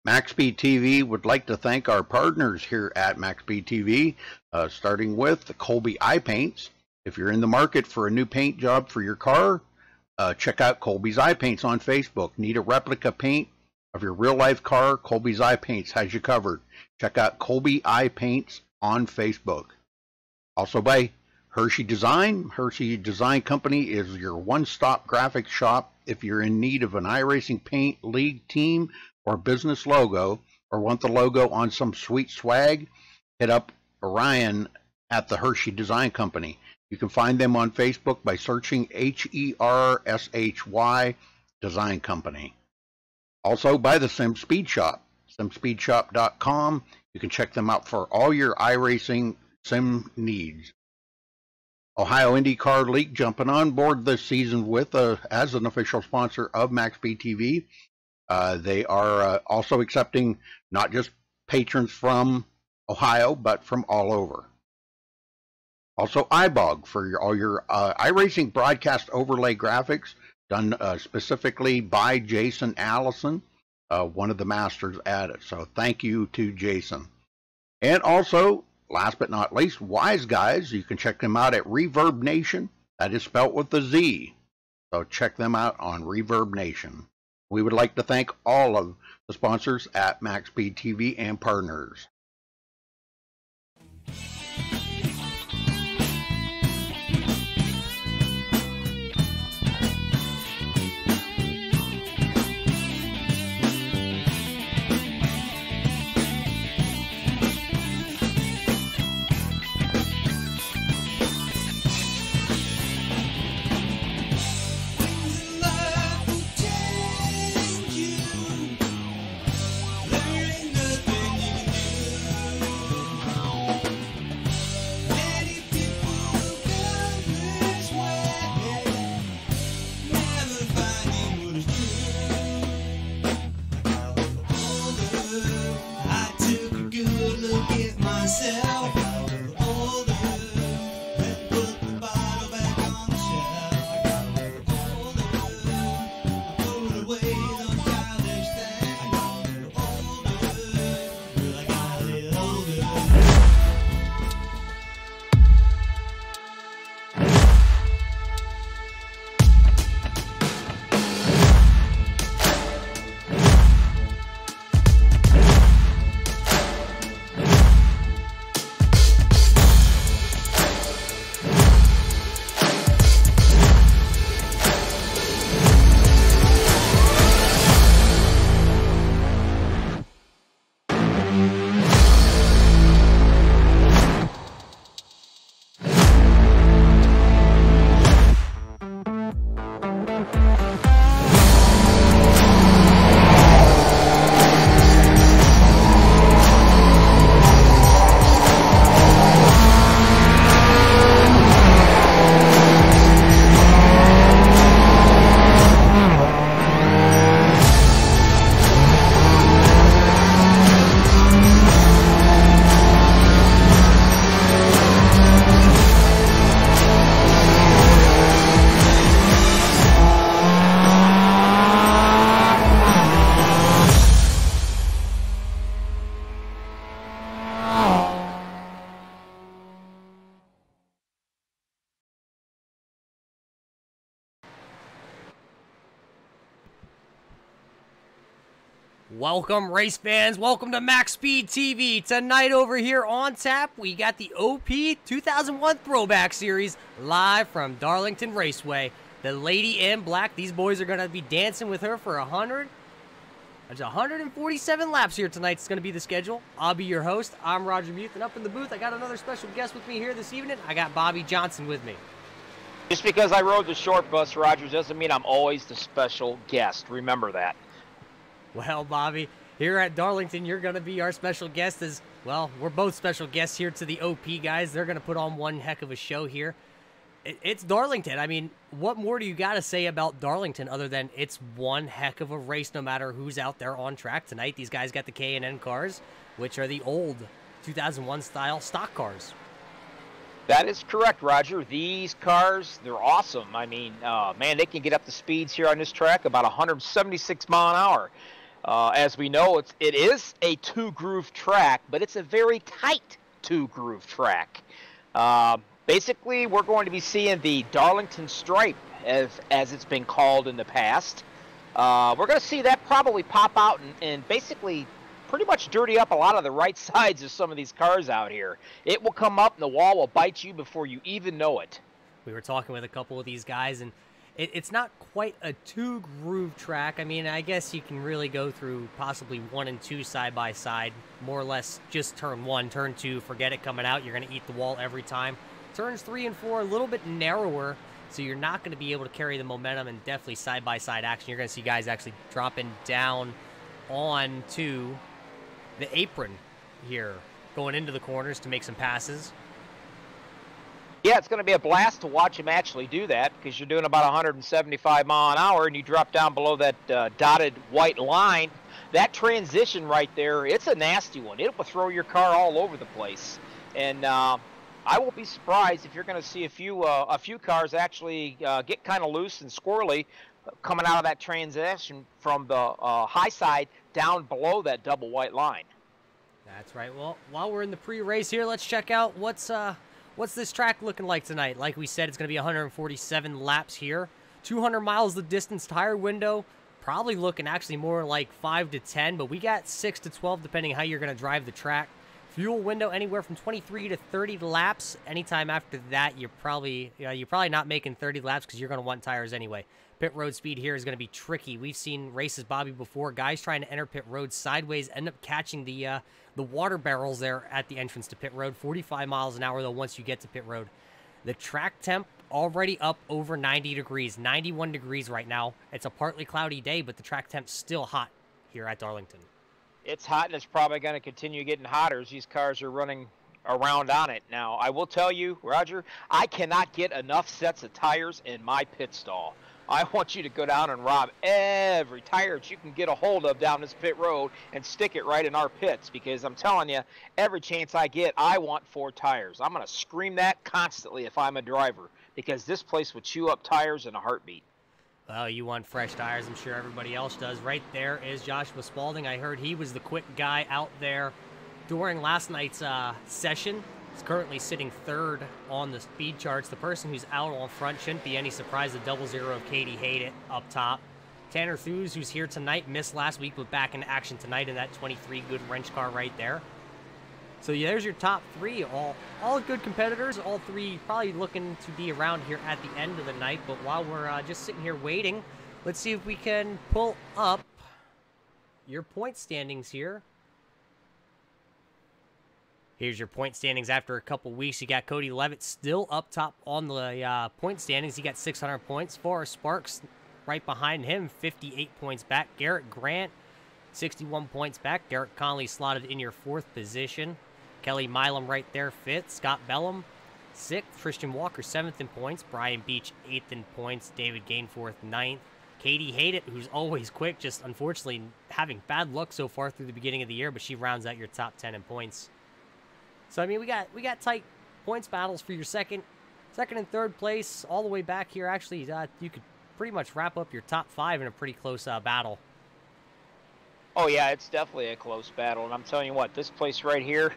MaxSpeedTV would like to thank our partners here at MaxSpeedTV, starting with the Colby Eye Paints. If you're in the market for a new paint job for your car, check out Colby's Eye Paints on Facebook. Need a replica paint of your real-life car? Colby's Eye Paints has you covered. Check out Colby Eye Paints on Facebook. Also by Hershey Design. Hershey Design Company is your one-stop graphics shop. If you're in need of an iRacing paint, league, team, or business logo, or want the logo on some sweet swag, hit up Orion at the Hershey Design Company. You can find them on Facebook by searching HERSHY Design Company. Also by the Sim Speed Shop, simspeedshop.com. You can check them out for all your iRacing sim needs. Ohio IndyCar League jumping on board this season with as an official sponsor of MaxSpeedTV. They are also accepting not just patrons from Ohio, but from all over. Also iBog for all your iRacing broadcast overlay graphics done specifically by Jason Allison, one of the masters at it. So thank you to Jason. And also, last but not least, Wise Guys. You can check them out at Reverb Nation. That is spelt with a Z. So check them out on Reverb Nation. We would like to thank all of the sponsors at MaxSpeedTV and partners. Welcome, race fans. Welcome to MaxSpeedTV. Tonight over here on tap, we got the OP 2001 Throwback Series live from Darlington Raceway. The lady in black, these boys are going to be dancing with her for 147 laps here tonight. It's going to be the schedule. I'll be your host. I'm Roger Muth, and up in the booth, I got another special guest with me here this evening. I got Bobby Johnson with me. Just because I rode the short bus, Roger, doesn't mean I'm always the special guest. Remember that. Well, Bobby, here at Darlington, you're going to be our special guest as, well, we're both special guests here to the OP guys. They're going to put on one heck of a show here. It's Darlington. I mean, what more do you got to say about Darlington other than it's one heck of a race no matter who's out there on track tonight? These guys got the K&N cars, which are the old 2001 style stock cars. That is correct, Roger. These cars, they're awesome. I mean, man, they can get up to speeds here on this track about 176 mile an hour. As we know, it is a two-groove track, but it's a very tight two-groove track. Basically, we're going to be seeing the Darlington Stripe, as it's been called in the past. We're going to see that probably pop out and basically pretty much dirty up a lot of the right sides of some of these cars out here. It will come up and the wall will bite you before you even know it. We were talking with a couple of these guys, and it's not quite a two-groove track. I mean, I guess you can really go through possibly 1 and 2 side by side, more or less just turn 1, turn 2, forget it coming out. You're going to eat the wall every time. Turns 3 and 4 a little bit narrower, so you're not going to be able to carry the momentum, and definitely side by side action. You're going to see guys actually dropping down onto the apron here, going into the corners to make some passes. Yeah, it's going to be a blast to watch him actually do that, because you're doing about 175 mile an hour and you drop down below that dotted white line. That transition right there, it's a nasty one. It will throw your car all over the place. And I won't be surprised if you're going to see a few cars actually get kind of loose and squirrely coming out of that transition from the high side down below that double white line. That's right. Well, while we're in the pre-race here, let's check out what's this track looking like tonight. Like we said, it's going to be 147 laps here. 200 miles the distance tire window. Probably looking actually more like 5 to 10, but we got 6 to 12 depending how you're going to drive the track. Fuel window anywhere from 23 to 30 laps. Anytime after that, you're probably not making 30 laps because you're going to want tires anyway. Pit road speed here is going to be tricky. We've seen races, Bobby, before. Guys trying to enter pit road sideways end up catching the water barrels there at the entrance to pit road. 45 miles an hour, though, once you get to pit road. The track temp already up over 90 degrees, 91 degrees right now. It's a partly cloudy day, but the track temp's still hot here at Darlington. It's hot, and it's probably going to continue getting hotter as these cars are running around on it. Now, I will tell you, Roger, I cannot get enough sets of tires in my pit stall. I want you to go down and rob every tire that you can get a hold of down this pit road and stick it right in our pits, because I'm telling you, every chance I get, I want 4 tires. I'm going to scream that constantly if I'm a driver, because this place would chew up tires in a heartbeat. Well, you want fresh tires. I'm sure everybody else does. Right there is Joshua Spalding. I heard he was the quick guy out there during last night's session. He's currently sitting 3rd on the speed charts. The person who's out on front shouldn't be any surprise. The 00 of Katie Hayden up top. Tanner Thews, who's here tonight, missed last week, but back in action tonight in that 23 good wrench car right there. So yeah, there's your top 3, all good competitors, all 3 probably looking to be around here at the end of the night. But while we're just sitting here waiting, let's see if we can pull up your point standings here. Here's your point standings after a couple weeks. You got Cody Levitt still up top on the point standings. He got 600 points. Forrest Sparks right behind him, 58 points back. Garrett Grant, 61 points back. Garrett Conley slotted in your 4th position. Kelly Milam right there, 5th. Scott Bellum, 6th. Christian Walker, 7th in points. Brian Beach, 8th in points. David Gainforth, 9th. Katie Hayden, who's always quick, just unfortunately having bad luck so far through the beginning of the year, but she rounds out your top 10 in points. So, I mean, we got tight points battles for your second and third place all the way back here. Actually, you could pretty much wrap up your top 5 in a pretty close battle. Oh, yeah, it's definitely a close battle. And I'm telling you what, this place right here,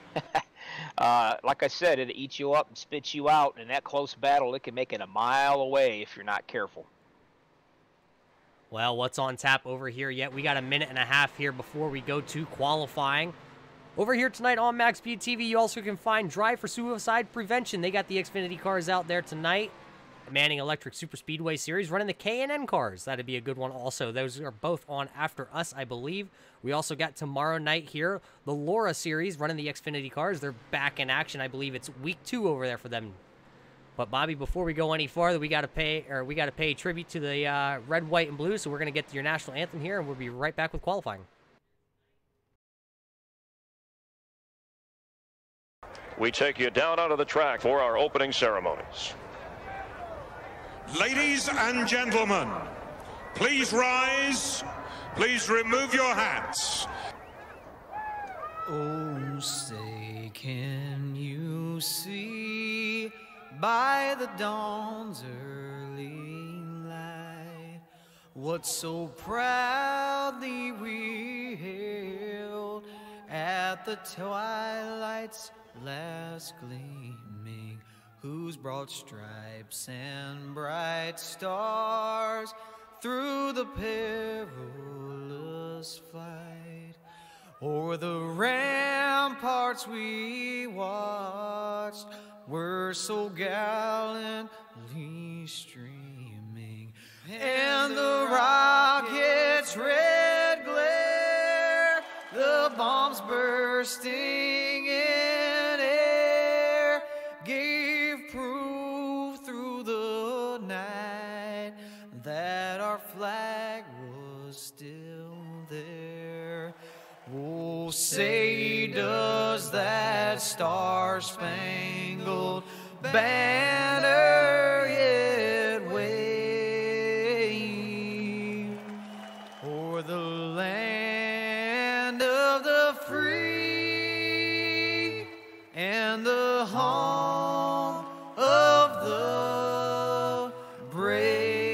like I said, it eats you up and spits you out. And that close battle, it can make it a mile away if you're not careful. Well, what's on tap over here yet? We got a minute and a half here before we go to qualifying. Over here tonight on MaxSpeedTV, you also can find Drive for Suicide Prevention. They got the Xfinity cars out there tonight. Manning Electric Super Speedway Series running the K&N cars. That'd be a good one also. Those are both on after us, I believe. We also got tomorrow night here the Laura Series running the Xfinity cars. They're back in action. I believe it's week 2 over there for them. But Bobby, before we go any farther, we got to pay tribute to the red, white, and blue. So we're going to get to your national anthem here, and we'll be right back with qualifying. We take you down onto the track for our opening ceremonies. Ladies and gentlemen, please rise. Please remove your hats. Oh, say, can you see by the dawn's early light what so proudly we hailed at the twilight's last gleaming, whose broad stripes and bright stars through the perilous fight o'er the ramparts we watched were so gallantly streaming, and the rocket's red glare, the bombs bursting in air, gave proof through the night that our flag was still there. Oh, say does that star-spangled banner yet wave o'er the land of the free and the home of the brave.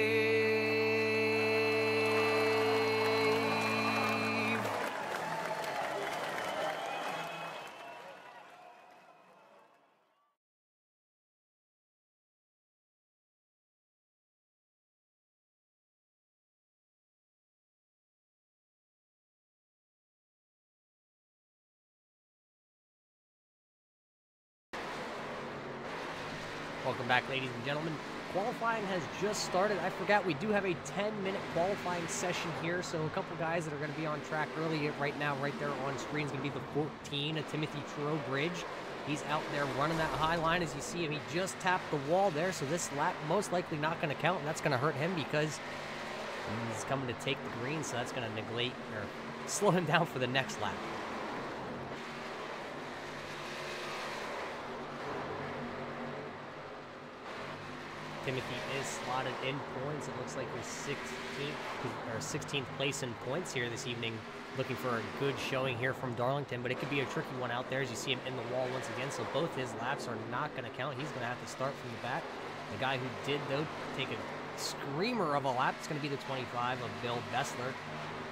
Welcome back, ladies and gentlemen. Qualifying has just started. I forgot we do have a 10-minute qualifying session here, so a couple guys that are going to be on track early right now, right there on screen, is going to be the 14, Timothy Trowbridge. He's out there running that high line. As you see him, he just tapped the wall there, so this lap most likely not going to count, and that's going to hurt him because he's coming to take the green, so that's going to neglect or slow him down for the next lap. Timothy is slotted in points. It looks like he's 16th place in points here this evening. Looking for a good showing here from Darlington, but it could be a tricky one out there as you see him in the wall once again. So both his laps are not going to count. He's going to have to start from the back. The guy who did, though, take a screamer of a lap is going to be the 25 of Bill Bessler.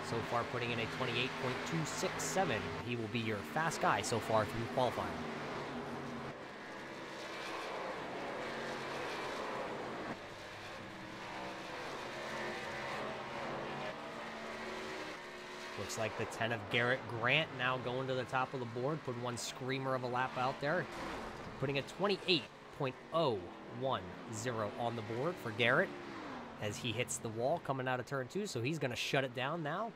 So far putting in a 28.267. He will be your fast guy so far through qualifying. Looks like the 10 of Garrett Grant now going to the top of the board. Put one screamer of a lap out there. Putting a 28.010 on the board for Garrett as he hits the wall coming out of turn 2. So he's going to shut it down now.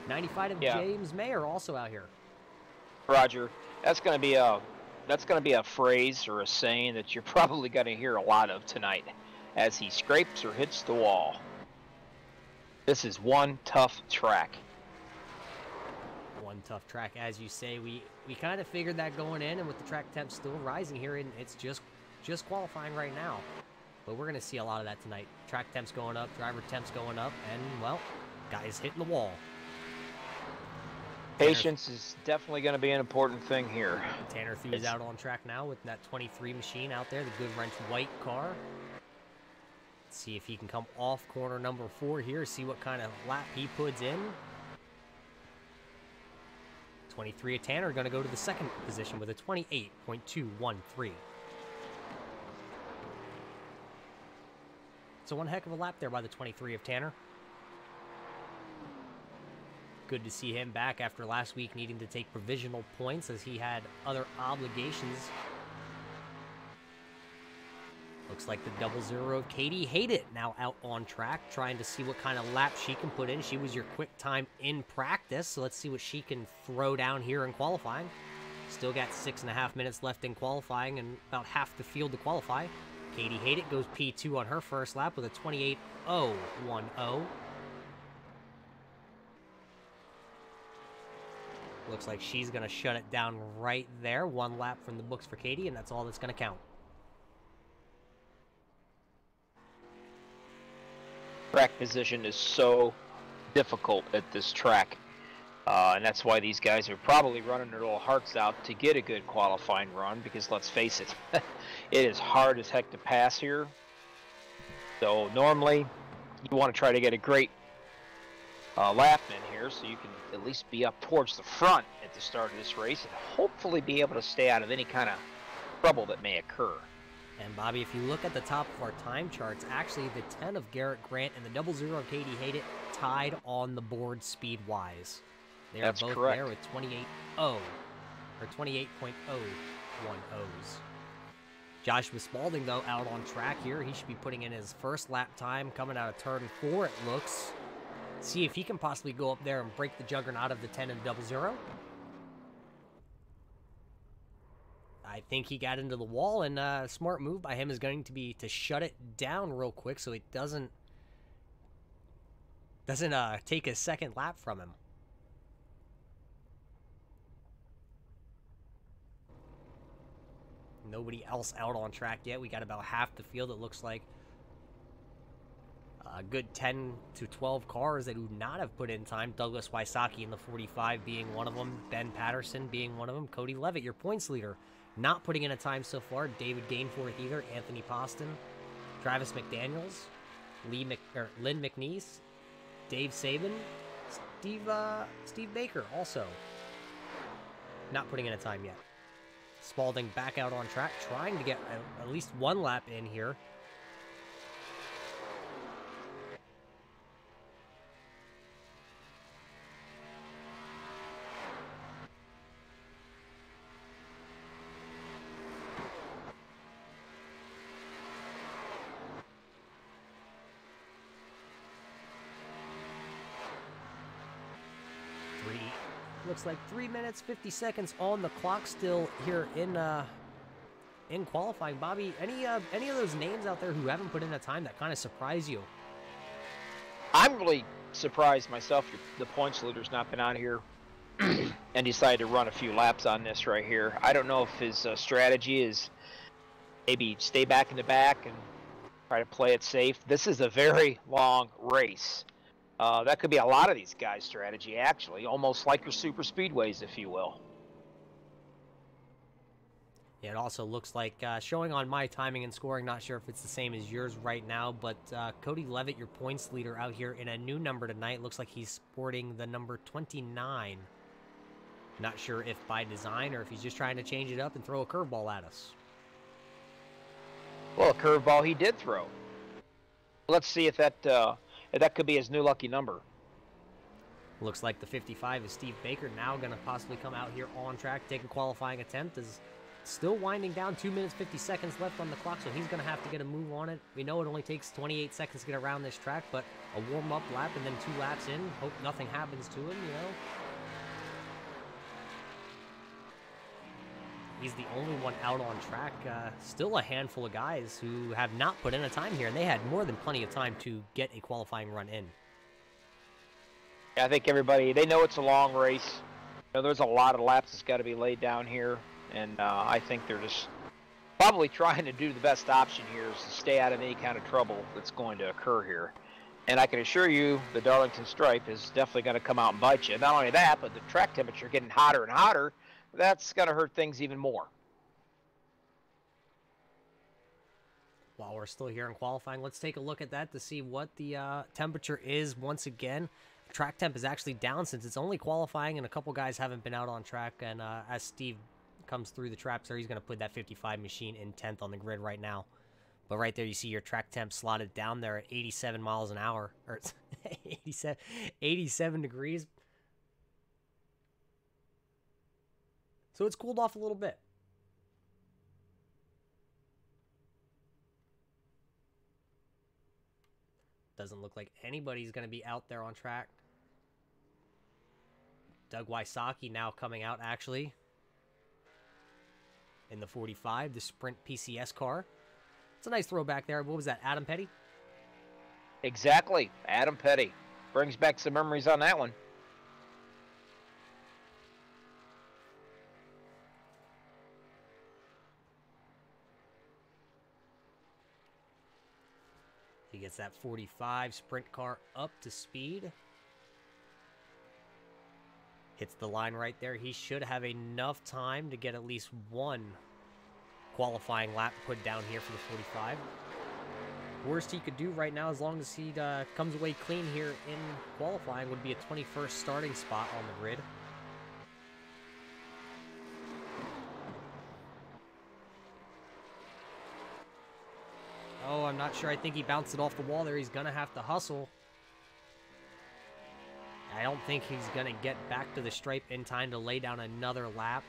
95 of James Mayer also out here. Roger, that's going to be a phrase or a saying that you're probably going to hear a lot of tonight as he scrapes or hits the wall. This is one tough track. One tough track, as you say. We kind of figured that going in, and with the track temp still rising here, and it's just qualifying right now. But we're going to see a lot of that tonight. Track temps going up, driver temps going up, and, well, guys hitting the wall. Patience is definitely going to be an important thing here. Tanner Thews out on track now with that 23 machine out there, the Good Wrench white car. See if he can come off corner number 4 here, see what kind of lap he puts in. 23 of Tanner going to go to the second position with a 28.213. So one heck of a lap there by the 23 of Tanner. Good to see him back after last week needing to take provisional points as he had other obligations. Looks like the 00 of Katie Hated now out on track, trying to see what kind of lap she can put in. She was your quick time in practice, so let's see what she can throw down here in qualifying. Still got 6.5 minutes left in qualifying and about half the field to qualify. Katie Hated goes P2 on her first lap with a 28.010. Looks like she's going to shut it down right there. One lap from the books for Katie, and that's all that's going to count. Track position is so difficult at this track, and that's why these guys are probably running their little hearts out to get a good qualifying run, because let's face it, It is hard as heck to pass here. So normally you want to try to get a great lap in here so you can at least be up towards the front at the start of this race and hopefully be able to stay out of any kind of trouble that may occur. And Bobby, if you look at the top of our time charts, actually the 10 of Garrett Grant and the 00 of Katie Hayden tied on the board speed-wise. They are both correct. there with 28.0 or 28.010s. Joshua Spalding, though, out on track here. He should be putting in his first lap time coming out of turn 4, it looks. See if he can possibly go up there and break the juggernaut of the 10 and 00. I think he got into the wall, and a smart move by him is going to be to shut it down real quick so it doesn't take a second lap from him. Nobody else out on track yet. We got about half the field, it looks like. A good 10 to 12 cars that do not have put in time. Douglas Wysocki in the 45 being one of them. Ben Patterson being one of them. Cody Levitt, your points leader, not putting in a time so far. David Gainforth either. Anthony Poston. Travis McDaniels. Lynn McNeese. Dave Sabin. Steve Baker also not putting in a time yet. Spalding back out on track, trying to get at least one lap in here. Looks like 3 minutes, 50 seconds on the clock still here in qualifying. Bobby, any of those names out there who haven't put in a time that kind of surprise you? I'm really surprised myself the points leader's not been out here and decided to run a few laps on this right here. I don't know if his strategy is maybe stay back in the back and try to play it safe. This is a very long race. That could be a lot of these guys' strategy, actually, almost like your super speedways, if you will. Yeah, it also looks like, showing on my timing and scoring, not sure if it's the same as yours right now, but Cody Levitt, your points leader out here in a new number tonight. Looks like he's sporting the number 29. Not sure if by design or if he's just trying to change it up and throw a curveball at us. Well, a curveball he did throw. Let's see if that could be his new lucky number. Looks like the 55 is Steve Baker, now going to possibly come out here on track, take a qualifying attempt. Is still winding down, 2 minutes, 50 seconds left on the clock, so he's going to have to get a move on it. We know it only takes 28 seconds to get around this track, but a warm-up lap and then 2 laps in. Hope nothing happens to him, you know. He's the only one out on track. Still a handful of guys who have not put in a time here, and they had more than plenty of time to get a qualifying run in. I think everybody, they know it's a long race. You know, there's a lot of laps that's got to be laid down here, and I think they're just probably trying to do the best option here is to stay out of any kind of trouble that's going to occur here. And I can assure you the Darlington Stripe is definitely going to come out and bite you. Not only that, but the track temperature getting hotter and hotter, that's going to hurt things even more. While we're still here in qualifying, let's take a look at that to see what the temperature is once again. Track temp is actually down since it's only qualifying and a couple guys haven't been out on track. And as Steve comes through the traps there, he's going to put that 55 machine in 10th on the grid right now. But right there, you see your track temp slotted down there at 87 miles an hour, or 87 degrees. So it's cooled off a little bit. Doesn't look like anybody's going to be out there on track. Doug Wysocki now coming out, actually, in the 45, the Sprint PCS car. It's a nice throwback there. What was that, Adam Petty? Exactly, Adam Petty. Brings back some memories on that one. He gets that 45 sprint car up to speed. Hits the line right there. He should have enough time to get at least one qualifying lap put down here for the 45. Worst he could do right now, as long as he comes away clean here in qualifying, would be a 21st starting spot on the grid. Oh, I'm not sure. I think he bounced it off the wall there. He's going to have to hustle. I don't think he's going to get back to the stripe in time to lay down another lap.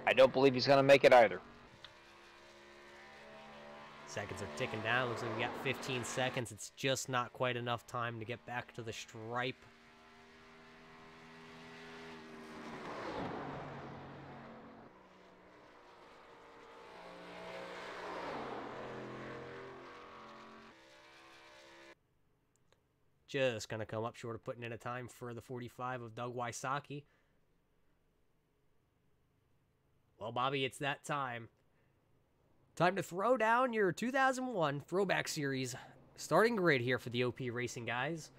I don't believe he's going to make it either. Seconds are ticking down. Looks like we got 15 seconds. It's just not quite enough time to get back to the stripe. Just going to come up short of putting in a time for the 45 of Doug Wysocki. Well, Bobby, it's that time. Time to throw down your 2001 Throwback Series starting grid here for the OP Racing guys.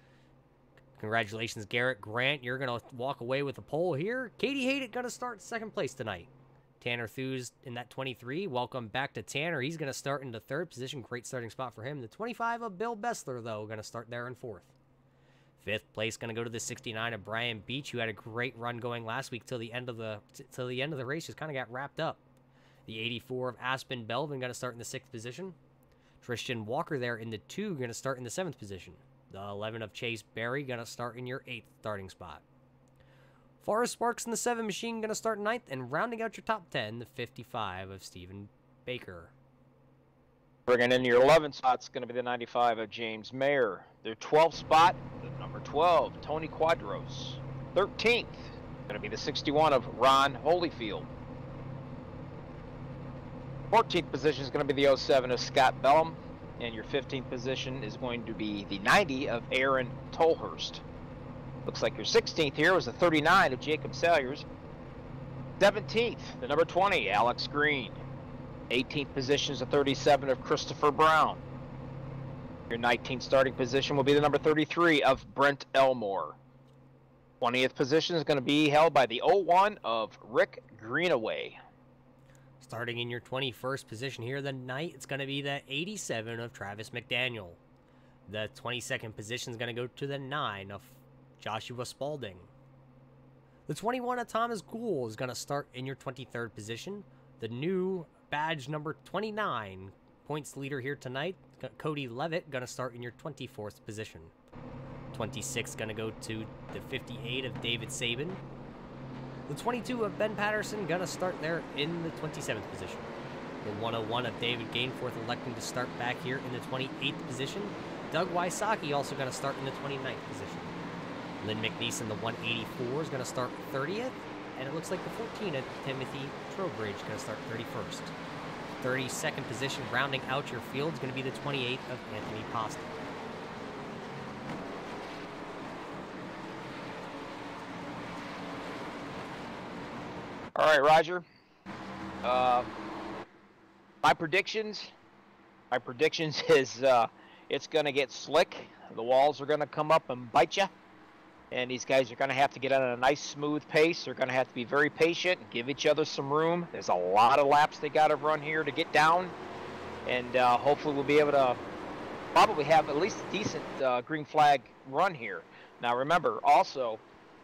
Congratulations, Garrett Grant. You're going to walk away with a pole here. Katie Hayden going to start second place tonight. Tanner Thews in that 23. Welcome back to Tanner. He's going to start in the third position. Great starting spot for him. The 25 of Bill Bessler, though, going to start there in fourth. Fifth place going to go to the 69 of Brian Beach, who had a great run going last week till the end of the race. Just kind of got wrapped up. The 84 of Aspen Belvin going to start in the 6th position. Tristan Walker there in the 2 going to start in the 7th position. The 11 of Chase Berry going to start in your 8th starting spot. Forrest Sparks in the 7 machine going to start 9th, and rounding out your top 10, the 55 of Stephen Baker. Bringing in your 11th spot is going to be the 95 of James Mayer. Their 12th spot, the number 12, Tony Quadros. 13th, going to be the 61 of Ron Holyfield. 14th position is going to be the 07 of Scott Bellum. And your 15th position is going to be the 90 of Aaron Tolhurst. Looks like your 16th here was the 39 of Jacob Salyers. 17th, the number 20, Alex Green. 18th position is the 37 of Christopher Brown. Your 19th starting position will be the number 33 of Brent Elmore. 20th position is going to be held by the 01 of Rick Greenaway. Starting in your 21st position here the night, it's going to be the 87 of Travis McDaniel. The 22nd position is going to go to the 9 of Joshua Spalding. The 21 of Thomas Gould is going to start in your 23rd position. The new badge number 29 points leader here tonight, Cody Levitt, going to start in your 24th position. 26 going to go to the 58 of David Sabin. The 22 of Ben Patterson going to start there in the 27th position. The 101 of David Gainforth electing to start back here in the 28th position. Doug Wysocki also going to start in the 29th position. Lynn McNeeson, the 184, is going to start 30th. And it looks like the 14 of Timothy Trowbridge is going to start 31st. 32nd position, rounding out your field, is going to be the 28th of Anthony Posta. All right, Roger. My predictions is it's going to get slick. The walls are going to come up and bite you. And these guys are going to have to get on a nice, smooth pace. They're going to have to be very patient and give each other some room. There's a lot of laps they got to run here to get down. And hopefully we'll be able to probably have at least a decent green flag run here. Now, remember, also,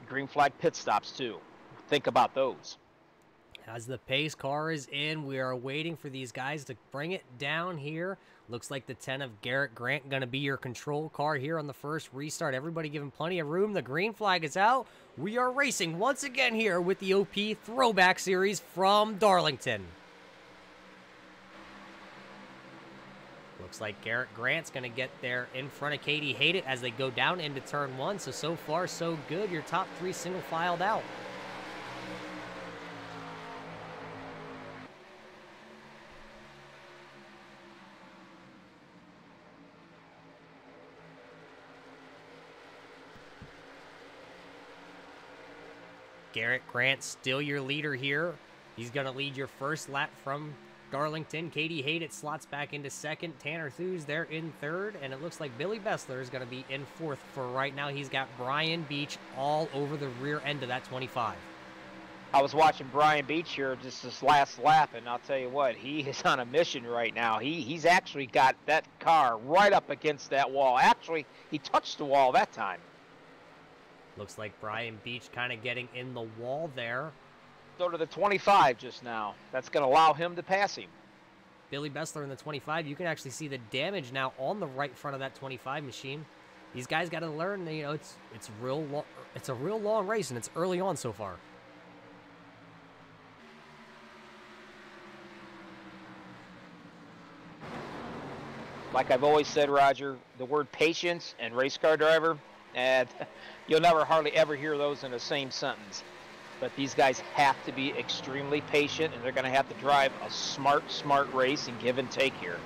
green flag pit stops, too. Think about those. As the pace car is in, we are waiting for these guys to bring it down here. Looks like the 10 of Garrett Grant going to be your control car here on the first restart. Everybody giving plenty of room. The green flag is out. We are racing once again here with the OP Throwback Series from Darlington. Looks like Garrett Grant's going to get there in front of Katie Hayden as they go down into turn 1. So far, so good. Your top 3 single filed out. Garrett Grant still your leader here. He's going to lead your first lap from Darlington. Katie Hayden slots back into second. Tanner Thews there in third. And it looks like Billy Bessler is going to be in fourth for right now. He's got Brian Beach all over the rear end of that 25. I was watching Brian Beach here just this last lap, and I'll tell you what, he is on a mission right now. He's actually got that car right up against that wall. Actually, he touched the wall that time. Looks like Brian Beach kind of getting in the wall there. So to the 25 just now. That's going to allow him to pass him. Billy Bessler in the 25. You can actually see the damage now on the right front of that 25 machine. These guys got to learn, you know, it's a real long race, and it's early on so far. Like I've always said, Roger, the word patience and race car driver, and you'll never hardly ever hear those in the same sentence. But these guys have to be extremely patient, and they're going to have to drive a smart race and give and take here.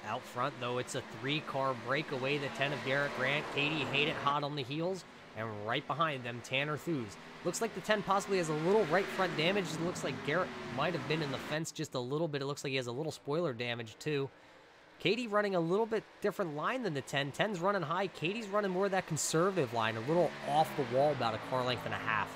Out front, though, it's a 3-car breakaway. The 10 of Garrett Grant, Katie Hayden hot on the heels, and right behind them, Tanner Thews. Looks like the 10 possibly has a little right front damage. It looks like Garrett might have been in the fence just a little bit. It looks like he has a little spoiler damage, too. Katie running a little bit different line than the 10. 10's running high. Katie's running more of that conservative line, a little off the wall, about a car length and a half.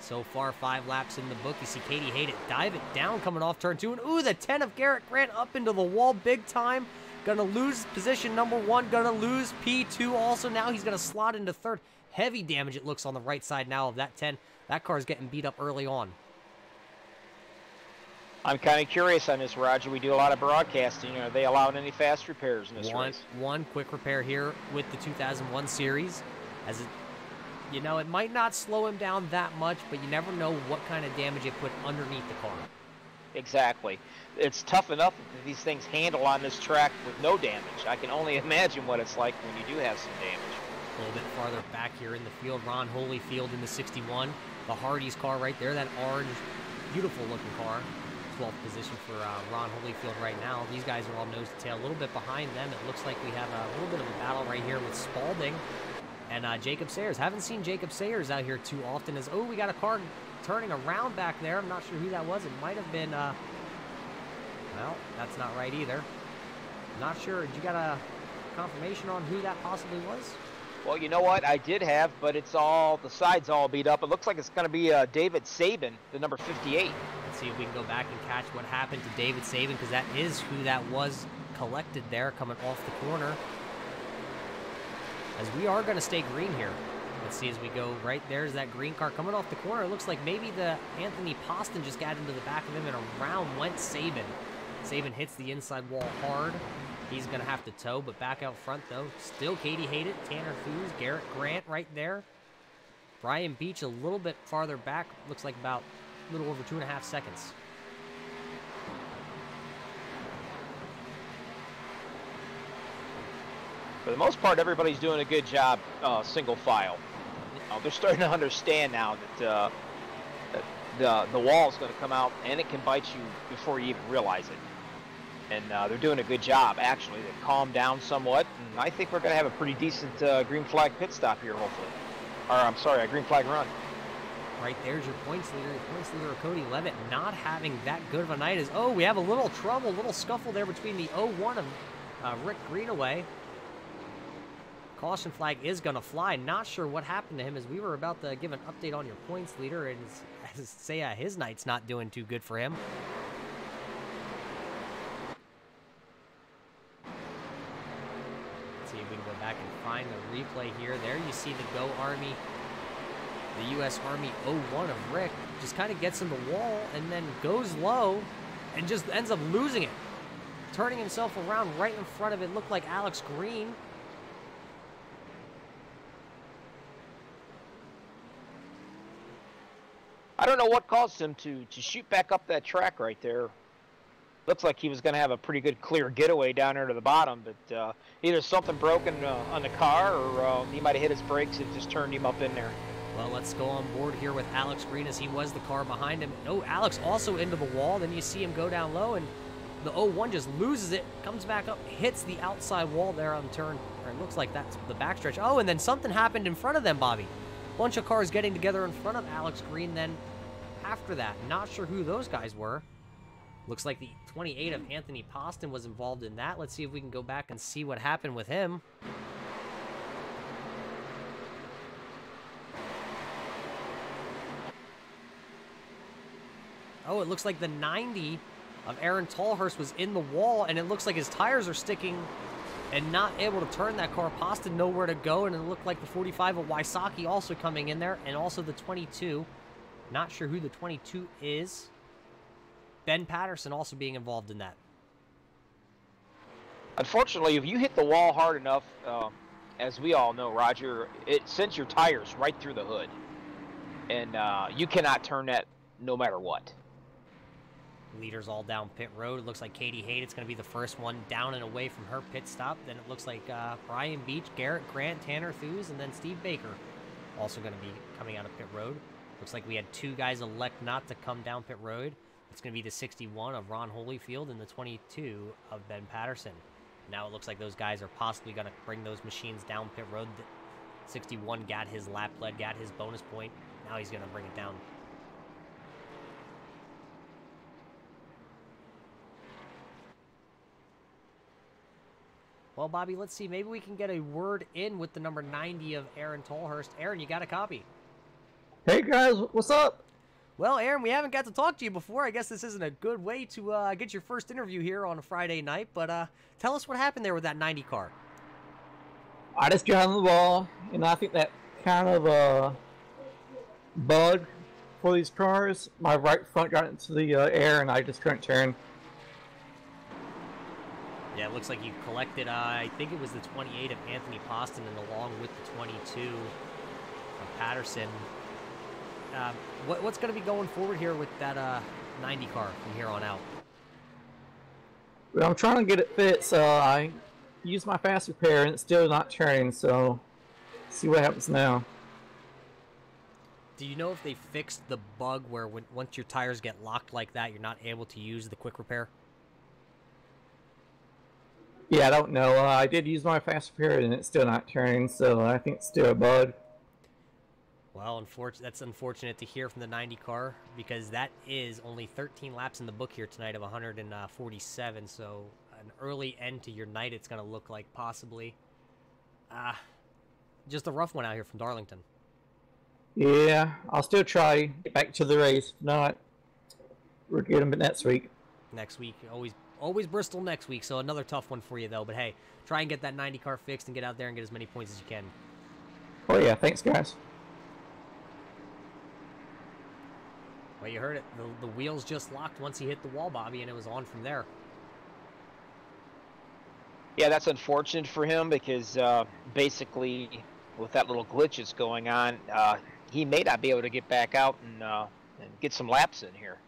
So far, 5 laps in the book. You see Katie Hayden dive it down coming off turn 2. And ooh, the 10 of Garrett Grant up into the wall big time. Gonna lose position number 1. Gonna lose P2 also. Now he's gonna slot into 3rd. Heavy damage it looks on the right side now of that 10. That car's getting beat up early on. I'm kind of curious on this, Roger. We do a lot of broadcasting. Are they allowing any fast repairs in this race? One quick repair here with the 2001 series. As it, you know, it might not slow him down that much, but you never know what kind of damage it put underneath the car. Exactly. It's tough enough that these things handle on this track with no damage. I can only imagine what it's like when you do have some damage. A little bit farther back here in the field, Ron Holyfield in the 61. The Hardy's car right there, that orange, beautiful looking car. 12th position for Ron Holyfield right now. These guys are all nose to tail. A little bit behind them. It looks like we have a little bit of a battle right here with Spalding and Jacob Sayers. Haven't seen Jacob Sayers out here too often. As we got a car turning around back there. I'm not sure who that was. It might have been, well, that's not right either. Not sure. Did you got a confirmation on who that possibly was? Well, you know what? I did have, but it's all, the sides all beat up. It looks like it's going to be David Sabin, the number 58. Let's see if we can go back and catch what happened to David Sabin, because that is who that was collected there coming off the corner. As we are going to stay green here. Let's see as we go right there's that green car coming off the corner. It looks like maybe the Anthony Poston just got into the back of him, and around went Sabin. Sabin hits the inside wall hard. He's going to have to tow, but back out front, though. Still Katie Hayden, Tanner Thews, Garrett Grant right there. Brian Beach a little bit farther back. Looks like about a little over 2.5 seconds. For the most part, everybody's doing a good job single file. They're starting to understand now that the wall is going to come out, and it can bite you before you even realize it. And they're doing a good job, actually. They've calmed down somewhat, and I think we're going to have a pretty decent green flag pit stop here, hopefully. Or, I'm sorry, a green flag run. Right there's your points leader. Your points leader, Cody Levitt, not having that good of a night. As we have a little trouble, a little scuffle there between the 01 of Rick Greenaway. Caution flag is going to fly. Not sure what happened to him, as we were about to give an update on your points leader, and say his night's not doing too good for him. Let's see if we can go back and find the replay here. There you see the Go Army, the U.S. Army 01 of Rick, just kind of gets in the wall and then goes low and just ends up losing it. Turning himself around right in front of it. Looked like Alex Green. I don't know what caused him to shoot back up that track right there. Looks like he was going to have a pretty good clear getaway down there to the bottom, but either something broken on the car, or he might have hit his brakes and just turned him up in there. Well, let's go on board here with Alex Green, as he was the car behind him. Oh, Alex also into the wall. Then you see him go down low, and the 01 just loses it, comes back up, hits the outside wall there on turn, or it looks like that's the backstretch. Oh, and then something happened in front of them, Bobby. Bunch of cars getting together in front of Alex Green then after that. Not sure who those guys were. Looks like the 28 of Anthony Poston was involved in that. Let's see if we can go back and see what happened with him. Oh, it looks like the 90 of Aaron Tallhurst was in the wall, and it looks like his tires are sticking and not able to turn that car. Pasta nowhere to go, and it looked like the 45 of Wysocki also coming in there, and also the 22. Not sure who the 22 is. Ben Patterson also being involved in that. Unfortunately, if you hit the wall hard enough, as we all know, Roger, it sends your tires right through the hood. And you cannot turn that no matter what. Leaders all down pit road. It looks like Katie Hayden's going to be the first one down and away from her pit stop. Then it looks like Brian Beach, Garrett Grant, Tanner Thews, and then Steve Baker also going to be coming out of pit road. Looks like we had 2 guys elect not to come down pit road. It's going to be the 61 of Ron Holyfield and the 22 of Ben Patterson. Now it looks like those guys are possibly going to bring those machines down pit road. 61 got his lap lead, got his bonus point. Now he's going to bring it down. Well, Bobby, let's see. Maybe we can get a word in with the number 90 of Aaron Tallhurst. Aaron, you got a copy? Hey, guys. What's up? Well, Aaron, we haven't got to talk to you before. I guess this isn't a good way to get your first interview here on a Friday night, but tell us what happened there with that 90 car. I just got on the wall, and I think that kind of bug for these cars. My right front got into the air, and I just couldn't turn. Yeah, it looks like you collected, I think it was the 28 of Anthony Poston, and along with the 22 of Patterson. What's going to be going forward here with that 90 car from here on out? Well, I'm trying to get it fit, so I use my fast repair, and it's still not turning, so see what happens now. Do you know if they fixed the bug where once your tires get locked like that, you're not able to use the quick repair? Yeah, I don't know. I did use my fast repair, and it's still not turning, so I think it's still a bug. Well, that's unfortunate to hear from the 90 car, because that is only 13 laps in the book here tonight of 147, so an early end to your night it's going to look like, possibly. Just a rough one out here from Darlington. Yeah, I'll still try to get back to the race. If not, we'll get them next week. Next week, always Bristol next week, so another tough one for you, though. But hey, try and get that 90 car fixed and get out there and get as many points as you can. Oh, yeah, thanks, guys. Well, you heard it. The wheels just locked once he hit the wall, Bobby, and it was on from there. Yeah, that's unfortunate for him because basically with that little glitch that's going on, he may not be able to get back out and get some laps in here.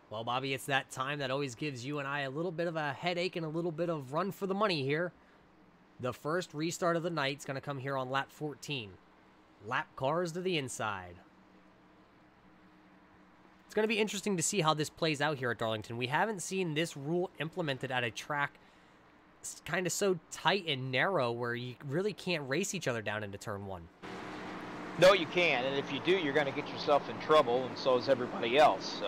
Well, Bobby, it's that time that always gives you and I a little bit of a headache and a little bit of run for the money here. The first restart of the night is going to come here on lap 14. Lap cars to the inside. It's going to be interesting to see how this plays out here at Darlington. We haven't seen this rule implemented at a track kind of so tight and narrow where you really can't race each other down into turn 1. No, you can, and if you do, you're going to get yourself in trouble, and so is everybody else.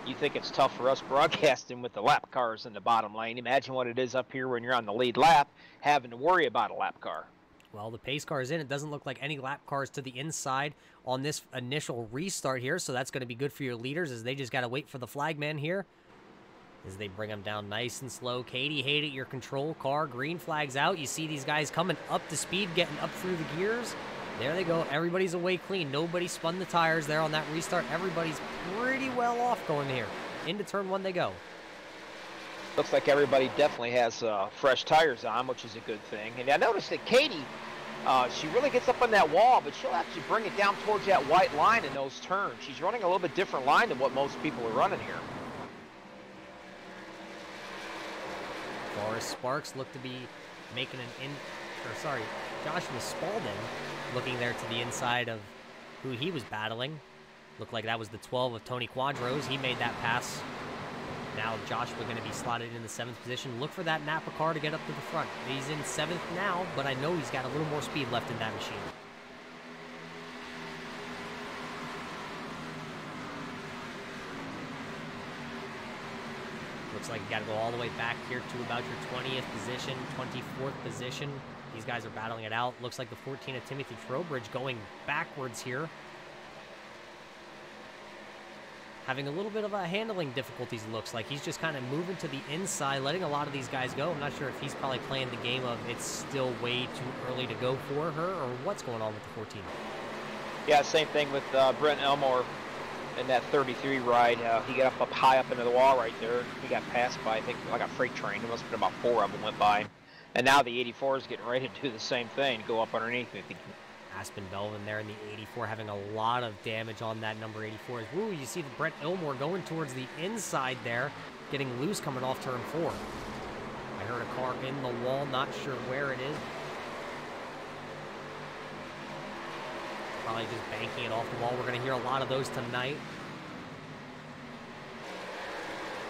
You think it's tough for us broadcasting with the lap cars in the bottom lane. Imagine what it is up here when you're on the lead lap, having to worry about a lap car. Well, the pace car is in. It doesn't look like any lap cars to the inside on this initial restart here, so that's going to be good for your leaders as they just got to wait for the flagman here as they bring them down nice and slow. Katie Hayden, your control car. Green flag's out. You see these guys coming up to speed, getting up through the gears. There they go. Everybody's away clean. Nobody spun the tires there on that restart. Everybody's pretty well off going here. Into turn 1 they go. Looks like everybody definitely has fresh tires on, which is a good thing. And I noticed that Katie, she really gets up on that wall, but she'll actually bring it down towards that white line in those turns. She's running a little bit different line than what most people are running here. Forrest Sparks looked to be making Joshua Spalding looking there to the inside of who he was battling. Looked like that was the 12 of Tony Quadros. He made that pass. Now Joshua going to be slotted in the 7th position. Look for that Napa car to get up to the front. He's in 7th now, but I know he's got a little more speed left in that machine. Looks like you got to go all the way back here to about your 20th position, 24th position. These guys are battling it out. Looks like the 14 of Timothy Trowbridge going backwards here. having a little bit of a handling difficulties, looks like. He's just kind of moving to the inside, letting a lot of these guys go. I'm not sure if he's probably playing the game of it's still way too early to go for her, or what's going on with the 14. Yeah, same thing with Brent Elmore in that 33 ride. He got up high up into the wall right there. He got passed by, I think, like a freight train. It must have been about 4 of them went by him. And now the 84 is getting ready to do the same thing, go up underneath. Aspen Belvin there in the 84 having a lot of damage on that number 84. Woo, you see the Brent Elmore going towards the inside there, getting loose coming off turn 4. I heard a car in the wall, not sure where it is. Probably just banking it off the wall. We're going to hear a lot of those tonight.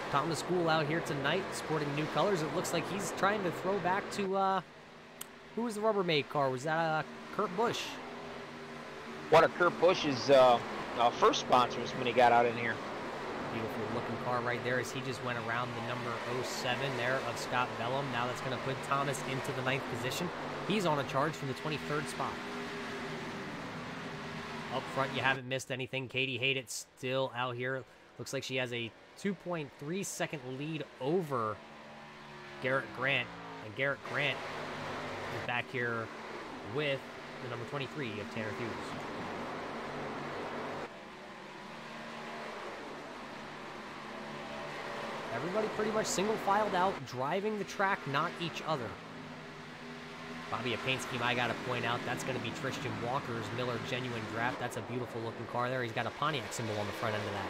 Thomas School out here tonight, sporting new colors. It looks like he's trying to throw back to, who was the Rubbermaid car? Was that Kurt Busch? One of Kurt Busch's first sponsors when he got out in here. Beautiful looking car right there as he just went around the number 07 there of Scott Bellum. Now that's going to put Thomas into the 9th position. He's on a charge from the 23rd spot. Up front, you haven't missed anything. Katie Hayden still out here. Looks like she has a 2.3 second lead over Garrett Grant. And Garrett Grant is back here with the number 23 of Tanner Hughes. Everybody pretty much single filed out, driving the track, not each other. Bobby, a paint scheme I got to point out, that's going to be Tristan Walker's Miller Genuine Draft. That's a beautiful looking car there. He's got a Pontiac symbol on the front end of that.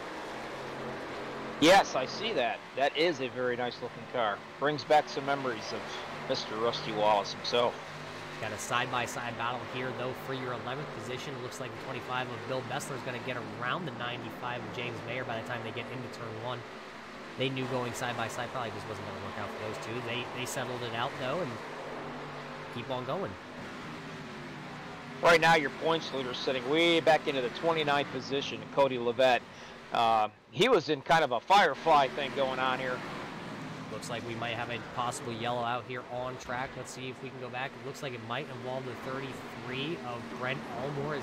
Yes, I see that. That is a very nice looking car. Brings back some memories of Mr. Rusty Wallace himself. Got a side-by-side battle here, though, for your 11th position. It looks like the 25 of Bill Bessler is going to get around the 95 of James Mayer by the time they get into turn 1. They knew going side-by-side probably just wasn't going to work out for those two. They settled it out, though, and keep on going. Right now, your points leader is sitting way back into the 29th position, Cody Levette. He was in kind of a Firefly thing going on here. Looks like we might have a possible yellow out here on track. Let's see if we can go back. It looks like it might involve the 33 of Brent Elmore.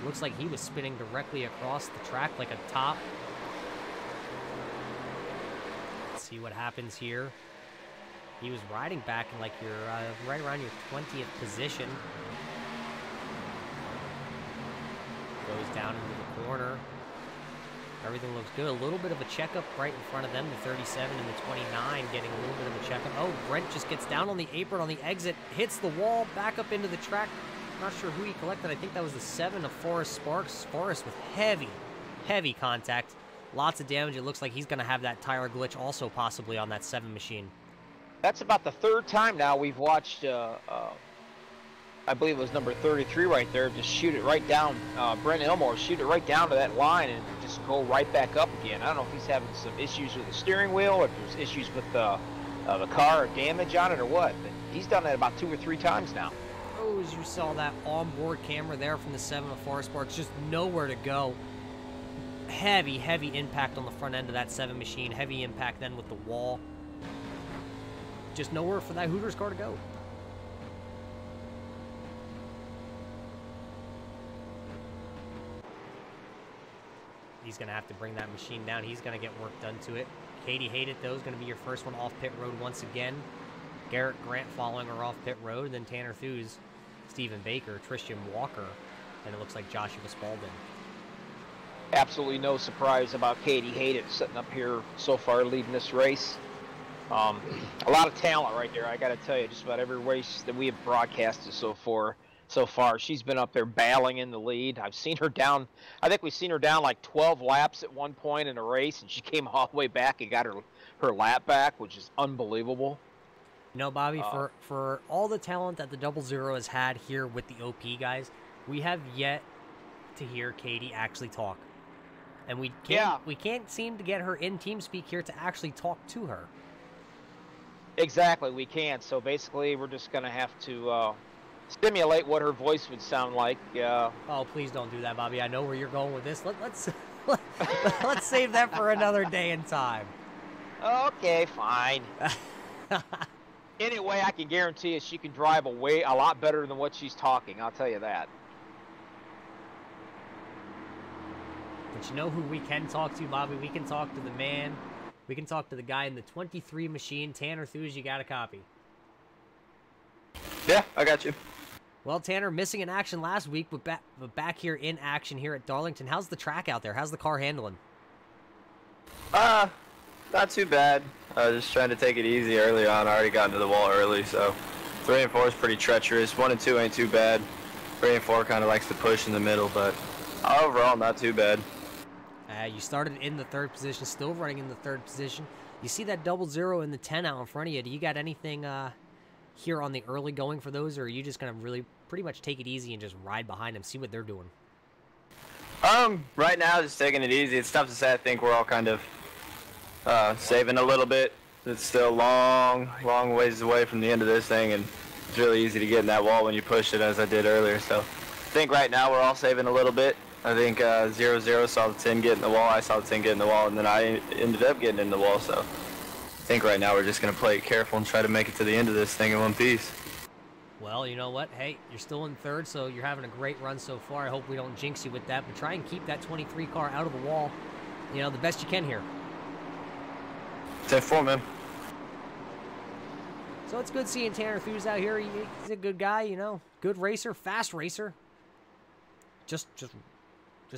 Looks like he was spinning directly across the track like a top. Let's see what happens here. He was riding back in like your right around your 20th position. Goes down into the corner. Everything looks good. A little bit of a checkup right in front of them. The 37 and the 29 getting a little bit of a checkup. Oh, Brent just gets down on the apron on the exit, hits the wall, back up into the track. Not sure who he collected. I think that was the 7 of Forrest Sparks. Forrest with heavy contact. Lots of damage. It looks like he's going to have that tire glitch also possibly on that 7 machine. That's about the 3rd time now we've watched, I believe it was number 33 right there, just shoot it right down, Brent Elmore, shoot it right down to that line and just go right back up again. I don't know if he's having some issues with the steering wheel or if there's issues with the car or damage on it or what, but he's done that about 2 or 3 times now. Oh, as you saw that onboard camera there from the 7 of Forest Sparks, just nowhere to go. Heavy impact on the front end of that 7 machine, heavy impact then with the wall. Just nowhere for that Hooters car to go. He's going to have to bring that machine down. He's going to get work done to it. Katie Hayden, though, is going to be your first one off pit road once again. Garrett Grant following her off pit road. And then Tanner Thews, Stephen Baker, Tristan Walker, and it looks like Joshua Spalding. Absolutely no surprise about Katie Hayden sitting up here so far leading this race. A lot of talent right there, I got to tell you. Just about every race that we have broadcasted so far, she's been up there battling in the lead. I've seen her down, I think we've seen her down like 12 laps at one point in a race, and she came all the way back and got her lap back, which is unbelievable. You know, Bobby, for all the talent that the 00 has had here with the OP guys, we have yet to hear Katie actually talk. And we can't seem to get her in TeamSpeak here to actually talk to her. Exactly, we can't. So basically, we're just going to have to simulate what her voice would sound like. Oh, please don't do that, Bobby. I know where you're going with this. Let's save that for another day and time. Okay, fine. Anyway, I can guarantee you she can drive a lot better than what she's talking. I'll tell you that. But you know who we can talk to, Bobby? We can talk to the man. We can talk to the guy in the 23 machine. Tanner Thews, you got a copy. Yeah, I got you. Well, Tanner, missing in action last week, but back here in action here at Darlington. How's the track out there? How's the car handling? Not too bad. Just trying to take it easy early on. I already got into the wall early, so 3 and 4 is pretty treacherous. 1 and 2 ain't too bad. 3 and 4 kind of likes to push in the middle, but overall, not too bad. You started in the 3rd position, still running in the 3rd position. You see that 00 and the 10 out in front of you. Do you got anything here on the early going for those, or are you just going to really pretty much take it easy and just ride behind them, see what they're doing? Right now, just taking it easy. It's tough to say. I think we're all kind of saving a little bit. It's still long ways away from the end of this thing, and it's really easy to get in that wall when you push it, as I did earlier. So I think right now we're all saving a little bit. I think 00 saw the 10 get in the wall. I saw the 10 get in the wall, and then I ended up getting in the wall. So I think right now we're just going to play it careful and try to make it to the end of this thing in one piece. Well, you know what? Hey, you're still in 3rd, so you're having a great run so far. I hope we don't jinx you with that, but try and keep that 23 car out of the wall, you know, the best you can here. 10-4, man. So it's good seeing Tanner Thews out here. He's a good guy, you know, good racer, fast racer. Just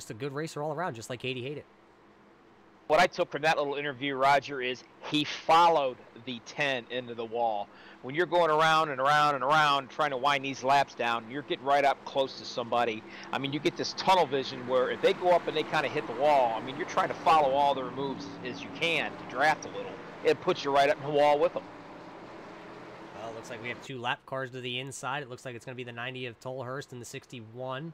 a good racer all around, just like Katie Hated. What I took from that little interview, Roger, is he followed the 10 into the wall. When you're going around and around and around trying to wind these laps down, you're getting right up close to somebody. I mean, you get this tunnel vision where if they go up and they kind of hit the wall, I mean, you're trying to follow all their moves as you can to draft a little. It puts you right up in the wall with them. Well, it looks like we have 2 lap cars to the inside. It looks like it's going to be the 90 of Tolhurst and the 61.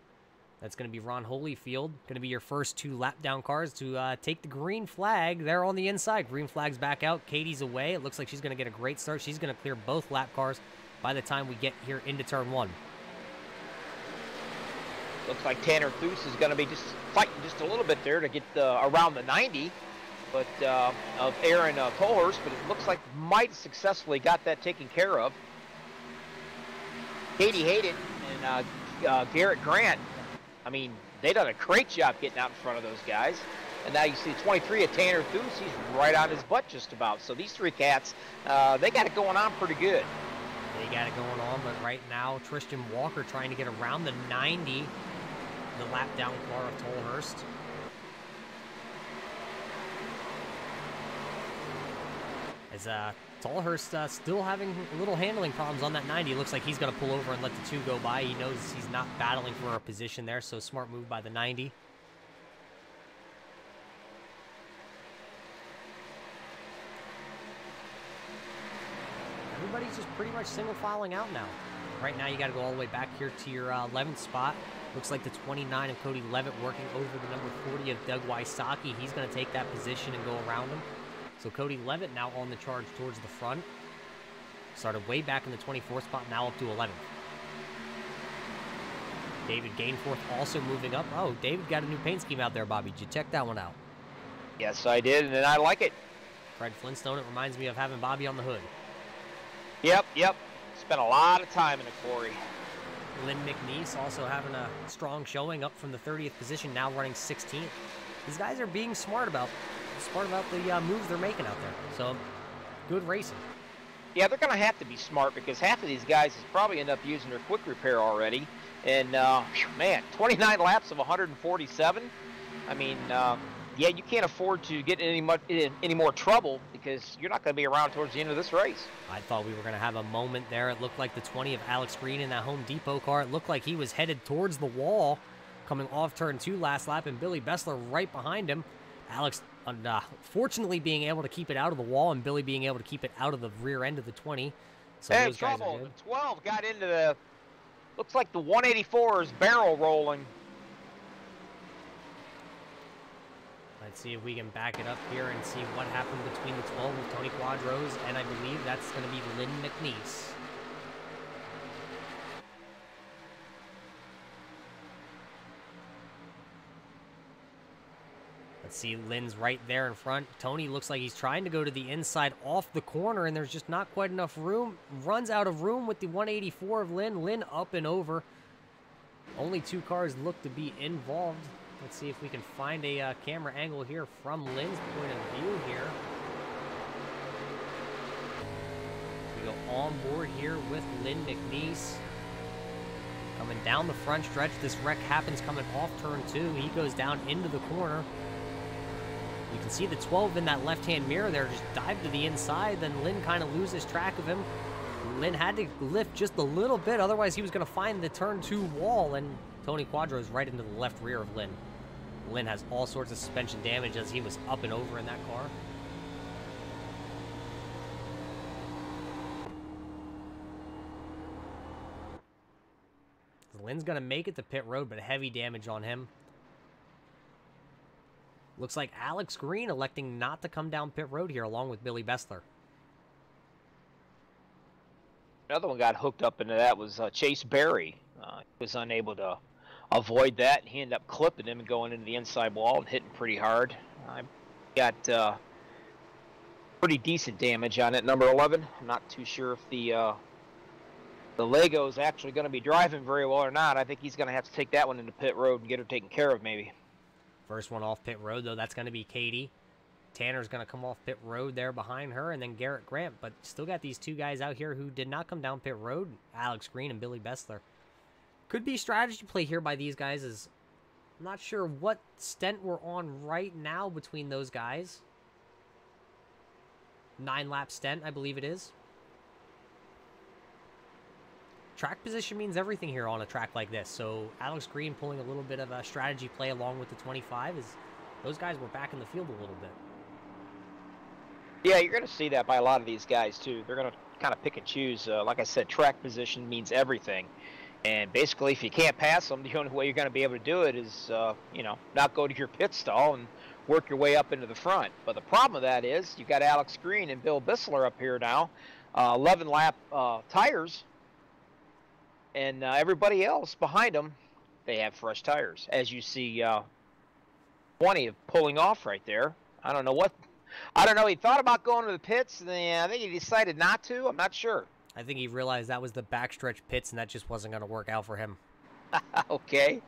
That's going to be Ron Holyfield. Going to be your first 2 lap down cars to take the green flag. They're on the inside. Green flag's back out. Katie's away. It looks like she's going to get a great start. She's going to clear both lap cars by the time we get here into turn 1. Looks like Tanner Thews is going to be just fighting just a little bit there to get around the 90 of Aaron Tolhurst, but it looks like might successfully got that taken care of. Katie Hayden and Garrett Grant, I mean, they done a great job getting out in front of those guys. And now you see 23 of Tanner Thews, he's right on his butt just about. So these 3 cats, they got it going on pretty good. They got it going on, but right now Tristan Walker trying to get around the 90, the lap down car of Tolhurst. As Tolhurst still having a little handling problems on that 90. Looks like he's going to pull over and let the 2 go by. He knows he's not battling for a position there, so smart move by the 90. Everybody's just pretty much single filing out now. Right now you got to go all the way back here to your 11th spot. Looks like the 29 of Cody Levitt working over the number 40 of Doug Wysocki. He's going to take that position and go around him. So Cody Levitt now on the charge towards the front. Started way back in the 24th spot, now up to 11th. David Gainforth also moving up. Oh, David got a new paint scheme out there, Bobby. Did you check that one out? Yes, I did, and I like it. Fred Flintstone, it reminds me of having Bobby on the hood. Yep. Spent a lot of time in the quarry. Lynn McNeese also having a strong showing, up from the 30th position, now running 16th. These guys are being smart about the moves they're making out there. So, good racing. Yeah, they're going to have to be smart because half of these guys has probably end up using their quick repair already. And, man, 29 laps of 147. I mean, yeah, you can't afford to get in any more trouble because you're not going to be around towards the end of this race. I thought we were going to have a moment there. It looked like the 20 of Alex Green in that Home Depot car. It looked like he was headed towards the wall coming off turn 2 last lap, and Billy Bessler right behind him. Alex, fortunately, being able to keep it out of the wall, and Billy being able to keep it out of the rear end of the 20. So hey, those guys trouble. are good. The 12 got into the, looks like the 184 is barrel rolling. Let's see if we can back it up here and see what happened between the 12 of Tony Quadros, and I believe that's going to be Lynn McNeese. Let's see, Lynn's right there in front. Tony looks like he's trying to go to the inside off the corner, and there's just not quite enough room. Runs out of room with the 184 of Lynn. Lynn up and over. Only 2 cars look to be involved. Let's see if we can find a camera angle here from Lynn's point of view here. We go on board here with Lynn McNeese. Coming down the front stretch. This wreck happens coming off turn 2. He goes down into the corner. You can see the 12 in that left-hand mirror there just dive to the inside. Then Lynn kind of loses track of him. Lynn had to lift just a little bit. Otherwise, he was going to find the turn 2 wall. And Tony Quadro's right into the left rear of Lynn. Lynn has all sorts of suspension damage as he was up and over in that car. Lynn's going to make it to pit road, but heavy damage on him. Looks like Alex Green electing not to come down pit road here along with Billy Bessler. Another one got hooked up into that was Chase Berry. He was unable to avoid that. He ended up clipping him and going into the inside wall and hitting pretty hard. I got pretty decent damage on it. Number 11. I'm not too sure if the Lego is actually going to be driving very well or not. I think he's going to have to take that one into pit road and get her taken care of maybe. First one off pit road, though, that's going to be Katie. Tanner's going to come off pit road there behind her, and then Garrett Grant. But still got these two guys out here who did not come down pit road, Alex Green and Billy Bessler. Could be strategy play here by these guys. I'm not sure what stent we're on right now between those guys. 9-lap stent, I believe it is. Track position means everything here on a track like this. So Alex Green pulling a little bit of a strategy play along with the 25 is those guys were back in the field a little bit. Yeah, you're going to see that by a lot of these guys too. They're going to kind of pick and choose. Like I said, track position means everything. And basically, if you can't pass them, the only way you're going to be able to do it is, you know, not go to your pit stall and work your way up into the front. But the problem with that is you've got Alex Green and Bill Bissler up here now, 11-lap tires. And everybody else behind them, they have fresh tires. As you see 20 pulling off right there. I don't know. He thought about going to the pits. And I think he decided not to. I'm not sure. I think he realized that was the backstretch pits, and that just wasn't going to work out for him. Okay.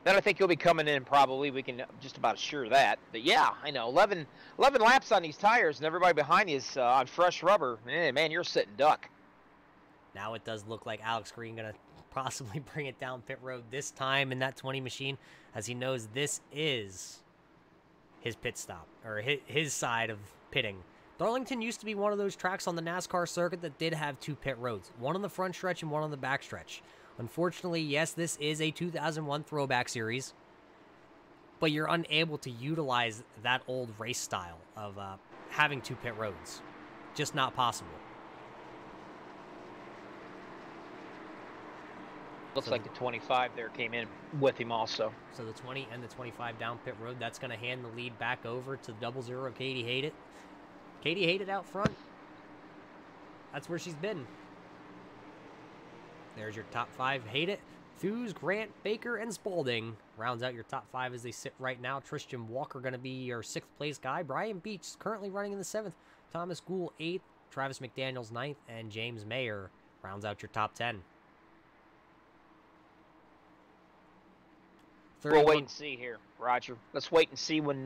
Then I think he'll be coming in probably. We can just about assure that. But yeah, I know. 11 laps on these tires, and everybody behind you is on fresh rubber. Man, you're sitting duck. Now it does look like Alex Green going to possibly bring it down pit road this time in that 20 machine, as he knows this is his pit stop, or his side of pitting. Darlington used to be one of those tracks on the NASCAR circuit that did have 2 pit roads, one on the front stretch and one on the back stretch. Unfortunately, yes, this is a 2001 Throwback series, but you're unable to utilize that old race style of having 2 pit roads. Just not possible. Looks like the 25 there came in with him also. So the 20 and the 25 down pit road, that's going to hand the lead back over to the 00 Katie Hated. Katie Hated out front. That's where she's been. There's your top 5. Hated, Thews, Grant, Baker, and Spalding. Rounds out your top 5 as they sit right now. Tristan Walker going to be your 6th place guy. Brian Beach currently running in the 7th. Thomas Gould 8th. Travis McDaniels 9th. And James Mayer rounds out your top 10. We'll wait and see here, Roger. Let's wait and see when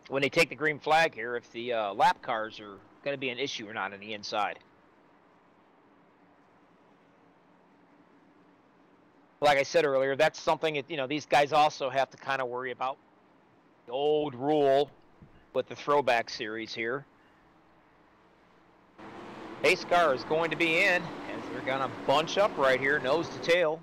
when they take the green flag here, if the lap cars are going to be an issue or not on the inside. Like I said earlier, that's something that, you know, these guys also have to kind of worry about. The old rule with the Throwback series here. Pace car is going to be in, and they're going to bunch up right here, nose to tail.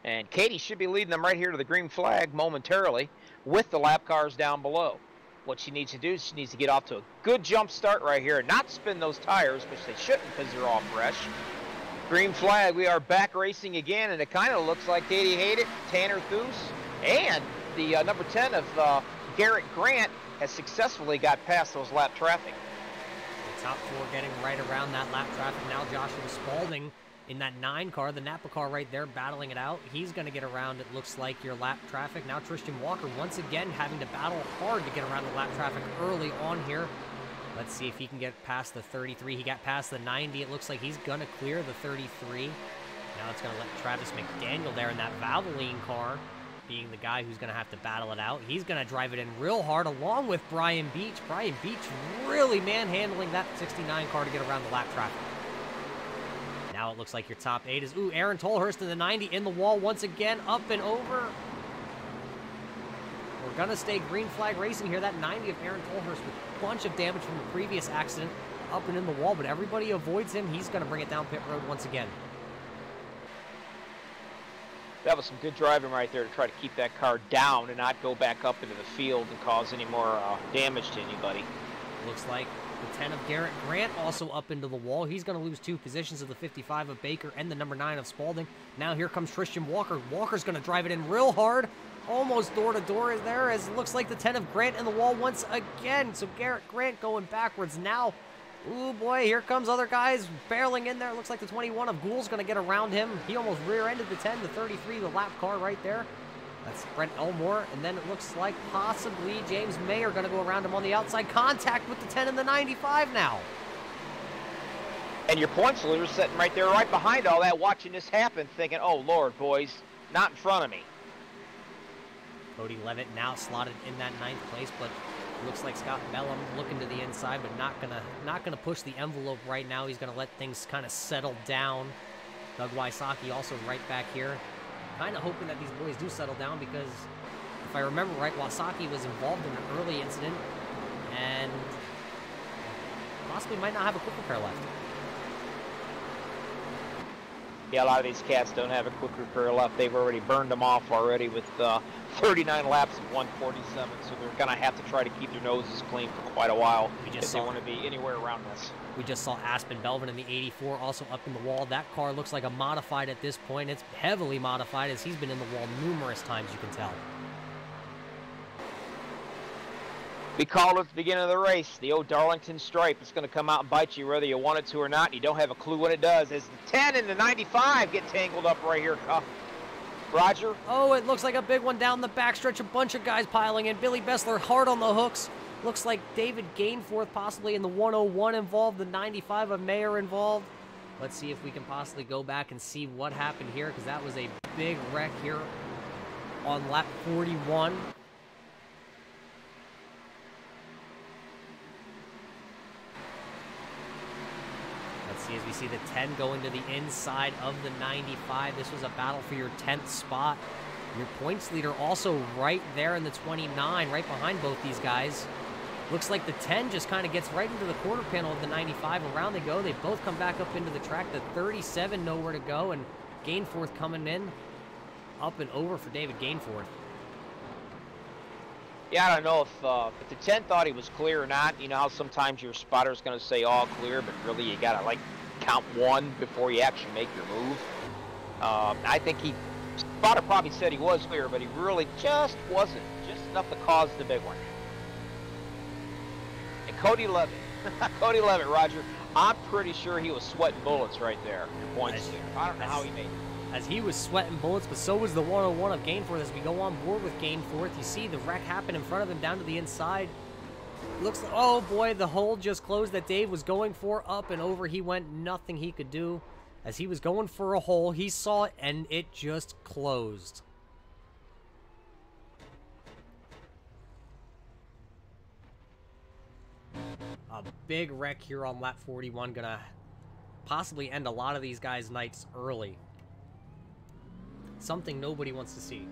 And Katie should be leading them right here to the green flag momentarily with the lap cars down below. What she needs to do is she needs to get off to a good jump start right here and not spin those tires, which they shouldn't because they're all fresh. Green flag, we are back racing again, and it kind of looks like Katie Hated, Tanner Thews, and the number 10 of Garrett Grant has successfully got past those lap traffic. The top 4 getting right around that lap traffic now. Joshua Spalding in that 9 car, the Napa car right there, battling it out. He's going to get around, it looks like, your lap traffic. Now Tristan Walker once again having to battle hard to get around the lap traffic early on here. Let's see if he can get past the 33. He got past the 90. It looks like he's going to clear the 33. Now it's going to let Travis McDaniel there in that Valvoline car being the guy who's going to have to battle it out. He's going to drive it in real hard along with Brian Beach. Brian Beach really manhandling that 69 car to get around the lap traffic. Now it looks like your top 8 is, ooh, Aaron Tolhurst in the 90 in the wall once again, up and over. We're going to stay green flag racing here. That 90 of Aaron Tolhurst with a bunch of damage from the previous accident, up and in the wall, but everybody avoids him. He's going to bring it down pit road once again. That was some good driving right there to try to keep that car down and not go back up into the field and cause any more damage to anybody. Looks like the 10 of Garrett Grant also up into the wall. He's going to lose 2 positions of the 55 of Baker and the number 9 of Spalding. Now here comes Christian Walker. Walker's going to drive it in real hard. Almost door to door there, as it looks like the 10 of Grant in the wall once again. So Garrett Grant going backwards now. Ooh, boy, here comes other guys barreling in there. It looks like the 21 of Ghoul's going to get around him. He almost rear-ended the 10, the 33, the lap car right there. That's Brent Elmore, and then it looks like possibly James Mayer going to go around him on the outside. Contact with the 10 and the 95 now. And your points leader sitting right there, right behind all that, watching this happen, thinking, oh, Lord, boys, not in front of me. Cody Levitt now slotted in that 9th place, but looks like Scott Bellum looking to the inside, but not gonna push the envelope right now. He's gonna let things kind of settle down. Doug Wysocki also right back here, kind of hoping that these boys do settle down, because if I remember right, Wysocki was involved in an early incident and possibly might not have a quick repair left. Yeah, a lot of these cats don't have a quick repair left. They've already burned them off already with 39 laps of 147, so they're going to have to try to keep their noses clean for quite a while if they want to be anywhere around this. We just saw Aspen Belvin in the 84 also up in the wall. That car looks like a modified at this point. It's heavily modified, as he's been in the wall numerous times, you can tell. We called at the beginning of the race, the old Darlington stripe. It's going to come out and bite you whether you want it to or not. You don't have a clue when it does. As the 10 and the 95 get tangled up right here. Roger? Oh, it looks like a big one down the backstretch. A bunch of guys piling in. Billy Bessler hard on the hooks. Looks like David Gainforth possibly in the 101 involved. The 95 of Mayer involved. Let's see if we can possibly go back and see what happened here, because that was a big wreck here on lap 41. See, as we see the 10 going to the inside of the 95. This was a battle for your 10th spot. Your points leader also right there in the 29, right behind both these guys. Looks like the 10 just kind of gets right into the quarter panel of the 95. Around they go. They both come back up into the track. The 37 nowhere to go, and Gainforth coming in up and over for David Gainforth. Yeah, I don't know if the 10 thought he was clear or not. You know how sometimes your spotter's going to say all clear, but really you got to, like, count 1 before you actually make your move. I think spotter probably said he was clear, but he really just wasn't. Just enough to cause the big one. And Cody Levitt. Cody Levitt, Roger. I'm pretty sure he was sweating bullets right there. Your points there. I don't know how he made it. As he was sweating bullets, but so was the 101 of Gainforth. As we go on board with Gainforth, you see the wreck happen in front of him down to the inside. Looks like, oh boy, the hole just closed that Dave was going for. Up and over he went, nothing he could do. As he was going for a hole, he saw it and it just closed. A big wreck here on lap 41, gonna possibly end a lot of these guys' nights early. Something nobody wants to see.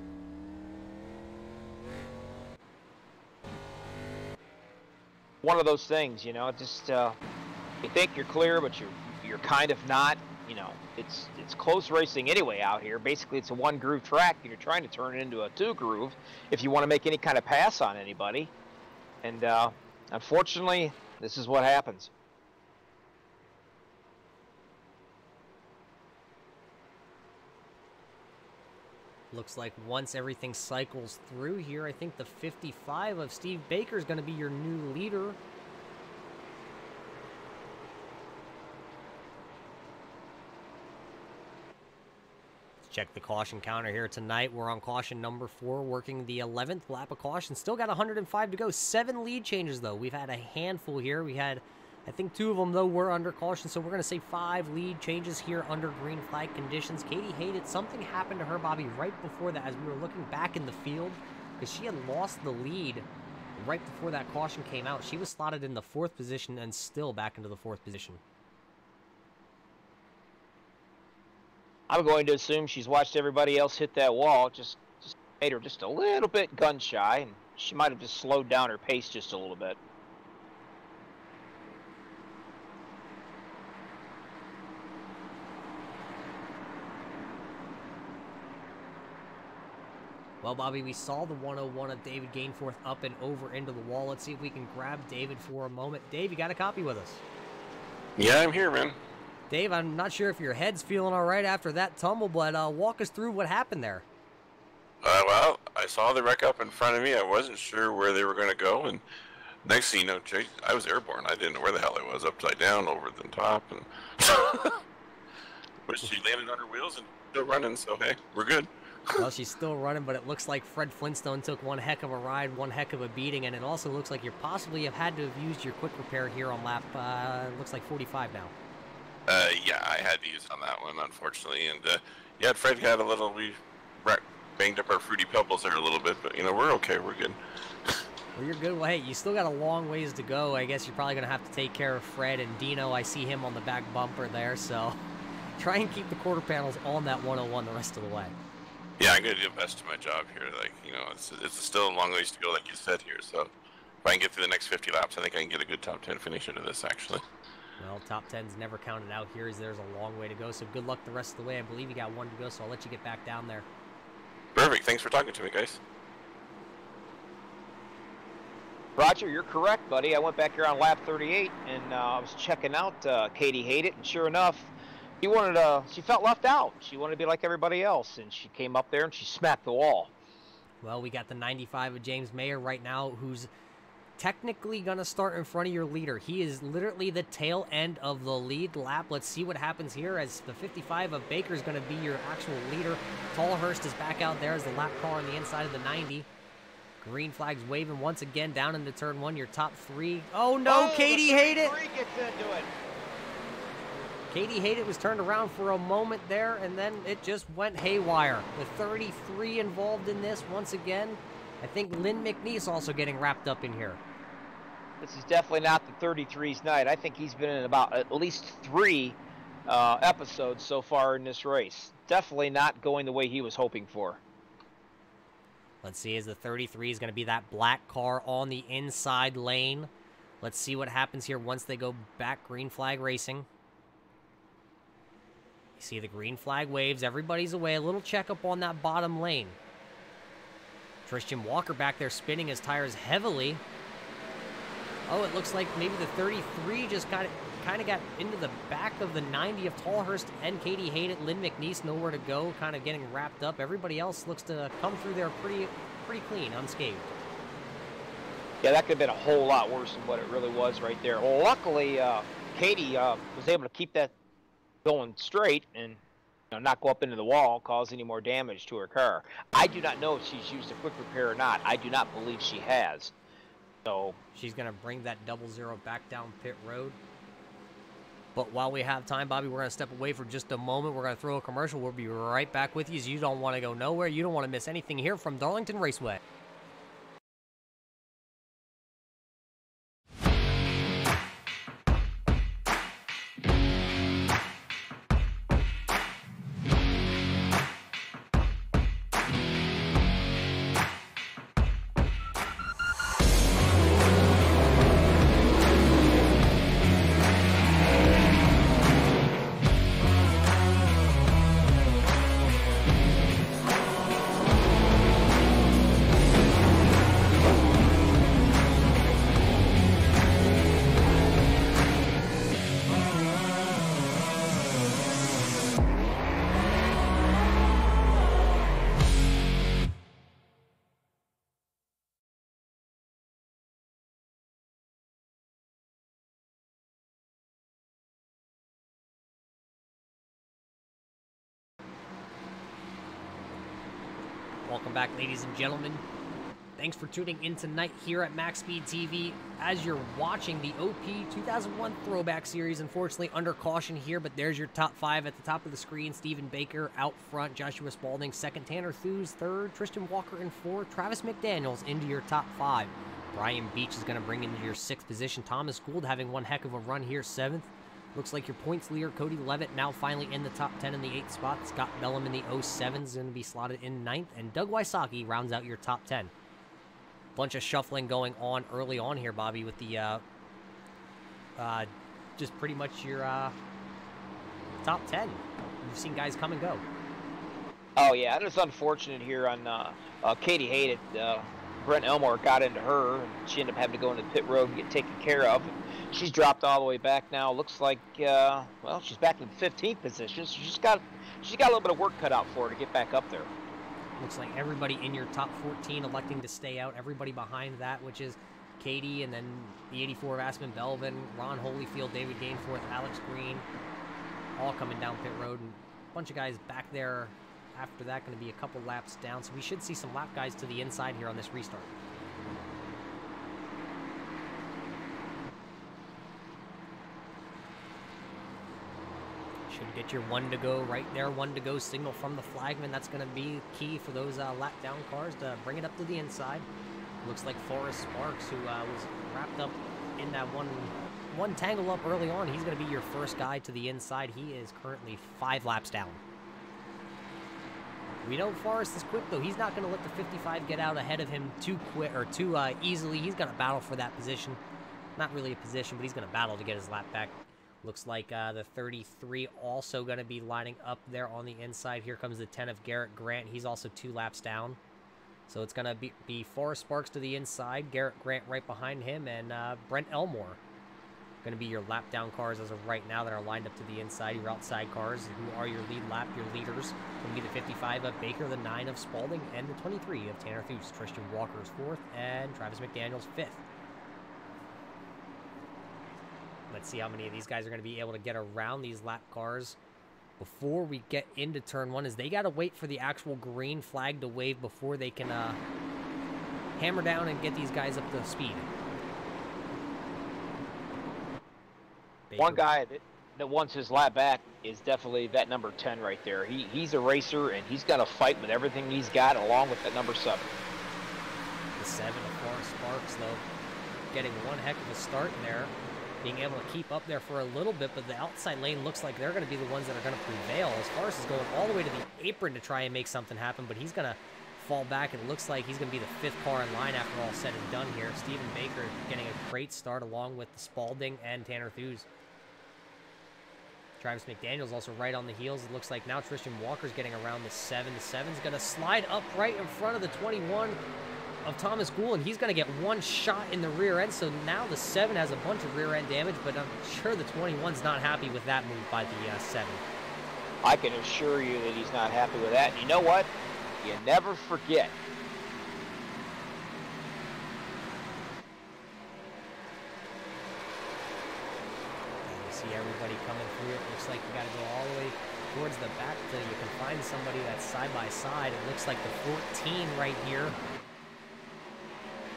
One of those things, you know, just you think you're clear, but you're kind of not. You know, it's close racing anyway out here. Basically, it's a 1-groove track, and you're trying to turn it into a 2-groove if you want to make any kind of pass on anybody. And unfortunately, this is what happens. Looks like once everything cycles through here, I think the 55 of Steve Baker is going to be your new leader. Let's check the caution counter here tonight. We're on caution number 4, working the 11th lap of caution. Still got 105 to go. 7 lead changes, though. We've had a handful here. We had I think 2 of them, though, were under caution, so we're going to say 5 lead changes here under green flag conditions. Katie Hated, something happened to her, Bobby, right before that as we were looking back in the field, because she had lost the lead right before that caution came out. She was slotted in the 4th position and still back into the 4th position. I'm going to assume she's watched everybody else hit that wall, just made her just a little bit gun shy, and she might have just slowed down her pace just a little bit. Well, Bobby, we saw the 101 of David Gainforth up and over into the wall. Let's see if we can grab David for a moment. Dave, you got a copy with us? Yeah, I'm here, man. Dave, I'm not sure if your head's feeling all right after that tumble, but walk us through what happened there. Well, I saw the wreck up in front of me. I wasn't sure where they were going to go, and next thing you know, Jay, I was airborne. I didn't know where the hell I was, upside down, over the top, and but she landed on her wheels and still running, so hey, we're good. Well, she's still running, but it looks like Fred Flintstone took one heck of a ride, one heck of a beating, and it also looks like you possibly have had to have used your quick repair here on lap, looks like 45 now. Yeah, I had to use on that one, unfortunately, and yeah, Fred had a little, we banged up our Fruity Pebbles there a little bit, but you know, we're okay, we're good. Well, you're good. Well, hey, you still got a long ways to go. I guess you're probably going to have to take care of Fred and Dino. I see him on the back bumper there, so try and keep the quarter panels on that 101 the rest of the way. Yeah, I'm going to do the best of my job here. Like, you know, it's still a long ways to go, like you said here. So if I can get through the next 50 laps, I think I can get a good top 10 finish into this, actually. Well, top 10's never counted out here, as there's a long way to go. So good luck the rest of the way. I believe you got 1 to go, so I'll let you get back down there. Perfect. Thanks for talking to me, guys. Roger, you're correct, buddy. I went back here on lap 38, and I was checking out Katie Hated, and sure enough, she felt left out. She wanted to be like everybody else, and she came up there and she smacked the wall. Well, we got the 95 of James Mayer right now, who's technically going to start in front of your leader. He is literally the tail end of the lead lap. Let's see what happens here, as the 55 of Baker is going to be your actual leader. Tallhurst is back out there as the lap car on the inside of the 90. Green flag's waving once again down into turn 1, your top 3. Oh no, Katie Hated! Gets into it. Katie Hated was turned around for a moment there, and then it just went haywire. The 33 involved in this once again. I think Lynn McNeese also getting wrapped up in here. This is definitely not the 33's night. I think he's been in about at least 3 episodes so far in this race. Definitely not going the way he was hoping for. Let's see, as the 33 is going to be that black car on the inside lane. Let's see what happens here once they go back green flag racing. See the green flag waves. Everybody's away. A little checkup on that bottom lane. Christian Walker back there spinning his tires heavily. Oh, it looks like maybe the 33 just kind of got into the back of the 90 of Tallhurst and Katie Hated. Lynn McNeese nowhere to go, kind of getting wrapped up. Everybody else looks to come through there pretty clean, unscathed. Yeah, that could have been a whole lot worse than what it really was right there. Well, luckily, Katie was able to keep that going straight and not go up into the wall, cause any more damage to her car. I do not know if she's used a quick repair or not. I do not believe she has. So she's going to bring that 00 back down pit road. But while we have time, Bobby, we're going to step away for just a moment. We're going to throw a commercial. We'll be right back with you, as you don't want to go nowhere. You don't want to miss anything here from Darlington Raceway. Welcome back, ladies and gentlemen. Thanks for tuning in tonight here at MaxSpeedTV as you're watching the OP 2001 Throwback Series. Unfortunately, under caution here, but there's your top 5 at the top of the screen. Stephen Baker out front, Joshua Spalding second, Tanner Thews third, Tristan Walker in 4th, Travis McDaniels into your top 5. Brian Beach is going to bring into your 6th position. Thomas Gould having one heck of a run here, 7th. Looks like your points leader, Cody Levitt, now finally in the top 10 in the 8th spot. Scott Bellum in the 07 is going to be slotted in 9th, and Doug Wysocki rounds out your top 10. Bunch of shuffling going on early on here, Bobby, with the just pretty much your top 10. You've seen guys come and go. Oh yeah, and it's unfortunate here on Katie Hated. Brent Elmore got into her, and she ended up having to go into the pit road and get taken care of. She's dropped all the way back now. Looks like well, she's back in 15th position. So she's got a little bit of work cut out for her to get back up there. Looks like everybody in your top 14 electing to stay out. Everybody behind that, which is Katie, and then the 84 of Aspen Belvin, Ron Holyfield, David Gainforth, Alex Green, all coming down pit road. And a bunch of guys back there after that, going to be a couple laps down. So we should see some lap guys to the inside here on this restart. Should get your 1 to go right there, 1 to go signal from the flagman. That's going to be key for those lap down cars to bring it up to the inside. Looks like Forrest Sparks, who was wrapped up in that one tangle up early on. He's going to be your first guy to the inside. He is currently 5 laps down. We know Forrest is quick, though. He's not going to let the 55 get out ahead of him too quick or too easily. He's going to battle for that position. Not really a position, but he's going to battle to get his lap back. Looks like the 33 also going to be lining up there on the inside. Here comes the 10 of Garrett Grant. He's also 2 laps down. So it's going to be Forrest Sparks to the inside, Garrett Grant right behind him, and Brent Elmore. Going to be your lap down cars as of right now that are lined up to the inside. Your outside cars, who are your lead lap, your leaders. Going to be the 55 of Baker, the 9 of Spalding, and the 23 of Tanner Thews. Tristan Walker is 4th, and Travis McDaniels 5th. Let's see how many of these guys are going to be able to get around these lap cars before we get into turn 1, as they got to wait for the actual green flag to wave before they can hammer down and get these guys up to speed. Baker. One guy that wants his lap back is definitely that number 10 right there. He's a racer, and he's got to fight with everything he's got, along with that number 7. The 7 of Forrest Sparks, though, getting one heck of a start in there. Being able to keep up there for a little bit, but the outside lane looks like they're going to be the ones that are going to prevail. As Forrest is going all the way to the apron to try and make something happen, but he's going to fall back. It looks like he's going to be the 5th car in line after all said and done here. Stephen Baker getting a great start along with Spalding and Tanner Thews. Travis McDaniels also right on the heels. It looks like now Tristan Walker's getting around the 7. The 7's going to slide up right in front of the 21 of Thomas Gould, and he's going to get one shot in the rear end. So now the 7 has a bunch of rear end damage, but I'm sure the 21's not happy with that move by the 7. I can assure you that he's not happy with that. And you know what? You never forget. See everybody coming through. It looks like you got to go all the way towards the back till you can find somebody that's side by side. It looks like the 14 right here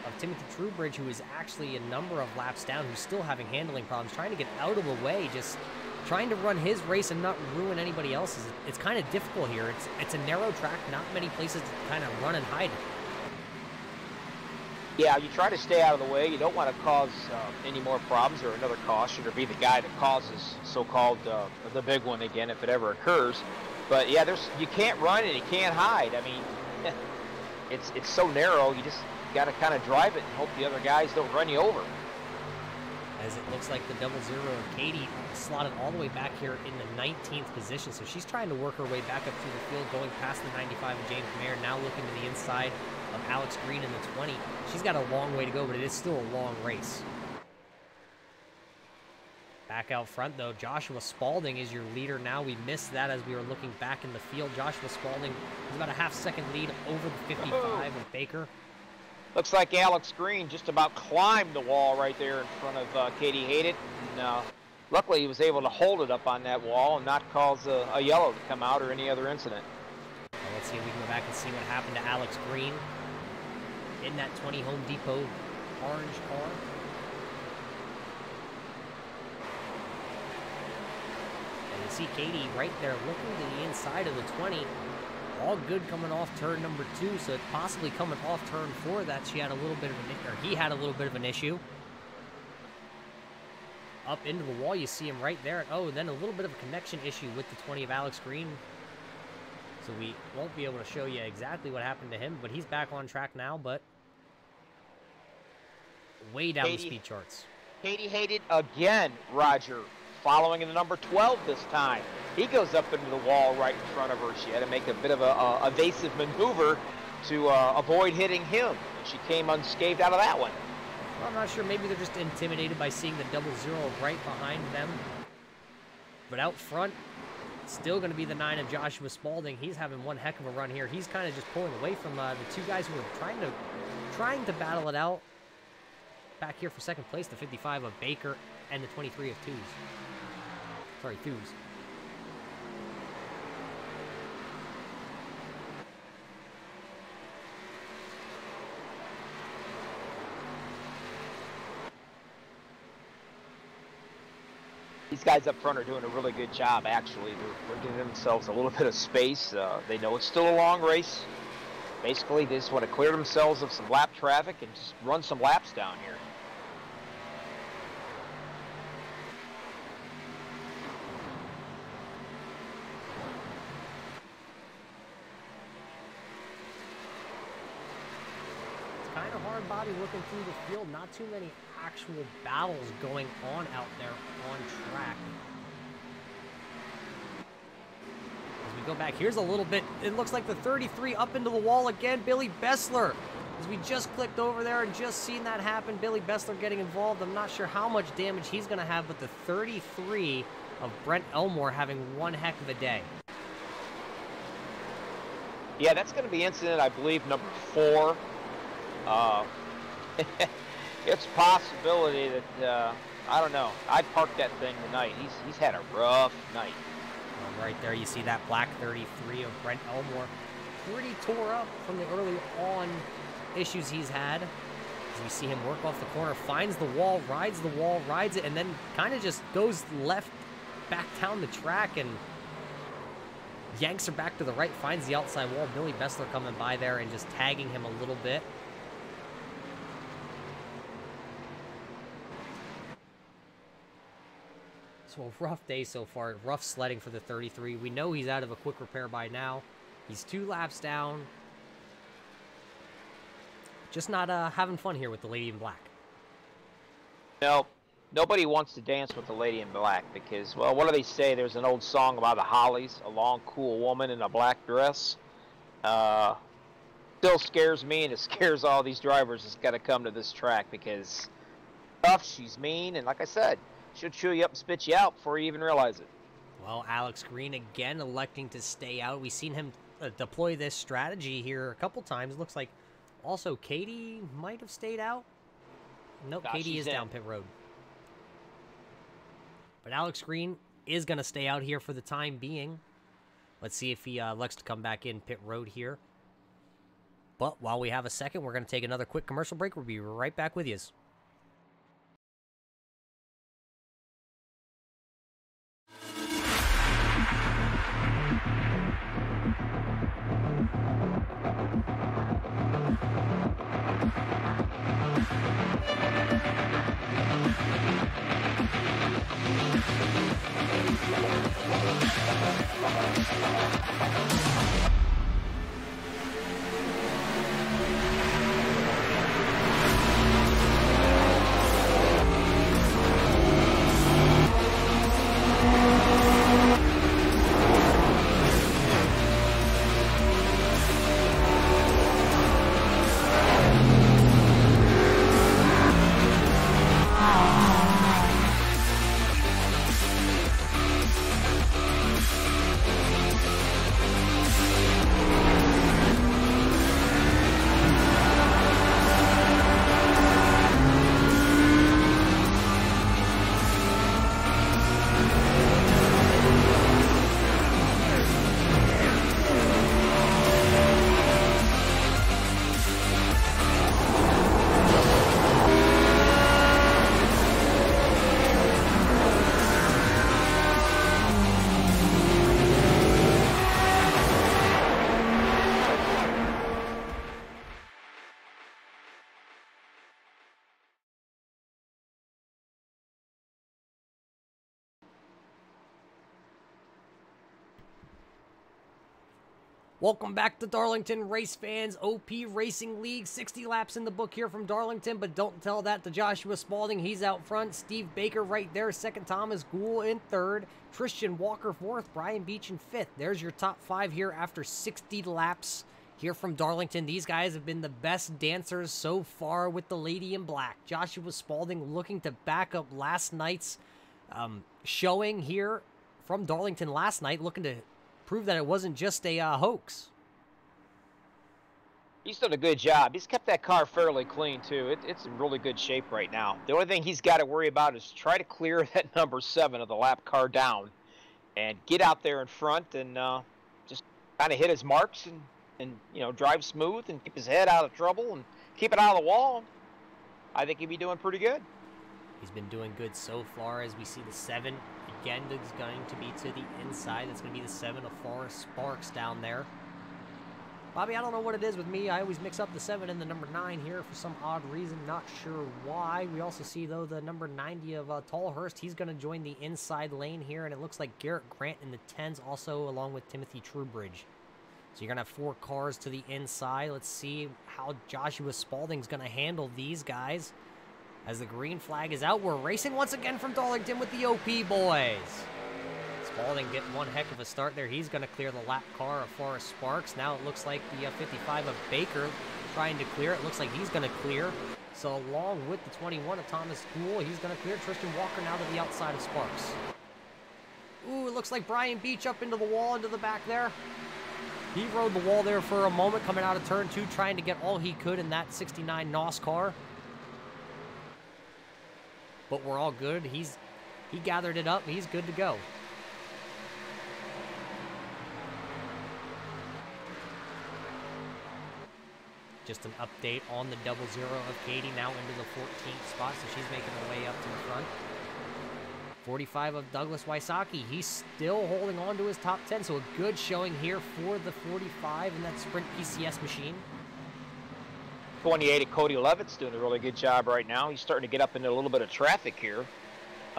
of Timothy Truebridge, who is actually a number of laps down, who's still having handling problems, trying to get out of the way, just trying to run his race and not ruin anybody else's. It's kind of difficult here. It's a narrow track, not many places to kind of run and hide. Yeah, you try to stay out of the way. You don't want to cause any more problems or another caution, or be the guy that causes so-called the big one again if it ever occurs. But yeah, you can't run and you can't hide. I mean, it's so narrow. You just got to kind of drive it and hope the other guys don't run you over. As it looks like the 00 of Katie slotted all the way back here in the 19th position. So she's trying to work her way back up through the field, going past the 95 of James Mayer, now looking to the inside of Alex Green in the 20. She's got a long way to go, but it is still a long race. Back out front, though, Joshua Spalding is your leader now. We missed that as we were looking back in the field. Joshua Spalding is about a half-second lead over the 55 of Baker. Looks like Alex Green just about climbed the wall right there in front of Katie Hated. And luckily he was able to hold it up on that wall and not cause a yellow to come out or any other incident. Well, let's see if we can go back and see what happened to Alex Green in that 20 Home Depot orange car. And you see Katie right there looking to the inside of the 20. All good coming off turn number 2, so it's possibly coming off turn 4 that she had a little bit of an, or he had a little bit of an issue. Up into the wall, you see him right there. Oh, then a little bit of a connection issue with the 20 of Alex Green. So we won't be able to show you exactly what happened to him, but he's back on track now, but way down the speed charts. Katie hated again, Roger, following in the number 12 this time. He goes up into the wall right in front of her. She had to make a bit of a evasive maneuver to avoid hitting him. And she came unscathed out of that one. Well, I'm not sure. Maybe they're just intimidated by seeing the 0-0 right behind them. But out front, still going to be the 9 of Joshua Spalding. He's having one heck of a run here. He's kind of just pulling away from the 2 guys who are trying to battle it out. Back here for second place, the 55 of Baker and the 23 of Thews. These guys up front are doing a really good job, actually. They're giving themselves a little bit of space. They know it's still a long race. Basically, they just want to clear themselves of some lap traffic and just run some laps down here. It's kind of hard, Bobby, looking through the field. Not too many actual battles going on out there on track. As we go back, here's a little bit, it looks like the 33 up into the wall again, Billy Bessler. As we just clicked over there and just seen that happen, Billy Bessler getting involved. I'm not sure how much damage he's going to have, but the 33 of Brent Elmore having one heck of a day. Yeah, that's going to be incident, I believe, number 4. It's a possibility that, I don't know, I'd park that thing tonight. He's had a rough night. Well, right there you see that black 33 of Brent Elmore. Pretty tore up from the early on issues he's had. As we see him work off the corner, finds the wall, rides it, and then kind of just goes left back down the track and yanks her back to the right, finds the outside wall. Billy Bessler coming by there and just tagging him a little bit. So a rough day so far, rough sledding for the 33. We know he's out of a quick repair by now. He's 2 laps down. Just not having fun here with the Lady in Black. No, nobody wants to dance with the Lady in Black because, well, what do they say? There's an old song about the Hollies, a long, cool woman in a black dress. Still scares me, and it scares all these drivers that's got to come to this track because tough, she's mean, and like I said, she'll chew you up and spit you out before you even realize it. Well, Alex Green again electing to stay out. We've seen him deploy this strategy here a couple times. Looks like also Katie might have stayed out. Nope, Katie is down pit road. But Alex Green is going to stay out here for the time being. Let's see if he elects to come back in pit road here. But while we have a second, we're going to take another quick commercial break. We'll be right back with you. Welcome back to Darlington Race Fans, OP Racing League. 60 laps in the book here from Darlington, but don't tell that to Joshua Spalding. He's out front. Steve Baker right there. Second, Thomas Gould in third. Christian Walker fourth. Brian Beach in fifth. There's your top 5 here after 60 laps here from Darlington. These guys have been the best dancers so far with the Lady in Black. Joshua Spalding looking to back up last night's showing here from Darlington last night, looking to prove that it wasn't just a hoax. He's done a good job. He's kept that car fairly clean, too. It's in really good shape right now. The only thing he's got to worry about is try to clear that number 7 of the lap car down and get out there in front and just kind of hit his marks and you know, drive smooth and keep his head out of trouble and keep it out of the wall. I think he'd be doing pretty good. He's been doing good so far as we see the 7 again is going to be to the inside. That's going to be the 7 of Forrest Sparks down there. Bobby, I don't know what it is with me. I always mix up the 7 and the number 9 here for some odd reason. Not sure why. We also see, though, the number 90 of Tallhurst. He's going to join the inside lane here, and it looks like Garrett Grant in the 10s also, along with Timothy Truebridge. So you're going to have 4 cars to the inside. Let's see how Joshua Spalding's going to handle these guys. As the green flag is out, we're racing once again from Darlington with the OP boys. Spalding getting one heck of a start there. He's going to clear the lap car of Forrest Sparks. Now it looks like the 55 of Baker trying to clear. It looks like he's going to clear. So along with the 21 of Thomas Gould, he's going to clear. Tristan Walker now to the outside of Sparks. Ooh, it looks like Brian Beach up into the wall, into the back there. He rode the wall there for a moment, coming out of turn 2, trying to get all he could in that 69 NOS car. But we're all good. He gathered it up. He's good to go. Just an update on the 00 of Katie, now into the 14th spot, so she's making her way up to the front. 45 of Douglas Wysocki. He's still holding on to his top 10, so a good showing here for the 45 in that Sprint PCS machine. 28 of Cody Levitt's doing a really good job right now. He's starting to get up into a little bit of traffic here.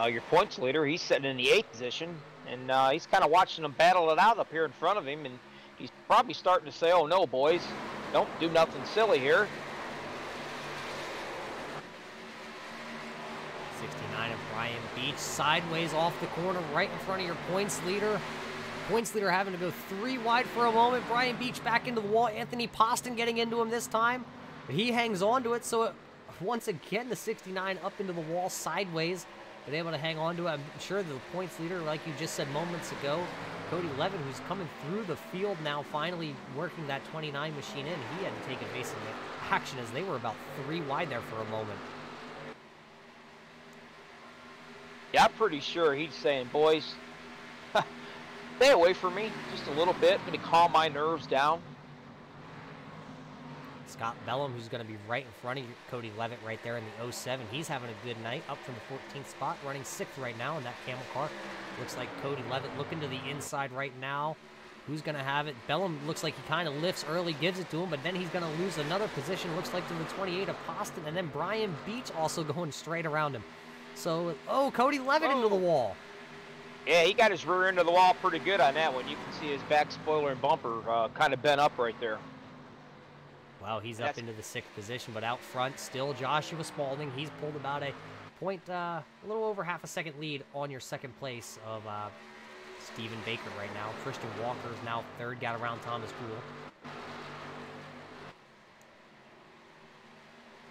Your points leader, he's sitting in the 8th position, and he's kind of watching them battle it out up here in front of him, and he's probably starting to say, oh no, boys, don't do nothing silly here. 69 of Brian Beach, sideways off the corner, right in front of your points leader. Points leader having to go 3 wide for a moment. Brian Beach back into the wall. Anthony Poston getting into him this time. But he hangs on to it, so once again, the 69 up into the wall sideways, been able to hang on to it. I'm sure the points leader, like you just said moments ago, Cody Levin, who's coming through the field now, finally working that 29 machine in. He had to take evasive action as they were about 3 wide there for a moment. Yeah, I'm pretty sure he's saying, boys, stay away from me just a little bit. I'm going to calm my nerves down. Scott Bellum, who's going to be right in front of Cody Levitt right there in the 07. He's having a good night, up from the 14th spot, running 6th right now in that camel car. Looks like Cody Levitt looking to the inside right now. Who's going to have it? Bellum looks like he kind of lifts early, gives it to him, but then he's going to lose another position, looks like to the 28 of Poston, and then Brian Beach also going straight around him. So, oh, Cody Levitt into the wall. Yeah, he got his rear end of the wall pretty good on that one. You can see his back spoiler and bumper kind of bent up right there. Wow, he's up into the 6th position, but out front still Joshua Spalding. He's pulled about a little over half a second lead on your 2nd place of Stephen Baker right now. Christian Walker is now 3rd, got around Thomas Gould.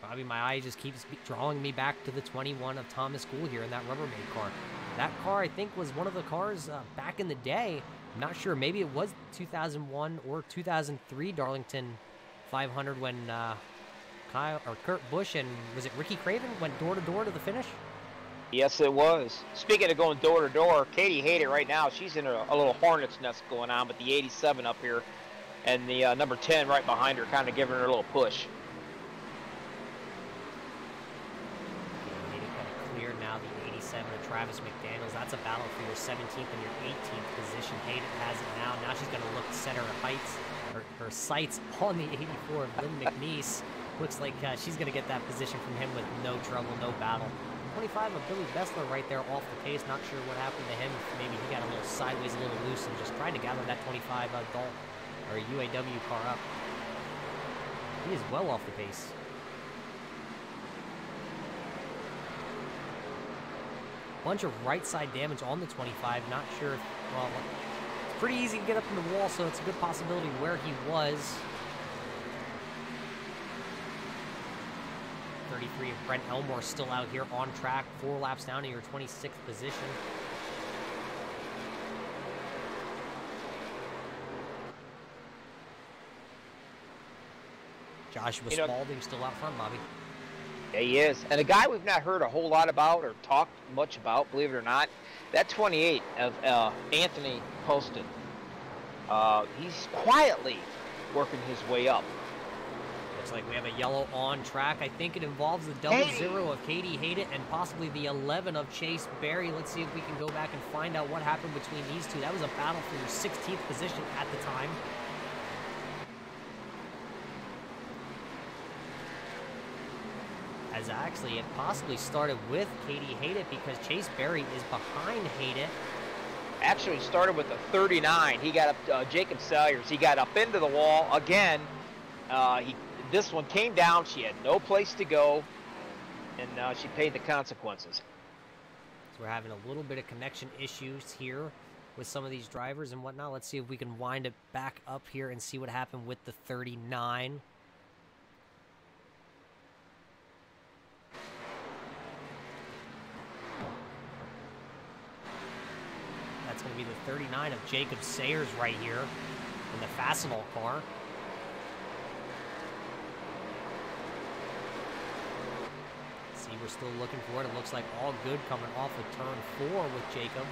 Bobby, my eye just keeps drawing me back to the 21 of Thomas Gould here in that Rubbermaid car. That car, I think, was one of the cars back in the day. I'm not sure. Maybe it was 2001 or 2003 Darlington 500 when Kurt Busch and, was it Ricky Craven, went door-to-door to the finish? Yes, it was. Speaking of going door-to-door, Katie Hayden right now, she's in a little hornet's nest going on, but the 87 up here and the number 10 right behind her kind of giving her a little push. Clear now the 87 of Travis McDaniels. That's a battle for your 17th and your 18th position. Hayden has it now. Now she's going to look to center her sights on the 84 of Lynn McNeese. Looks like she's going to get that position from him with no trouble, no battle. 25 of Billy Bessler right there off the pace. Not sure what happened to him. Maybe he got a little sideways, a little loose, and just trying to gather that 25 Dalt or a UAW car up. He is well off the pace. Bunch of right side damage on the 25. Not sure if, well, it's pretty easy to get up in the wall, so it's a good possibility where he was. 33 of Brent Elmore still out here on track. 4 laps down to your 26th position. Joshua Spalding still out front, Bobby. Yeah, he is. And a guy we've not heard a whole lot about or talked much about, believe it or not, that 28 of Anthony Poston. He's quietly working his way up. Looks like we have a yellow on track. I think it involves the double zero of Katie Haydett and possibly the 11 of Chase Berry. Let's see if we can go back and find out what happened between these two. That was a battle for your 16th position at the time. As actually it possibly started with Katie Haydett because Chase Berry is behind Haydett. Actually started with a 39. He got up, Jacob Salyers, he got up into the wall again. This one came down. She had no place to go, and she paid the consequences. So we're having a little bit of connection issues here with some of these drivers and whatnot. Let's see if we can wind it back up here and see what happened with the 39. That's going to be the 39 of Jacob Sayers right here in the Fastenal car. See, we're still looking for it. It looks like all good coming off of turn 4 with Jacob.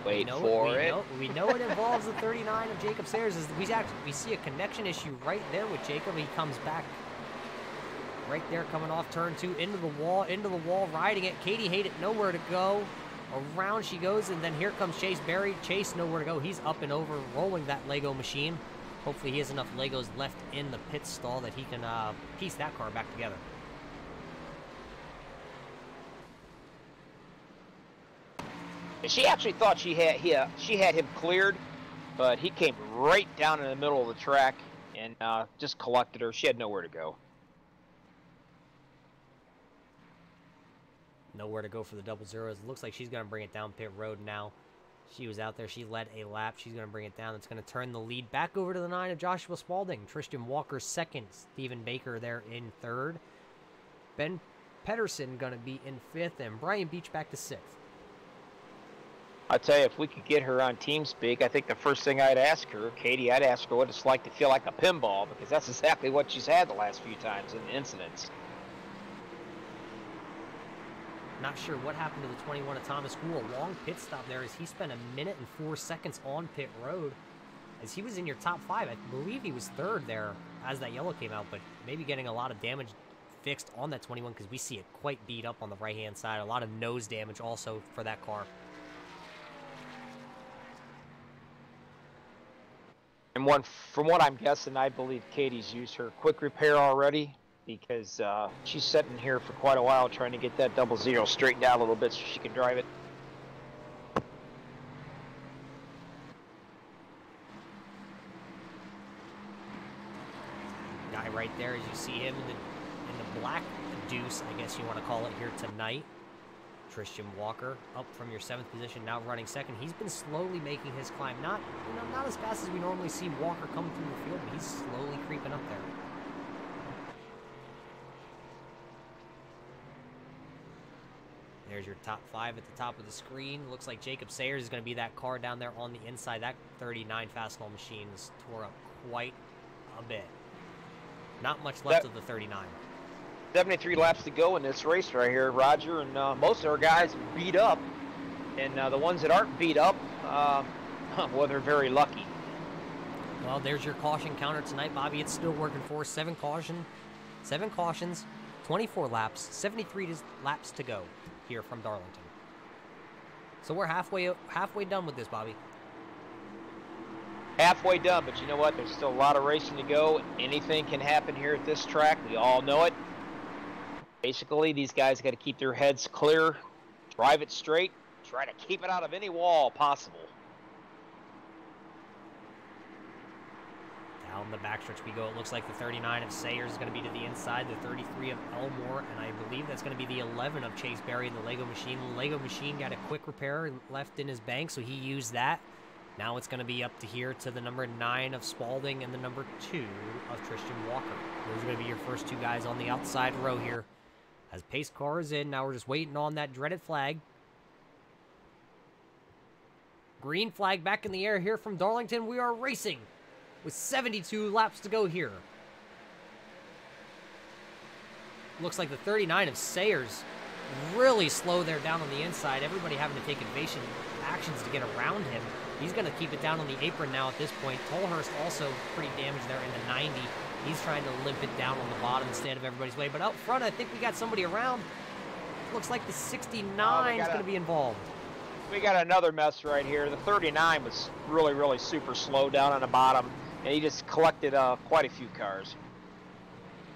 Wait for it. We know it involves the 39 of Jacob Sayers. We see a connection issue right there with Jacob. He comes back right there coming off turn 2 into the wall, riding it. Katie Haydett nowhere to go. Around she goes, and then here comes Chase Berry. Chase nowhere to go. He's up and over, rolling that Lego machine. Hopefully he has enough Legos left in the pit stall that he can piece that car back together. She actually thought she had him cleared, but he came right down in the middle of the track and just collected her. She had nowhere to go. Nowhere to go for the double zeros. It looks like she's going to bring it down pit road now. She was out there. She led a lap. She's going to bring it down. It's going to turn the lead back over to the 9 of Joshua Spalding. Tristan Walker second. Stephen Baker there in third. Ben Pedersen going to be in 5th. And Brian Beach back to 6th. I tell you, if we could get her on TeamSpeak, I think the first thing I'd ask her, Katie, I'd ask her what it's like to feel like a pinball, because that's exactly what she's had the last few times in the incidents. Not sure what happened to the 21 of Thomas Gould. A long pit stop there as he spent 1 minute and 4 seconds on pit road. As he was in your top 5, I believe he was 3rd there as that yellow came out, but maybe getting a lot of damage fixed on that 21 because we see it quite beat up on the right-hand side. A lot of nose damage also for that car. And from what I'm guessing, I believe Katie's used her quick repair already, because she's sitting here for quite a while trying to get that double zero straightened out a little bit so she can drive it. Guy right there, as you see him in the black deuce, I guess you want to call it here tonight. Christian Walker up from your 7th position, now running 2nd. He's been slowly making his climb. Not as fast as we normally see Walker come through the field, but he's slowly creeping up there. There's your top 5 at the top of the screen. Looks like Jacob Sayers is going to be that car down there on the inside. That 39 Fastenal machine is tore up quite a bit. Not much left of the 39. 73 laps to go in this race right here, Roger, and most of our guys are beat up, and the ones that aren't beat up, well, they're very lucky. Well, there's your caution counter tonight, Bobby. It's still working for us. 7 cautions, 24 laps, 73 laps to go here from Darlington. So we're halfway done with this, Bobby. Halfway done, but you know what? There's still a lot of racing to go. Anything can happen here at this track. We all know it. Basically, these guys got to keep their heads clear, drive it straight, try to keep it out of any wall possible. down the backstretch we go. It looks like the 39 of Sayers is going to be to the inside, the 33 of Elmore, and I believe that's going to be the 11 of Chase Berry in the Lego Machine. The Lego Machine got a quick repair left in his bank, so he used that. Now it's going to be up to here to the number 9 of Spalding and the number 2 of Tristan Walker. Those are going to be your first 2 guys on the outside row here. As pace car is in, now we're just waiting on that dreaded flag. Green flag back in the air here from Darlington. We are racing with 72 laps to go here. Looks like the 39 of Sayers really slow there down on the inside. Everybody having to take actions to get around him. He's going to keep it down on the apron now at this point. Tolhurst also pretty damaged there in the 90. He's trying to limp it down on the bottom instead of everybody's way. But out front, I think we got somebody around. Looks like the 69 is going to be involved. We got another mess right here. The 39 was really, really super slow down on the bottom, and he just collected quite a few cars.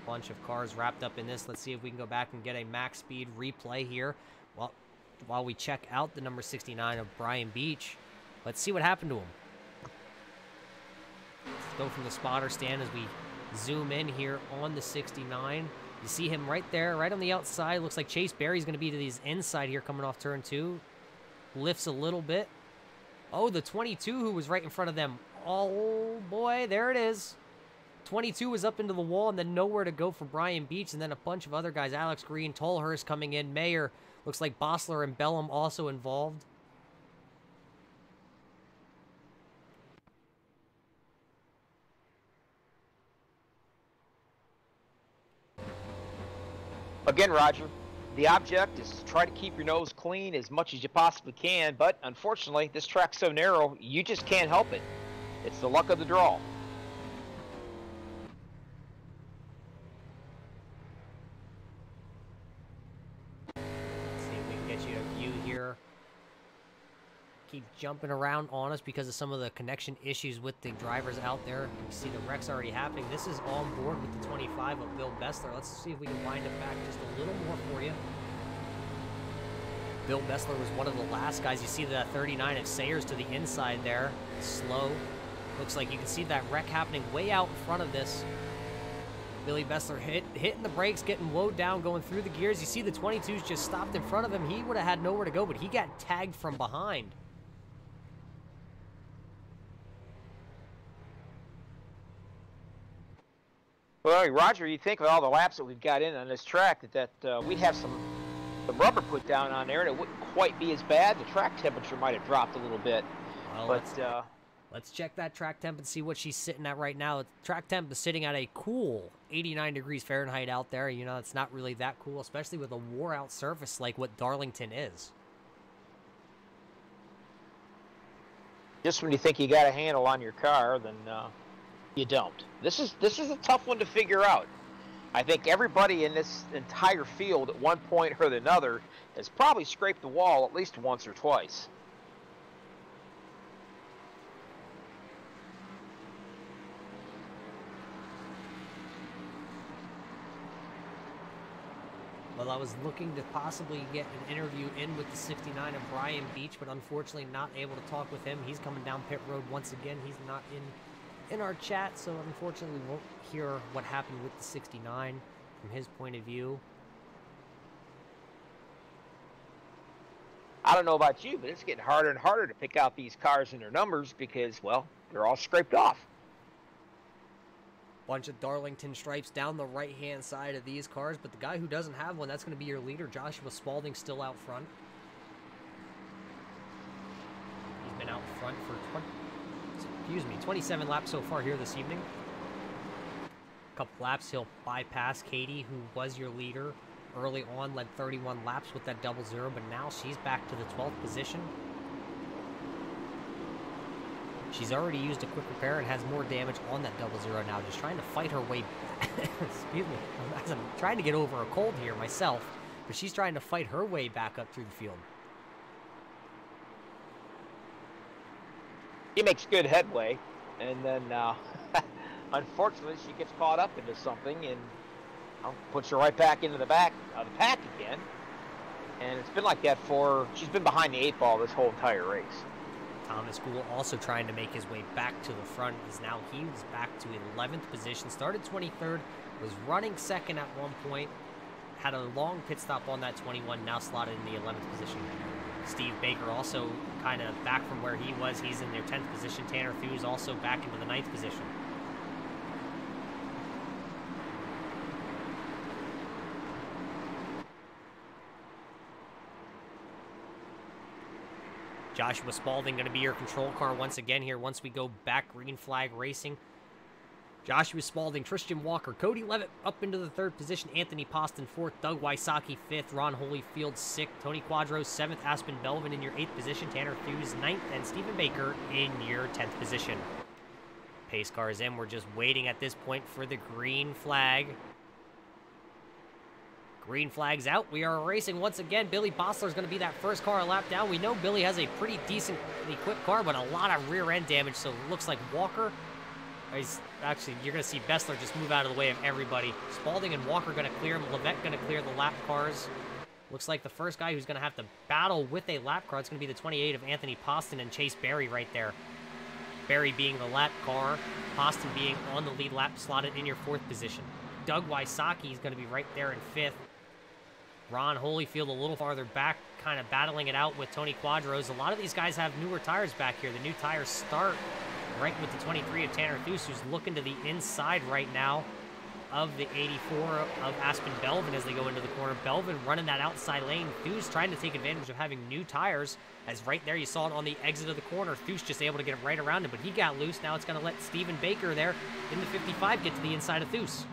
Bunch of cars wrapped up in this. Let's see if we can go back and get a max speed replay here. Well, while we check out the number 69 of Brian Beach, let's see what happened to him. Let's go from the spotter stand as we zoom in here on the 69. You see him right there, right on the outside. Looks like Chase Berry's going to be to his inside here coming off turn 2. Lifts a little bit. Oh, the 22 who was right in front of them. Oh, boy, there it is. 22 was up into the wall and then nowhere to go for Brian Beach, and then a bunch of other guys. Alex Green, Tolhurst coming in. Mayer, looks like Bossler and Bellum also involved. Again, Roger, the object is to try to keep your nose clean as much as you possibly can, but unfortunately, this track's so narrow, you just can't help it. It's the luck of the draw. Let's see if we can get you a view here. Keep jumping around on us because of some of the connection issues with the drivers out there. You see the wrecks already happening. This is on board with the 25 of Bill Bessler. Let's see if we can wind it back just a little more for you. Bill Bessler was one of the last guys. You see the 39 of Sayers to the inside there. Slow. Looks like you can see that wreck happening way out in front of this. Billy Bessler hitting the brakes, getting low down, going through the gears. You see the 22's just stopped in front of him. He would have had nowhere to go, but he got tagged from behind. Well, Roger, you think with all the laps that we've got in on this track that we'd have some rubber put down on there and it wouldn't quite be as bad. The track temperature might have dropped a little bit. Well, but let's check that track temp and see what she's sitting at right now. The track temp is sitting at a cool 89 degrees Fahrenheit out there. You know, it's not really that cool, especially with a wore-out surface like what Darlington is. Just when you think you got a handle on your car, then you don't. This is a tough one to figure out. I think everybody in this entire field at one point or another has probably scraped the wall at least once or twice. Well, I was looking to possibly get an interview in with the 69 of Brian Beach, but unfortunately not able to talk with him. He's coming down pit road once again. He's not in our chat, so unfortunately we won't hear what happened with the 69 from his point of view. I don't know about you, but it's getting harder and harder to pick out these cars and their numbers because, well, they're all scraped off. Bunch of Darlington stripes down the right-hand side of these cars, but the guy who doesn't have one, that's going to be your leader, Joshua Spalding, still out front. He's been out front for 27 laps so far here this evening. A couple laps, he'll bypass Katie, who was your leader early on, led 31 laps with that 00, but now she's back to the 12th position. She's already used a quick repair and has more damage on that 00 now, just trying to fight her way back. Excuse me. I'm trying to get over a cold here myself, but she's trying to fight her way back up through the field. He makes good headway, and then unfortunately she gets caught up into something and puts her right back into the back of the pack again. And it's been like that she's been behind the 8 ball this whole entire race. Thomas Gould also trying to make his way back to the front. He's back to 11th position. Started 23rd, was running second at one point. Had a long pit stop on that 21, now slotted in the 11th position. Steve Baker also kind of back from where he was. He's in their 10th position. Tanner Thews also back into the 9th position. Joshua Spalding going to be your control car once again here once we go back green flag racing. Joshua Spalding, Tristan Walker, Cody Levitt up into the 3rd position, Anthony Poston 4th, Doug Wysocki 5th, Ron Holyfield 6th, Tony Quadros 7th, Aspen Belvin in your 8th position, Tanner Thews 9th, and Stephen Baker in your 10th position. Pace car is in. We're just waiting at this point for the green flag. Green flag's out. We are racing once again. Billy Bossler is going to be that first car a lap down. We know Billy has a pretty decently equipped car, but a lot of rear end damage, so it looks like Walker... Actually, you're going to see Bessler just move out of the way of everybody. Spalding and Walker going to clear him. Levitt going to clear the lap cars. Looks like the first guy who's going to have to battle with a lap car, it's going to be the 28 of Anthony Poston and Chase Berry right there. Berry being the lap car, Poston being on the lead lap, slotted in your 4th position. Doug Wysocki is going to be right there in 5th. Ron Holyfield a little farther back, kind of battling it out with Tony Quadros. A lot of these guys have newer tires back here. The new tires start right with the 23 of Tanner Thews, who's looking to the inside right now of the 84 of Aspen Belvin as they go into the corner. Belvin running that outside lane. Thews trying to take advantage of having new tires, as right there you saw it on the exit of the corner. Thews just able to get it right around him, but he got loose. Now it's going to let Stephen Baker there in the 55 get to the inside of Thews.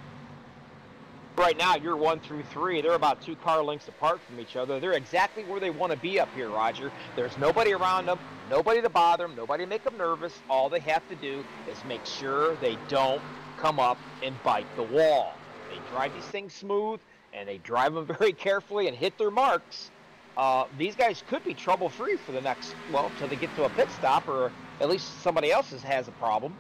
Right now, you're 1 through 3. They're about 2 car lengths apart from each other. They're exactly where they want to be up here, Roger. There's nobody around them, nobody to bother them, nobody to make them nervous. All they have to do is make sure they don't come up and bite the wall. They drive these things smooth, and they drive them very carefully and hit their marks. These guys could be trouble-free for the next, well, till they get to a pit stop, or at least somebody else has a problem.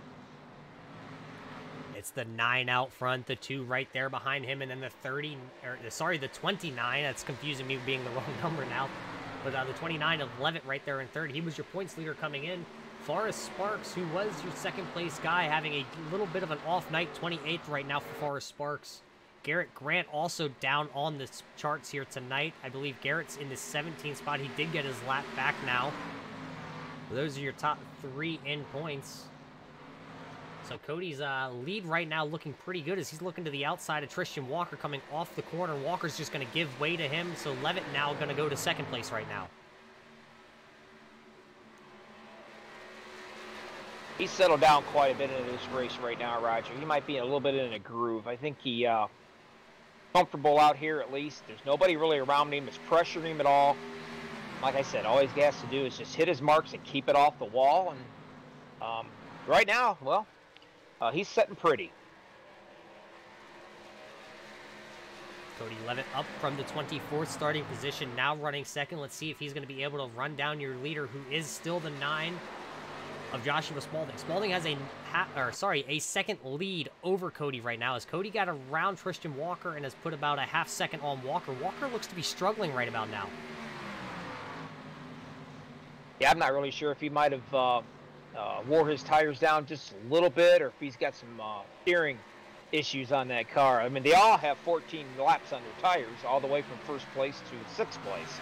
It's the 9 out front, the 2 right there behind him, and then the the 29. That's confusing me being the wrong number now. But the 29 of Levitt right there in 3rd. He was your points leader coming in. Forrest Sparks, who was your 2nd place guy, having a little bit of an off night, 28th right now for Forrest Sparks. Garrett Grant also down on the charts here tonight. I believe Garrett's in the 17th spot. He did get his lap back now. Those are your top 3 in points. So Cody's lead right now looking pretty good as he's looking to the outside of Tristan Walker coming off the corner. Walker's just going to give way to him, so Levitt now going to go to 2nd place right now. He's settled down quite a bit in this race right now, Roger. He might be a little bit in a groove. I think he comfortable out here at least. There's nobody really around him that's pressuring him at all. Like I said, all he has to do is just hit his marks and keep it off the wall. And right now, well, he's sitting pretty. Cody Levitt up from the 24th starting position, now running 2nd. Let's see if he's going to be able to run down your leader, who is still the 9 of Joshua Spalding. Spalding has a 2nd lead over Cody right now, as Cody got around Tristan Walker and has put about a half second on Walker. Walker looks to be struggling right about now. Yeah, I'm not really sure if he might have wore his tires down just a little bit, or if he's got some steering issues on that car. I mean, they all have 14 laps on their tires, all the way from 1st place to 6th place.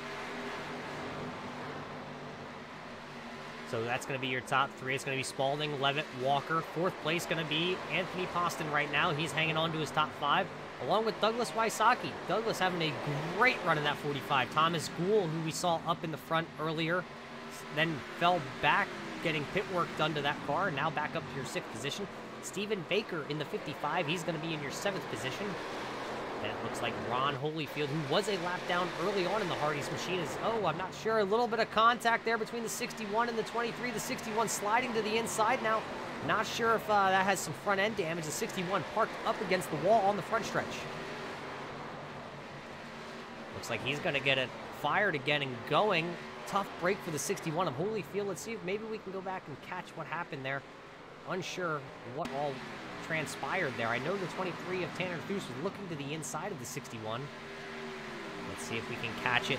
So that's going to be your top 3. It's going to be Spalding, Levitt, Walker. 4th place going to be Anthony Poston right now. He's hanging on to his top 5, along with Douglas Wysocki. Douglas having a great run in that 45. Thomas Gould, who we saw up in the front earlier, then fell back, getting pit work done to that car, now back up to your 6th position. Stephen Baker in the 55, he's going to be in your 7th position. And it looks like Ron Holyfield, who was a lap down early on in the Hardee's machine, is, I'm not sure, a little bit of contact there between the 61 and the 23. The 61 sliding to the inside now. Not sure if that has some front end damage. The 61 parked up against the wall on the front stretch. Looks like he's going to get it fired again and going. Tough break for the 61 of Holyfield. Let's see if maybe we can go back and catch what happened there. Unsure what all transpired there. I know the 23 of Tanner Thews was looking to the inside of the 61. Let's see if we can catch it.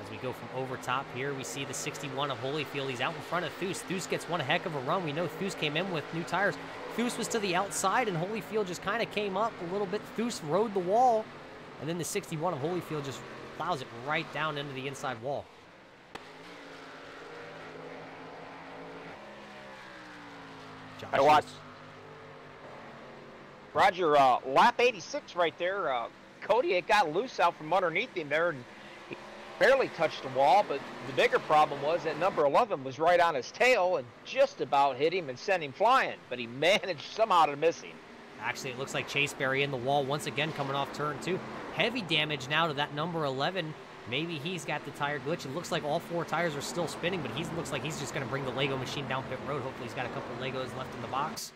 As As we go from over top here, we see the 61 of Holyfield. He's out in front of Thus. Thus gets one heck of a run. We know Thus came in with new tires. Thus was to the outside, and Holyfield just kind of came up a little bit. Thus rode the wall, and then the 61 of Holyfield just plows it right down into the inside wall. I watched Roger, lap 86 right there. Cody, it got loose out from underneath him there, and he barely touched the wall, but the bigger problem was that number 11 was right on his tail and just about hit him and sent him flying, but he managed somehow to miss him. Actually, it looks like Chase Berry in the wall once again coming off turn 2. Heavy damage now to that number 11. Maybe he's got the tire glitch. It looks like all 4 tires are still spinning, but he looks like he's just going to bring the Lego machine down pit road. Hopefully he's got a couple Legos left in the box.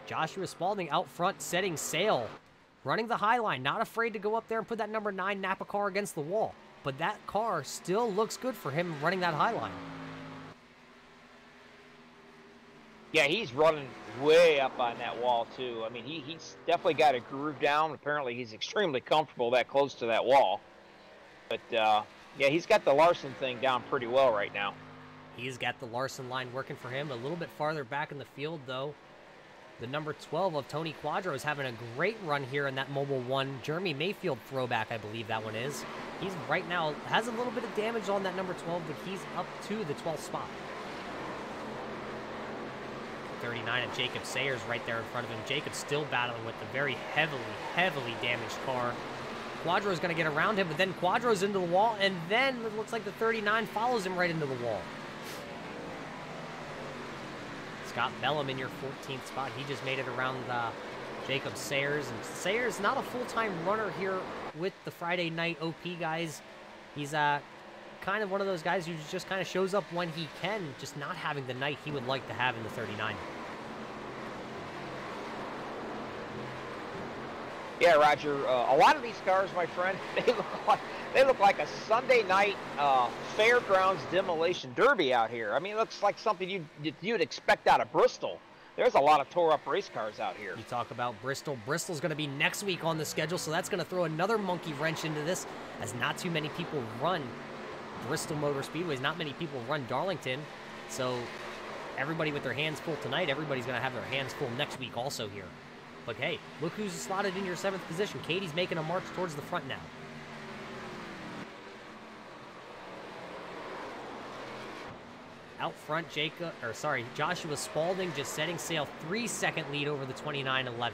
Joshua Spalding out front setting sail, running the high line, not afraid to go up there and put that number 9 Napa car against the wall. But that car still looks good for him running that high line. Yeah, he's running way up on that wall, too. I mean, he's definitely got a groove down. Apparently, he's extremely comfortable that close to that wall. But, yeah, he's got the Larson thing down pretty well right now. He's got the Larson line working for him. A little bit farther back in the field, though, the number 12 of Tony Quadro is having a great run here in that Mobile 1. Jeremy Mayfield throwback, I believe that one is. He's right now, has a little bit of damage on that number 12, but he's up to the 12th spot. 39 of Jacob Sayers right there in front of him. Jacob's still battling with the very heavily damaged car. Quadro's going to get around him, but then Quadro's into the wall, and then it looks like the 39 follows him right into the wall. Scott Bellum in your 14th spot. He just made it around Jacob Sayers. And Sayers, not a full-time runner here with the Friday night OP guys. He's kind of one of those guys who just kind of shows up when he can, just not having the night he would like to have in the 39. Yeah, Roger, a lot of these cars, my friend, they look like a Sunday night fairgrounds demolition derby out here. I mean, it looks like something you'd expect out of Bristol. There's a lot of tore-up race cars out here. You talk about Bristol. Bristol's going to be next week on the schedule, so that's going to throw another monkey wrench into this, as not too many people run Bristol Motor Speedways. Not many people run Darlington, so everybody with their hands full tonight, everybody's going to have their hands full next week also here. But hey, look who's slotted in your 7th position. Katie's making a march towards the front now. Out front, Joshua Spalding just setting sail, 3-second lead over the 29-11. You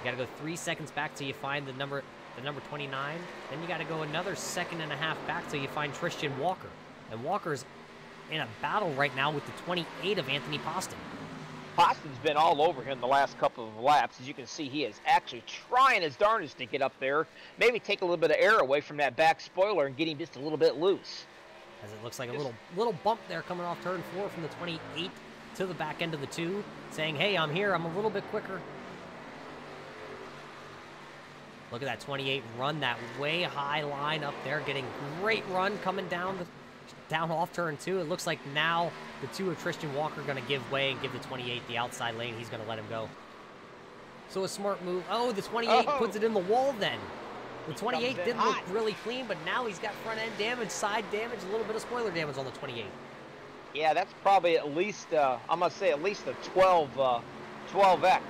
got to go 3 seconds back till you find the number 29. Then you got to go another 1.5 seconds back till you find Tristan Walker. And Walker's in a battle right now with the 28 of Anthony Poston. Poston's been all over him the last couple of laps. As you can see, he is actually trying his darndest to get up there. Maybe take a little bit of air away from that back spoiler and get him just a little bit loose. As it looks like a little bump there coming off turn 4 from the 28 to the back end of the 2, saying, hey, I'm here, I'm a little bit quicker. Look at that 28 run, that way high line up there, getting great run coming down off turn 2. It looks like now the 2 of Tristan Walker going to give way and give the 28 the outside lane. He's going to let him go. So a smart move. Oh, the 28 puts it in the wall then. The 28 did look really clean, but now he's got front end damage, side damage, a little bit of spoiler damage on the 28. Yeah, that's probably at least, I'm going to say at least a 12X.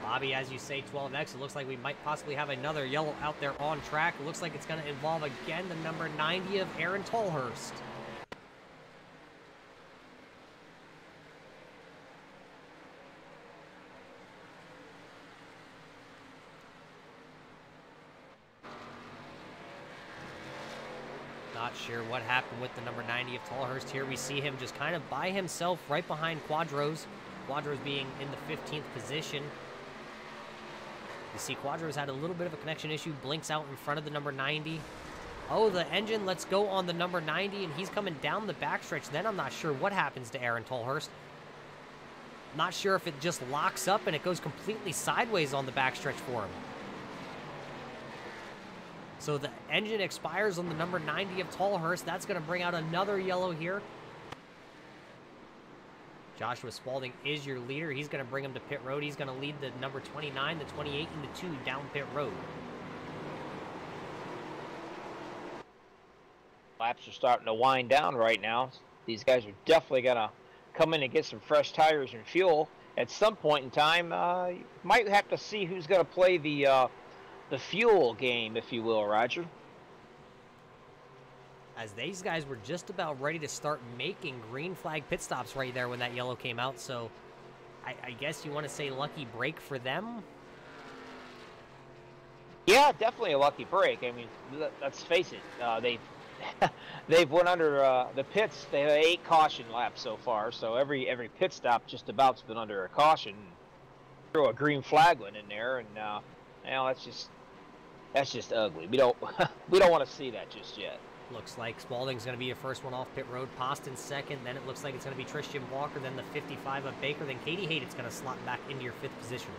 Bobby, as you say, 12X, it looks like we might possibly have another yellow out there on track. It looks like it's going to involve again the number 90 of Aaron Tolhurst. Not sure what happened with the number 90 of Tolhurst here. We see him just kind of by himself right behind Quadros. Quadros being in the 15th position. You see Quadros had a little bit of a connection issue. Blinks out in front of the number 90. Oh, the engine lets go on the number 90, and he's coming down the backstretch. Then I'm not sure what happens to Aaron Tolhurst. Not sure if it just locks up and it goes completely sideways on the backstretch for him. So the engine expires on the number 90 of Tolhurst. That's going to bring out another yellow here. Joshua Spalding is your leader. He's going to bring him to pit road. He's going to lead the number 29, the 28, and the 2 down pit road. Laps are starting to wind down right now. These guys are definitely going to come in and get some fresh tires and fuel. At some point in time, you might have to see who's going to play the fuel game, if you will, Roger. As these guys were just about ready to start making green flag pit stops right there when that yellow came out, so I guess you want to say lucky break for them? Yeah, definitely a lucky break. I mean, let's face it, they've went under the pits. They have 8 caution laps so far, so every pit stop just about's been under a caution. Throw a green flag one in there, and you know, that's just ugly. We don't want to see that just yet. Looks like Spalding's going to be your first one off pit road. Poston second. Then it looks like it's going to be Tristan Walker. Then the 55 of Baker. Then Katie Hayden's going to slot back into your 5th position.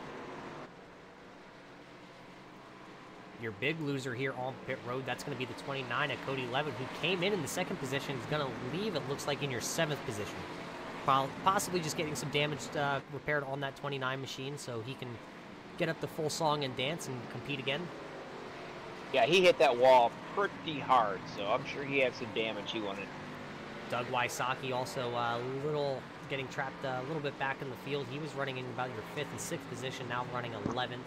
Your big loser here on pit road, that's going to be the 29 of Cody Levitt, who came in the 2nd position. Is going to leave, it looks like, in your 7th position. Possibly just getting some damage repaired on that 29 machine so he can get up the full song and dance and compete again. Yeah, he hit that wall pretty hard, so I'm sure he had some damage he wanted. Doug Wysocki also getting trapped a little bit back in the field. He was running in about your 5th and 6th position, now running 11th.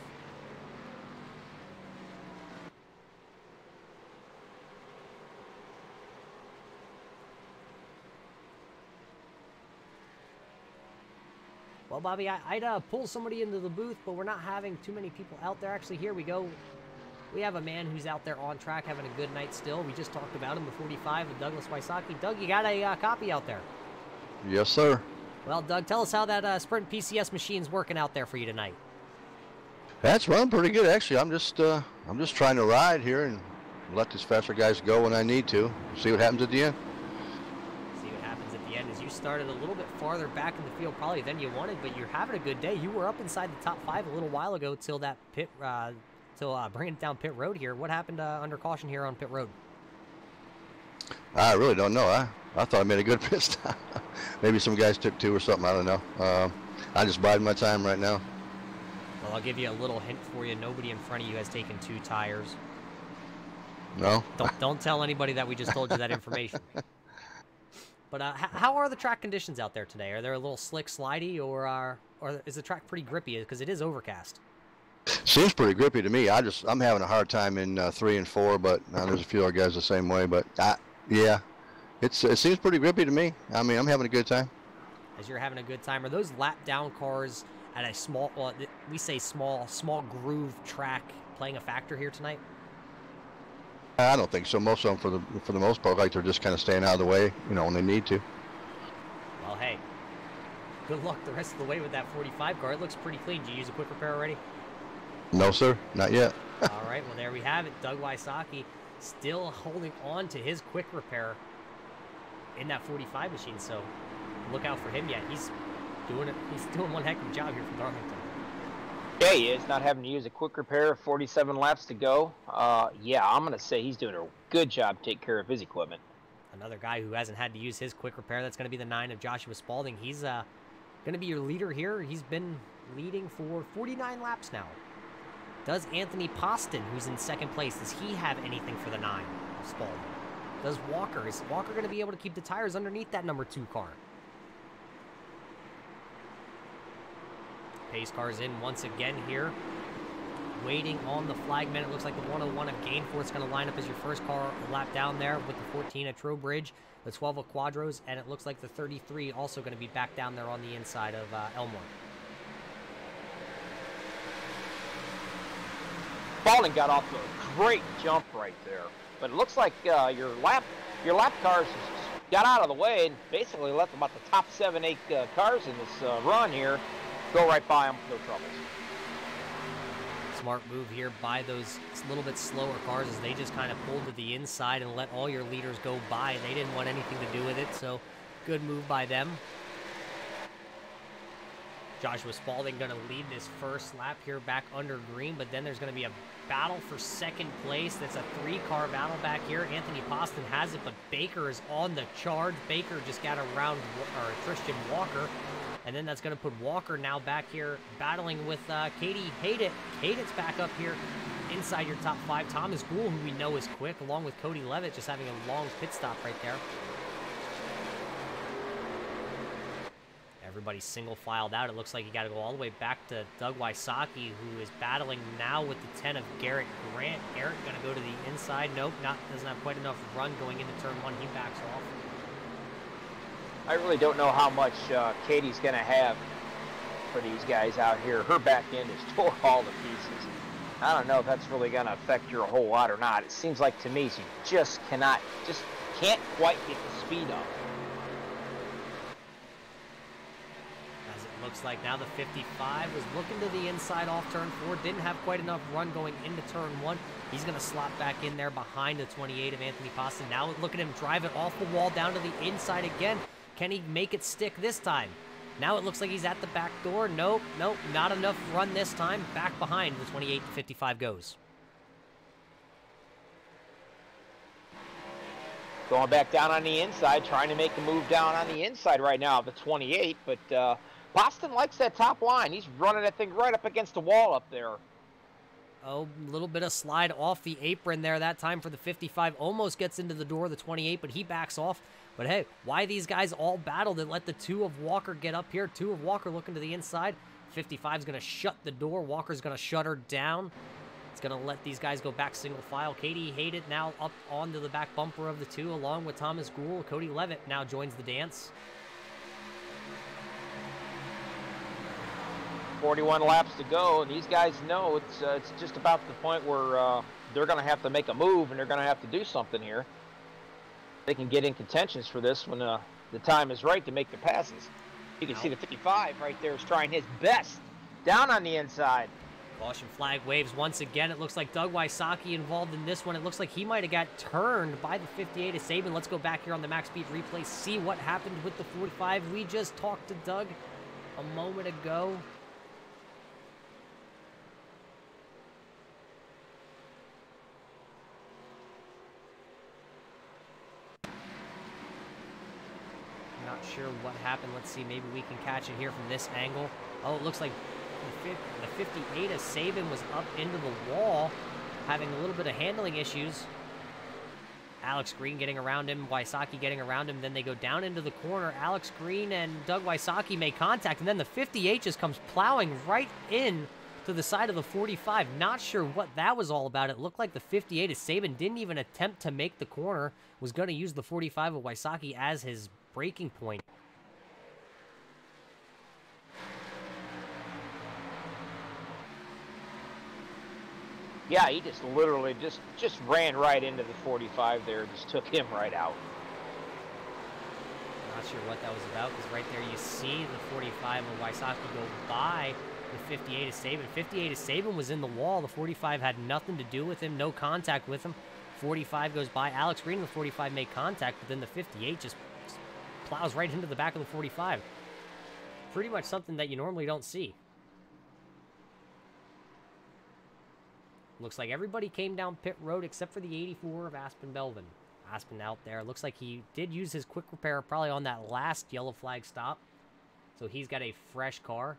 Well, Bobby, I'd pull somebody into the booth, but we're not having too many people out there. Actually, here we go. We have a man who's out there on track having a good night still. We just talked about him, the 45 of Douglas Wysocki. Doug, you got a copy out there? Yes, sir. Well, Doug, tell us how that Sprint PCS machine's working out there for you tonight. That's running pretty good, actually. I'm just trying to ride here and let these faster guys go when I need to. See what happens at the end. See what happens at the end is you started a little bit farther back in the field probably than you wanted, but you're having a good day. You were up inside the top 5 a little while ago till that pit. Bringing it down pit road here. What happened under caution here on pit road? I really don't know. I thought I made a good pit stop. Maybe some guys took 2 or something. I don't know. I just biding my time right now. Well, I'll give you a little hint for you. Nobody in front of you has taken 2 tires. No? Don't tell anybody that we just told you that information. But how are the track conditions out there today? Are they a little slick, slidey, or is the track pretty grippy? Because it is overcast. Seems pretty grippy to me. I'm having a hard time in 3 and 4, but there's a few other guys the same way. But yeah, it seems pretty grippy to me. I mean, I'm having a good time. As you're having a good time, are those lap down cars at a small, well, we say small groove track playing a factor here tonight? I don't think so. Most of them, for the most part, like they're just kind of staying out of the way, when they need to. Well, hey, good luck the rest of the way with that 45 car. It looks pretty clean. Did you use a quick repair already? No, sir, not yet. All right, well, there we have it. Doug Wysocki still holding on to his quick repair in that 45 machine, so look out for him. Yeah, he's doing one heck of a job here from Darlington. Yeah, he is, not having to use a quick repair, 47 laps to go. Yeah, I'm going to say he's doing a good job taking care of his equipment. Another guy who hasn't had to use his quick repair, that's going to be the 9 of Joshua Spalding. He's going to be your leader here. He's been leading for 49 laps now. Does Anthony Poston, who's in 2nd place, does he have anything for the 9 of Spalding? Does Walker? Is Walker going to be able to keep the tires underneath that number 2 car? Pace car's in once again here. Waiting on the flagman. It looks like the 101 of Gainforth is going to line up as your first car lap down there with the 14 at Trowbridge, the 12 of Quadros, and it looks like the 33 also going to be back down there on the inside of Elmore. Spalding got off to a great jump right there, but it looks like your lap cars got out of the way and basically left about the top 7-8 cars in this run here go right by them with no troubles. Smart move here by those little bit slower cars as they just kind of pulled to the inside and let all your leaders go by. They didn't want anything to do with it, so good move by them. Joshua Spalding going to lead this first lap here back under green, but then there's going to be a battle for 2nd place. That's a 3-car battle back here. Anthony Poston has it, but Baker is on the charge. Baker just got around Tristan Walker, and then that's going to put Walker now back here battling with Katie Hayden. Hayden's back up here in inside your top 5. Thomas Gould, who we know is quick, along with Cody Levitt, just having a long pit stop right there. Everybody's single filed out. It looks like you got to go all the way back to Doug Wysocki, who is battling now with the 10 of Garrett Grant. Garrett going to go to the inside. Nope, doesn't have quite enough run going into turn 1. He backs off. I really don't know how much Katie's going to have for these guys out here. Her back end is tore all to pieces. I don't know if that's really going to affect you a whole lot or not. It seems like to me she just can't quite get the speed up. As it looks like now the 55 was looking to the inside off turn 4. Didn't have quite enough run going into turn 1. He's going to slot back in there behind the 28 of Anthony Pasta. Now look at him drive it off the wall down to the inside again. Can he make it stick this time? Now it looks like he's at the back door. Nope, not enough run this time. Back behind the 28 to 55 goes. Going back down on the inside, trying to make a move down on the inside right now of the 28, but Boston likes that top line. He's running that thing right up against the wall up there. Oh, a little bit of slide off the apron there that time for the 55. Almost gets into the door of the 28, but he backs off. But hey, why these guys all battled and let the 2 of Walker get up here? 2 of Walker looking to the inside. 55 is going to shut the door. Walker's going to shut her down. It's going to let these guys go back single file. Katie Hayden now up onto the back bumper of the 2 along with Thomas Gould. Cody Levitt now joins the dance. 41 laps to go, and these guys know it's just about the point where they're going to have to make a move, and they're going to have to do something here. They can get in contentions for this when the time is right to make the passes. You can see the 55 right there is trying his best down on the inside. Caution flag waves once again. It looks like Doug Wysocki involved in this one. It looks like he might have got turned by the 58 of Saban. Let's go back here on the Max Speed replay, see what happened with the 45. We just talked to Doug a moment ago. Not sure what happened. Let's see, maybe we can catch it here from this angle. Oh, it looks like the 58 of Saban was up into the wall, having a little bit of handling issues. Alex Green getting around him, Wysocki getting around him, then they go down into the corner. Alex Green and Doug Wysocki make contact, and then the 58 just comes plowing right in to the side of the 45. Not sure what that was all about. It looked like the 58 of Saban didn't even attempt to make the corner, was going to use the 45 of Wysocki as his breaking point. Yeah, he just literally just ran right into the 45 there, just took him right out. Not sure what that was about, because right there you see the 45 of Wysocki go by the 58 of Saban. 58 of Saban was in the wall. The 45 had nothing to do with him, no contact with him. 45 goes by. Alex Green and the 45 make contact, but then the 58 just plows right into the back of the 45. Pretty much something that you normally don't see. Looks like everybody came down pit road except for the 84 of Aspen Belvin. Aspen out there. Looks like he did use his quick repair probably on that last yellow flag stop. So he's got a fresh car.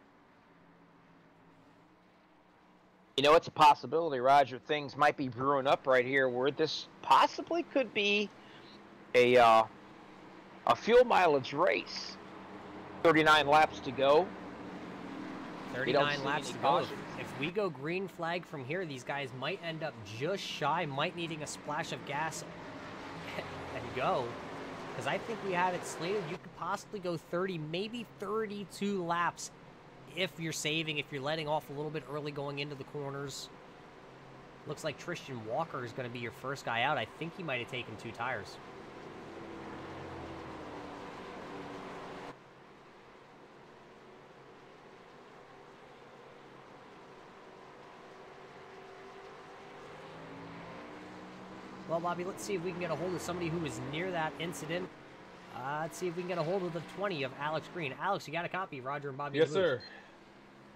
You know, it's a possibility, Roger. Things might be brewing up right here where this possibly could be a fuel mileage race. 39 laps to go. 39 laps to go. If we go green flag from here, these guys might end up just shy, might needing a splash of gas and go. Because I think we have it slated. You could possibly go 30, maybe 32 laps if you're saving, if you're letting off a little bit early going into the corners. Looks like Tristan Walker is going to be your first guy out. I think he might have taken 2 tires. Well, Bobby, let's see if we can get a hold of somebody who was near that incident. Let's see if we can get a hold of the 20 of Alex Green. Alex, you got a copy, Roger and Bobby? Yes, sir.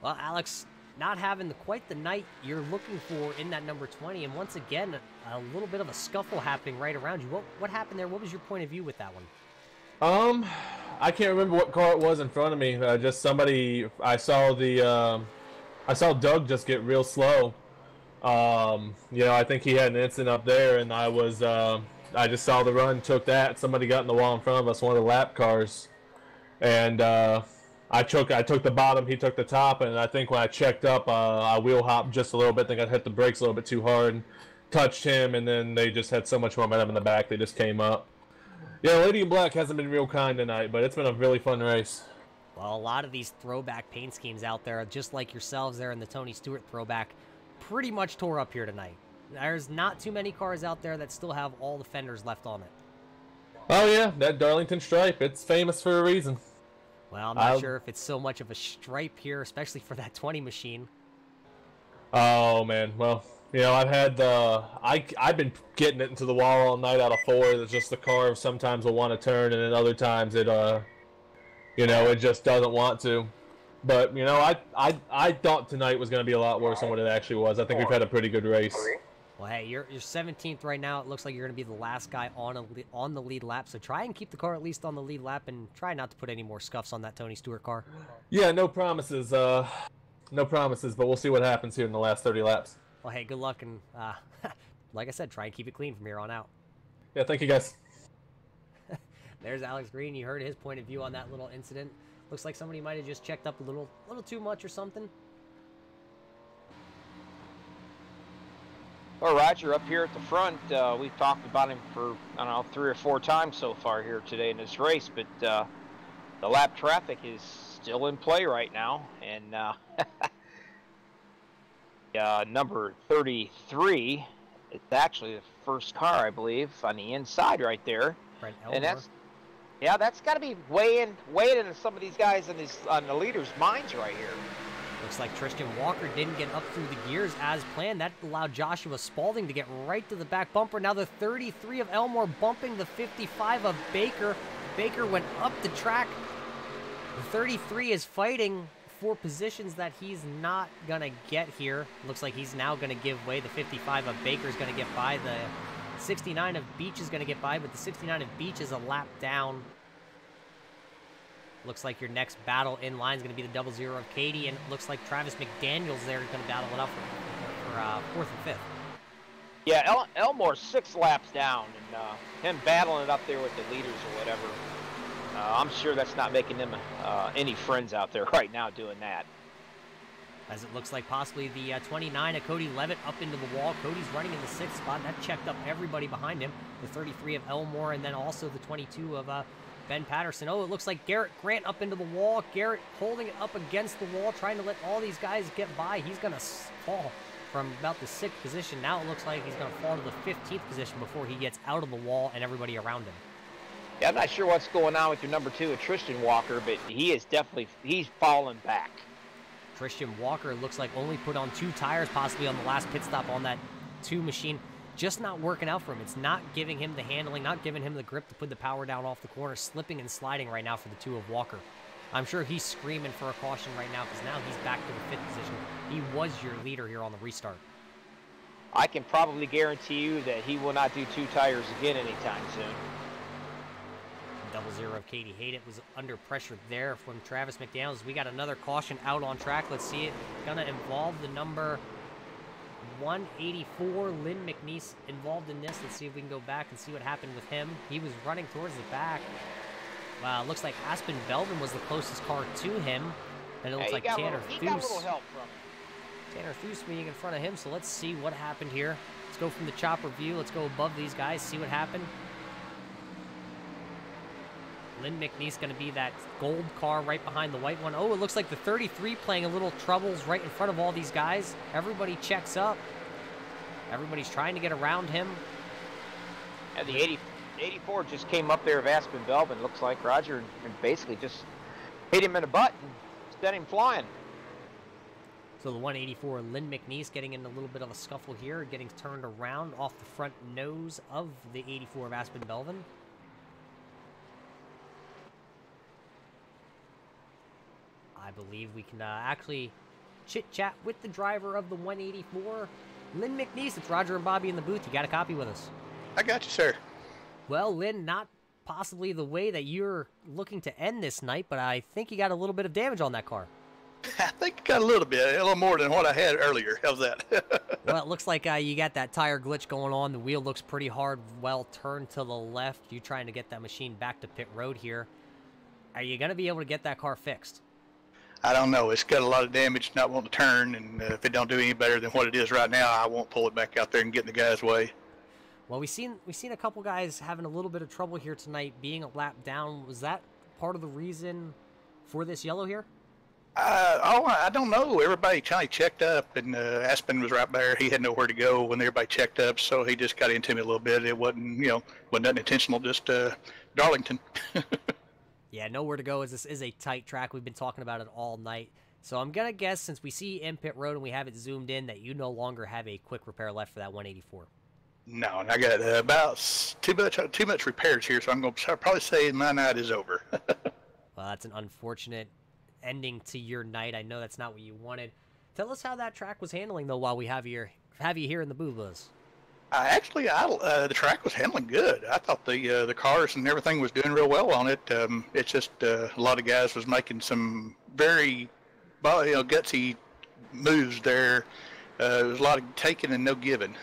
Well, Alex, not having quite the night you're looking for in that number 20, and once again, a little bit of a scuffle happening right around you. What happened there? What was your point of view with that one? I can't remember what car it was in front of me. Just somebody. I saw Doug just get real slow. You know, I think he had an incident up there, and I was, I just saw the run, took that. Somebody got in the wall in front of us, one of the lap cars, and I took the bottom, he took the top, and I think when I checked up, I wheel hopped just a little bit. I think I hit the brakes a little bit too hard, touched him, and then they just had so much momentum in the back, they just came up. Yeah, Lady in Black hasn't been real kind tonight, but it's been a really fun race. Well, a lot of these throwback paint schemes out there, just like yourselves there in the Tony Stewart throwback, pretty much tore up here tonight. There's not too many cars out there that still have all the fenders left on it. Oh yeah, that Darlington stripe, it's famous for a reason. Well, I'm not sure if it's so much of a stripe here, especially for that 20 machine. Oh man, well, you know, I've had I've been getting it into the wall all night out of 4. It's just the car sometimes will want to turn, and then other times it you know, it just doesn't want to. But you know, I thought tonight was going to be a lot worse than what it actually was. I think we've had a pretty good race. Well, hey, you're 17th right now. It looks like you're going to be the last guy on the lead lap. So try and keep the car at least on the lead lap, and try not to put any more scuffs on that Tony Stewart car. Yeah, no promises. No promises, but we'll see what happens here in the last 30 laps. Well, hey, good luck, and like I said, try and keep it clean from here on out. Yeah, thank you, guys. There's Alex Green. You heard his point of view on that little incident. Looks like somebody might have just checked up a little too much or something. Well, Roger, up here at the front, we've talked about him for, I don't know, 3 or 4 times so far here today in this race, but the lap traffic is still in play right now, and number 33, it's actually the first car, I believe, on the inside right there. And that's got to be weighing into some of these guys on the leaders' minds right here. Looks like Tristan Walker didn't get up through the gears as planned. That allowed Joshua Spalding to get right to the back bumper. Now the 33 of Elmore bumping the 55 of Baker. Baker went up the track. The 33 is fighting for positions that he's not going to get here. Looks like he's now going to give way. The 55 of Baker is going to get by. The 69 of Beach is going to get by, but the 69 of Beach is a lap down. Looks like your next battle in line is going to be the 00 of Katie, and it looks like Travis McDaniels there is going to battle it up for 4th and 5th. Yeah, Elmore's 6 laps down, and him battling it up there with the leaders or whatever. I'm sure that's not making them any friends out there right now doing that. As it looks like possibly the 29 of Cody Levitt up into the wall. Cody's running in the 6th spot. That checked up everybody behind him. The 33 of Elmore, and then also the 22 of Ben Patterson. Oh, it looks like Garrett Grant up into the wall. Garrett holding it up against the wall, trying to let all these guys get by. He's going to fall from about the 6th position. Now it looks like he's going to fall to the 15th position before he gets out of the wall and everybody around him. Yeah, I'm not sure what's going on with your number 2, Tristan Walker, but he's falling back. Tristan Walker looks like only put on 2 tires, possibly on the last pit stop on that 2 machine. Just not working out for him. It's not giving him the handling, not giving him the grip to put the power down off the corner, slipping and sliding right now for the 2 of Walker. I'm sure he's screaming for a caution right now because now he's back to the 5th position. He was your leader here on the restart. I can probably guarantee you that he will not do 2 tires again anytime soon. 00 of Katie Hayden was under pressure there from Travis McDaniels. We got another caution out on track. Let's see it. Gonna involve the number 184, Lynn McNeese, involved in this. Let's see if we can go back and see what happened with him. He was running towards the back. Wow, looks like Aspen Belvin was the closest car to him. And it looks like Tanner Thues. He got a little help from him. Tanner Thues being in front of him, so let's see what happened here. Let's go from the chopper view. Let's go above these guys, see what happened. Lynn McNeese going to be that gold car right behind the white one. Oh, it looks like the 33 playing a little troubles right in front of all these guys. Everybody checks up. Everybody's trying to get around him. And the 84 just came up there of Aspen Belvin, looks like, Roger, and basically just hit him in the butt and sent him flying. So the 184, Lynn McNeese getting in a little bit of a scuffle here, getting turned around off the front nose of the 84 of Aspen Belvin. I believe we can actually chit-chat with the driver of the 184, Lynn McNeese. It's Roger and Bobby in the booth. You got a copy with us? I got you, sir. Well, Lynn, not possibly the way that you're looking to end this night, but I think you got a little bit of damage on that car. I think I got a little bit, a little more than what I had earlier. How's that? Well, it looks like you got that tire glitch going on. The wheel looks pretty hard, well turned to the left. You're trying to get that machine back to pit road here. Are you going to be able to get that car fixed? I don't know. It's got a lot of damage, not wanting to turn, and if it don't do any better than what it is right now, I won't pull it back out there and get in the guy's way. Well, we've seen a couple guys having a little bit of trouble here tonight, being a lap down. Was that part of the reason for this yellow here? I don't know. Everybody kind of checked up, and Aspen was right there. He had nowhere to go when everybody checked up, so he just got into me a little bit. It wasn't, wasn't nothing intentional, just Darlington. Yeah, nowhere to go, as this is a tight track. We've been talking about it all night. So I'm going to guess, since we see in pit road and we have it zoomed in, that you no longer have a quick repair left for that 184. No, and I got about too much repairs here, so I'm going to probably say my night is over. Well, that's an unfortunate ending to your night. I know that's not what you wanted. Tell us how that track was handling, though, while we have you here in the Boobas. Actually, the track was handling good. I thought the cars and everything was doing real well on it. It's just a lot of guys was making some very gutsy moves there. There was a lot of taking and no giving.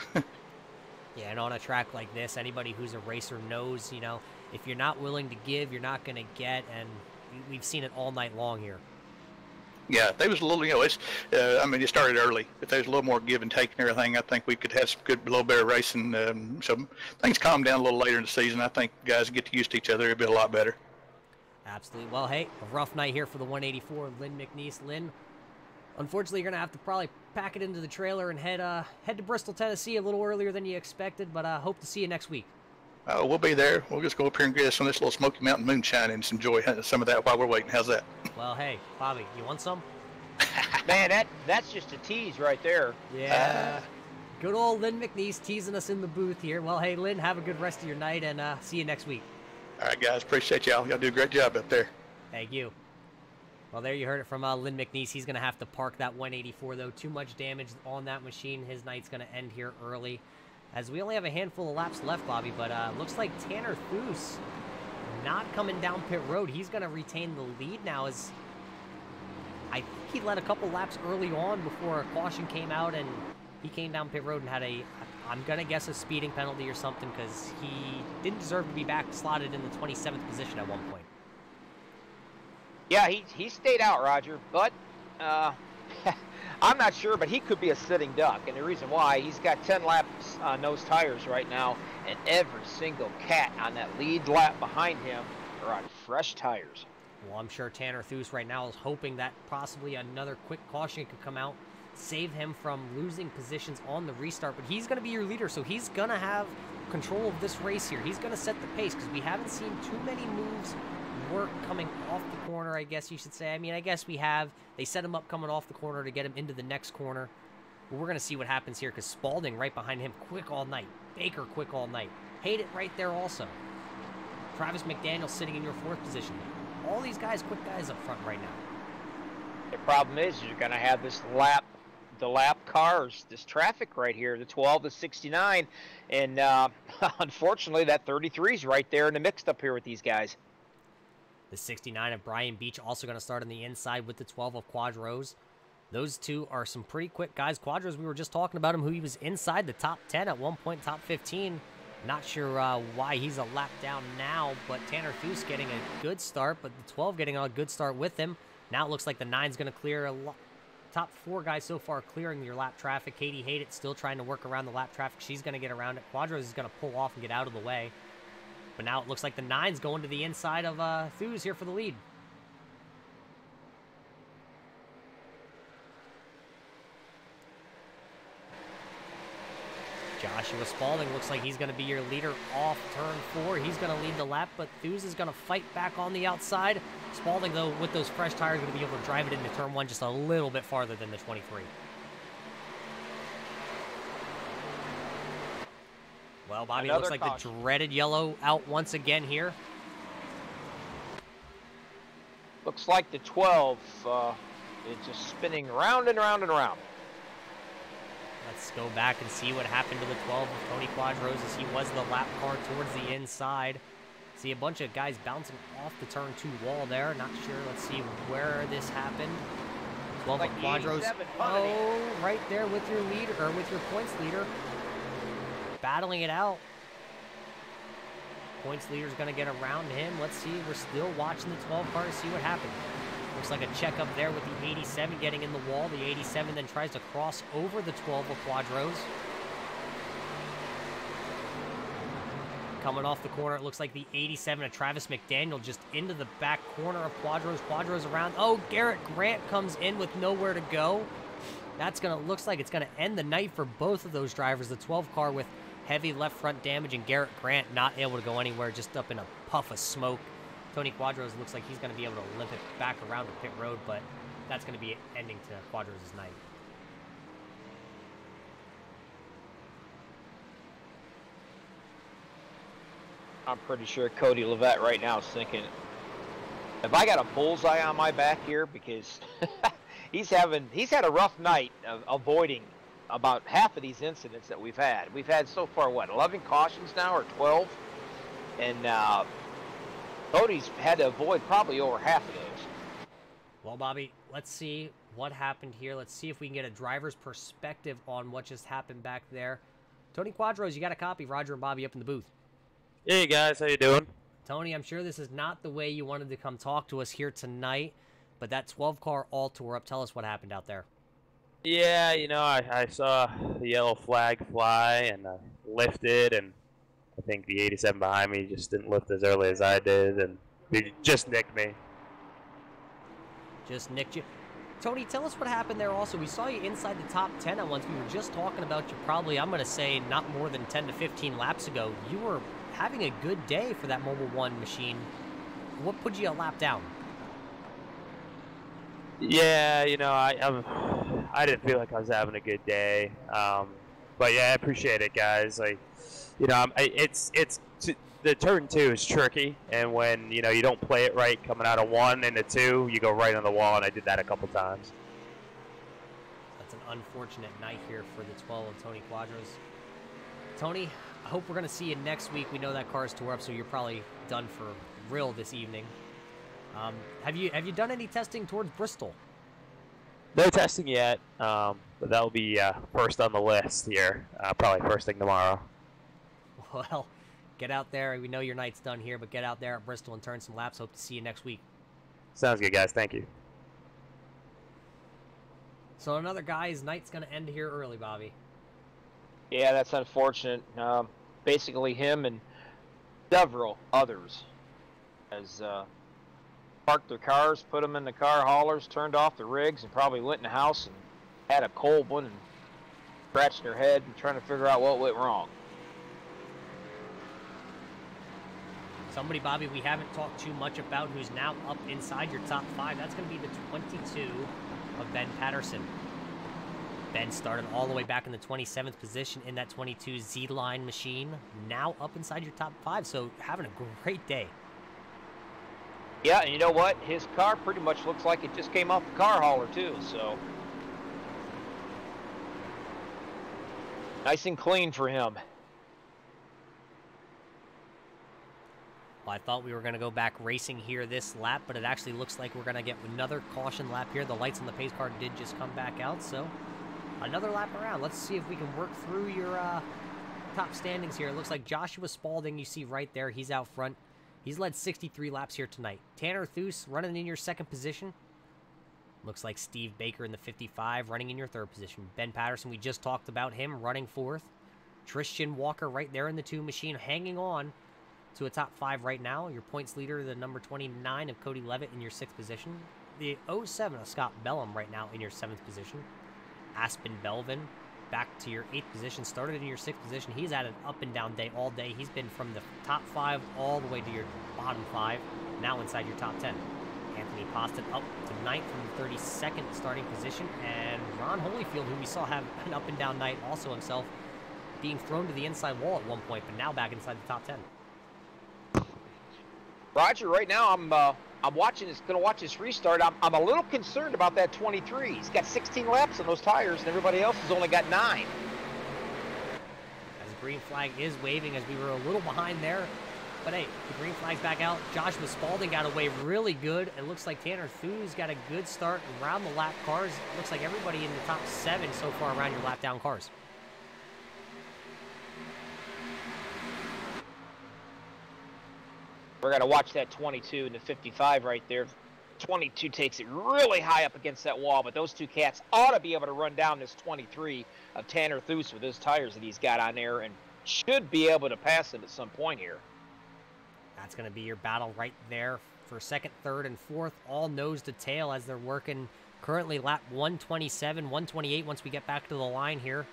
Yeah, and on a track like this, anybody who's a racer knows, if you're not willing to give, you're not going to get, and we've seen it all night long here. Yeah, if there was a little, it started early. If there was a little more give and take and everything, I think we could have some good, a little better racing. So things calm down a little later in the season. I think guys get used to each other. It'll be a lot better. Absolutely. Well, hey, a rough night here for the 184. Lynn McNeese. Lynn, unfortunately, you're going to have to probably pack it into the trailer and head to Bristol, Tennessee a little earlier than you expected, but hope to see you next week. Oh, we'll be there. We'll just go up here and get some of this little Smoky Mountain moonshine and enjoy some of that while we're waiting. How's that? Well, hey, Bobby, you want some? Man, that's just a tease right there. Yeah. Good old Lynn McNeese teasing us in the booth here. Well, hey, Lynn, have a good rest of your night, and see you next week. All right, guys. Appreciate y'all. Y'all do a great job up there. Thank you. Well, there you heard it from Lynn McNeese. He's going to have to park that 184, though. Too much damage on that machine. His night's going to end here early, as we only have a handful of laps left, Bobby, but looks like Tanner Thues not coming down pit road. He's going to retain the lead now, as I think he led a couple laps early on before a caution came out, and he came down pit road and had I'm going to guess a speeding penalty or something, because he didn't deserve to be back slotted in the 27th position at one point. Yeah, he stayed out, Roger, but I'm not sure, but he could be a sitting duck, and the reason why, he's got 10 laps on those tires right now, and every single cat on that lead lap behind him are on fresh tires. Well, I'm sure Tanner Thues right now is hoping that possibly another quick caution could come out, save him from losing positions on the restart, but he's going to be your leader, so he's going to have control of this race here. He's going to set the pace, because we haven't seen too many moves work coming off the corner, I guess you should say. I mean, I guess we have. They set him up coming off the corner to get him into the next corner. But we're going to see what happens here, because Spalding right behind him, quick all night. Baker, quick all night. Hayden right there also. Travis McDaniel sitting in your 4th position. All these guys, quick guys up front right now. The problem is you're going to have the lap cars, this traffic right here, the 12 to 69, and unfortunately that 33 is right there in the mixed up here with these guys. The 69 of Brian Beach also going to start on the inside with the 12 of Quadros. Those two are some pretty quick guys. Quadros, we were just talking about him, who he was inside the top 10 at one point, top 15. Not sure why he's a lap down now, but Tanner Thues getting a good start, but the 12 getting a good start with him. Now it looks like the 9's going to clear top 4 guys so far clearing your lap traffic. Katie Hayden still trying to work around the lap traffic. She's going to get around it. Quadros is going to pull off and get out of the way. But now it looks like the 9's going to the inside of Thues here for the lead. Joshua Spalding looks like he's going to be your leader off turn 4. He's going to lead the lap, but Thues is going to fight back on the outside. Spalding, though, with those fresh tires, going to be able to drive it into turn 1 just a little bit farther than the 23. Well, Bobby, it looks like caution. The dreaded yellow out once again here. Looks like the 12 is just spinning round and round and round. Let's go back and see what happened to the 12 of Tony Quadros, as he was the lap car towards the inside. See a bunch of guys bouncing off the turn 2 wall there. Not sure. Let's see where this happened. 12 Like of Quadros. 87 Oh, right there with your leader, or with your points leader. Battling it out. Points leader's going to get around him. Let's see. We're still watching the 12 car to see what happens. Looks like a check up there with the 87 getting in the wall. The 87 then tries to cross over the 12 of Quadros. Coming off the corner, it looks like the 87 of Travis McDaniel just into the back corner of Quadros. Quadros around. Oh, Garrett Grant comes in with nowhere to go. That's going to, looks like it's going to end the night for both of those drivers. The 12 car with heavy left front damage and Garrett Grant not able to go anywhere, just up in a puff of smoke. Tony Quadros looks like he's going to be able to limp it back around to pit road, but that's going to be ending to Quadros' night. I'm pretty sure Cody Levette right now is thinking, have I got a bullseye on my back here? Because he's had a rough night of avoiding about half of these incidents that we've had. We've had so far, what, 11 cautions now, or 12? And Cody's had to avoid probably over half of those. Well, Bobby, let's see what happened here. Let's see if we can get a driver's perspective on what just happened back there. Tony Quadros, you got a copy. Roger and Bobby up in the booth. Hey guys, how you doing? Tony, I'm sure this is not the way you wanted to come talk to us here tonight, but that 12 car all tore up. Tell us what happened out there. Yeah, you know, I saw the yellow flag fly and lifted, and I think the 87 behind me just didn't lift as early as I did, and he just nicked me. Just nicked you. Tony, tell us what happened there also. We saw you inside the top 10 at once. We were just talking about you probably, I'm going to say, not more than 10 to 15 laps ago. You were having a good day for that Mobile One machine. What put you a lap down? Yeah, you know, I didn't feel like I was having a good day, but yeah, I appreciate it, guys. Like, you know, the turn 2 is tricky, and when you know you don't play it right coming out of 1 into 2, you go right on the wall, and I did that a couple times. That's an unfortunate night here for the 12 of Tony Quadros. Tony, I hope we're going to see you next week. We know that car's tore up, so you're probably done for real this evening. Have you done any testing towards Bristol? No testing yet, but that'll be first on the list here, probably first thing tomorrow. Well, get out there. We know your night's done here, but get out there at Bristol and turn some laps. Hope to see you next week. Sounds good, guys. Thank you. So another guy's night's going to end here early, Bobby. Yeah, that's unfortunate. Basically, him and several others has parked their cars, put them in the car haulers, turned off the rigs, and probably went in the house and had a cold one and scratched their head and trying to figure out what went wrong. Somebody, Bobby, we haven't talked too much about who's now up inside your top 5. That's going to be the 22 of Ben Patterson. Ben started all the way back in the 27th position in that 22 Z-Line machine. Now up inside your top 5, so having a great day. Yeah, and you know what? His car pretty much looks like it just came off the car hauler, too, so. Nice and clean for him. Well, I thought we were going to go back racing here this lap, but it actually looks like we're going to get another caution lap here. The lights on the pace car did just come back out, so another lap around. Let's see if we can work through your top standings here. It looks like Joshua Spalding, you see right there, he's out front. He's led 63 laps here tonight. Tanner Thus running in your 2nd position. Looks like Steve Baker in the 55 running in your 3rd position. Ben Patterson, we just talked about him running 4th. Tristan Walker right there in the 2 machine, hanging on to a top 5 right now. Your points leader, the number 29 of Cody Levitt in your 6th position. The 07 of Scott Bellum right now in your 7th position. Aspen Belvin back to your 8th position, started in your 6th position. He's had an up and down day all day. He's been from the top 5 all the way to your bottom 5, now inside your top 10. Anthony Poston up to 9th from the 32nd starting position, and Ron Holyfield, who we saw have an up and down night also himself, being thrown to the inside wall at one point, but now back inside the top 10. Roger, right now I'm watching this, gonna watch this restart. I'm a little concerned about that 23. He's got 16 laps on those tires, and everybody else has only got 9. As the green flag is waving, as we were a little behind there But hey, the green flag's back out. Joshua Spalding got away really good. It looks like Tanner Thu's got a good start around the lap cars. It looks like everybody in the top 7 so far around your lap down cars. We're going to watch that 22 and the 55 right there. 22 takes it really high up against that wall, but those two cats ought to be able to run down this 23 of Tanner Thus with his tires that he's got on there and should be able to pass him at some point here. That's going to be your battle right there for second, third, and fourth, all nose to tail as they're working currently lap 127, 128 once we get back to the line here.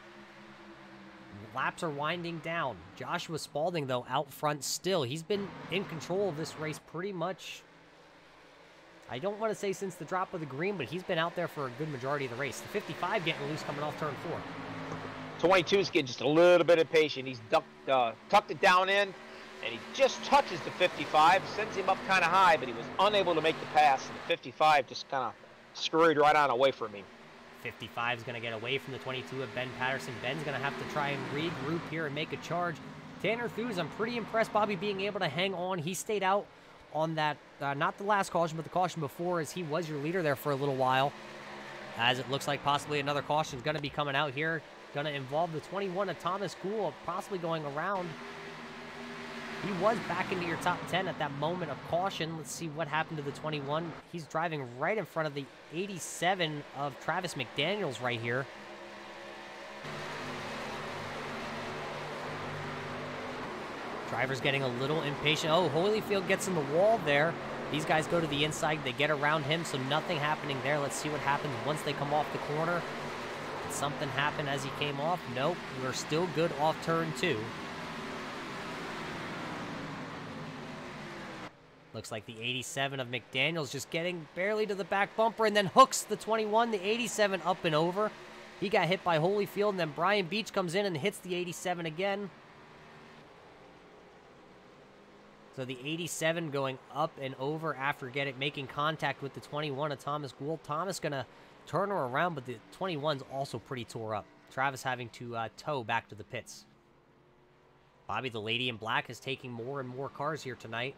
Laps are winding down. Joshua Spalding, though, out front still. He's been in control of this race pretty much, I don't want to say since the drop of the green, but he's been out there for a good majority of the race. The 55 getting loose coming off turn 4. 22's getting just a little bit impatient. He's tucked it down in, and he just touches the 55, sends him up kind of high, but he was unable to make the pass, and the 55 just kind of scurried right on away from him. 55 is going to get away from the 22 of Ben Patterson. Ben's going to have to try and regroup here and make a charge. Tanner Thus, I'm pretty impressed, Bobby, being able to hang on. He stayed out on that, not the last caution, but the caution before, as he was your leader there for a little while. As it looks like possibly another caution is going to be coming out here. Going to involve the 21 of Thomas Gould, possibly going around. He was back into your top 10 at that moment of caution. Let's see what happened to the 21. He's driving right in front of the 87 of Travis McDaniels right here. Driver's getting a little impatient. Oh, Holyfield gets in the wall there. These guys go to the inside. They get around him, so nothing happening there. Let's see what happens once they come off the corner. Did something happen as he came off? Nope. We're still good off turn 2. Looks like the 87 of McDaniels just getting barely to the back bumper and then hooks the 21, the 87 up and over. He got hit by Holyfield, and then Brian Beach comes in and hits the 87 again. So the 87 going up and over after making contact with the 21 of Thomas Gould. Thomas going to turn her around, but the 21's also pretty tore up. Travis having to tow back to the pits. Bobby, the lady in black, is taking more and more cars here tonight.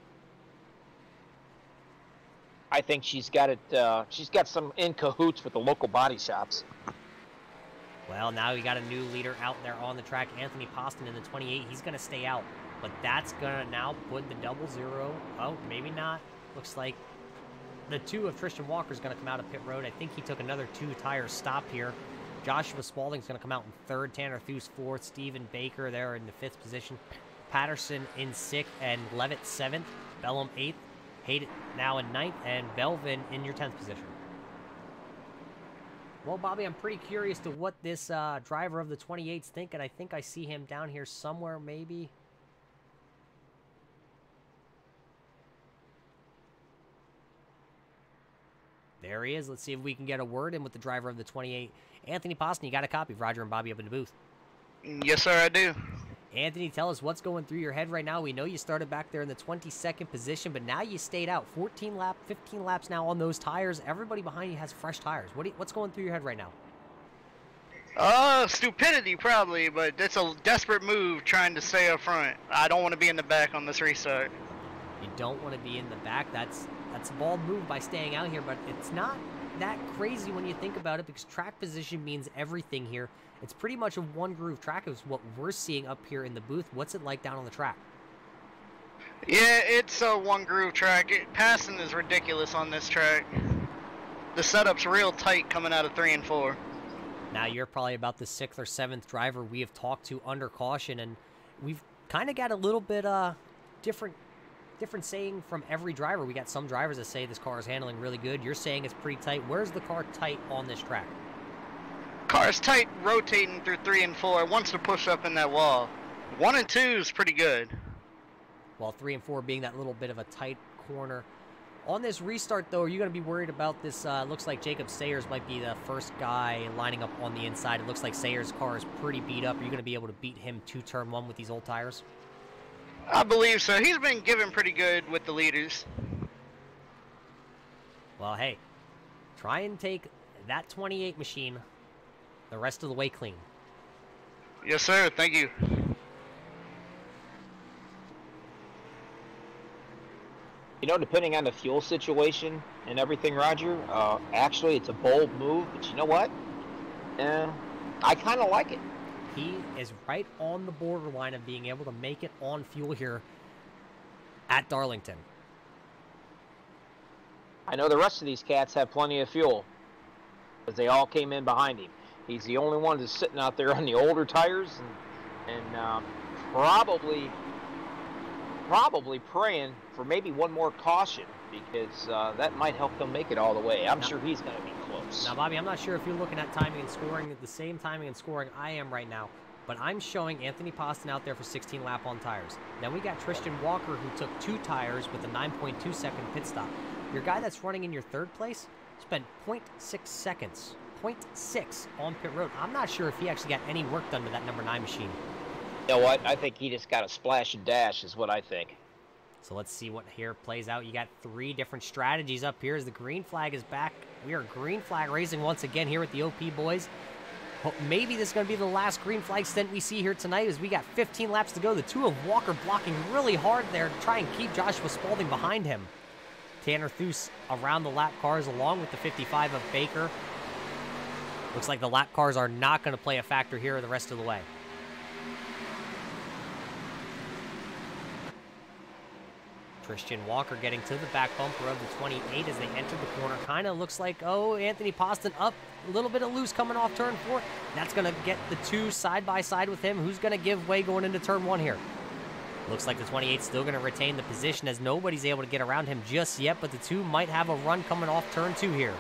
I think she's got it. She's got some in cahoots with the local body shops. Well, now we got a new leader out there on the track, Anthony Poston in the 28. He's going to stay out, but that's going to now put the 00. Oh, maybe not. Looks like the 2 of Tristan Walker is going to come out of pit road. I think he took another 2-tire stop here. Joshua Spalding's going to come out in 3rd. Tanner Thus 4th. Stephen Baker there in the 5th position. Patterson in 6th and Levitt 7th. Bellum 8th. Hayden now in 9th, and Belvin in your 10th position. Well, Bobby, I'm pretty curious to what this driver of the 28's thinking. I think I see him down here somewhere, maybe. There he is. Let's see if we can get a word in with the driver of the 28. Anthony Poston, you got a copy of Roger and Bobby up in the booth. Yes, sir, I do. Anthony, tell us what's going through your head right now. We know you started back there in the 22nd position, but now you stayed out. 15 laps now on those tires. Everybody behind you has fresh tires. What's going through your head right now? Stupidity probably, but it's a desperate move trying to stay up front. I don't want to be in the back on this restart. You don't want to be in the back. That's a bold move by staying out here, but it's not that crazy when you think about it, because track position means everything here. It's pretty much a one-groove track is what we're seeing up here in the booth. What's it like down on the track? Yeah, it's a one-groove track. Passing is ridiculous on this track. The setup's real tight coming out of 3 and 4. Now, you're probably about the 6th or 7th driver we have talked to under caution, and we've kind of got a little bit different saying from every driver. We got some drivers that say this car is handling really good. You're saying it's pretty tight. Where's the car tight on this track? Car's tight rotating through 3 and 4. It wants to push up in that wall. 1 and 2 is pretty good. Well, 3 and 4 being that little bit of a tight corner. On this restart, though, are you going to be worried about this? Looks like Jacob Sayers might be the first guy lining up on the inside. It looks like Sayers' car is pretty beat up. Are you going to be able to beat him to turn 1 with these old tires? I believe so. He's been given pretty good with the leaders. Well, hey, try and take that 28 machine the rest of the way clean. Yes, sir. Thank you. You know, depending on the fuel situation and everything, Roger, actually it's a bold move, but you know what? I kind of like it. He is right on the borderline of being able to make it on fuel here at Darlington. I know the rest of these cats have plenty of fuel because they all came in behind him. He's the only one that's sitting out there on the older tires and probably praying for maybe one more caution because that might help him make it all the way. I'm sure he's going to be close. Now, Bobby, I'm not sure if you're looking at timing and scoring at the same timing and scoring I am right now, but I'm showing Anthony Poston out there for 16 lap on tires. Then we got Tristan Walker, who took 2 tires with a 9.2 second pit stop. Your guy that's running in your 3rd place spent 0.6 seconds, 0.6 on pit road. I'm not sure if he actually got any work done to that number 9 machine. You know what? I think he just got a splash and dash is what I think. So let's see what here plays out. You got 3 different strategies up here as the green flag is back. We are green flag racing once again here with the OP boys. Maybe this is going to be the last green flag stint we see here tonight as we got 15 laps to go. The 2 of Walker blocking really hard there to try and keep Joshua Spaulding behind him. Tanner Thues around the lap cars along with the 55 of Baker. Looks like the lap cars are not going to play a factor here the rest of the way. Christian Walker getting to the back bumper of the 28 as they enter the corner. Kind of looks like, oh, Anthony Poston up a little bit of loose coming off turn 4. That's going to get the 2 side by side with him. Who's going to give way going into turn 1 here? Looks like the 28 still going to retain the position as nobody's able to get around him just yet, but the 2 might have a run coming off turn 2 here.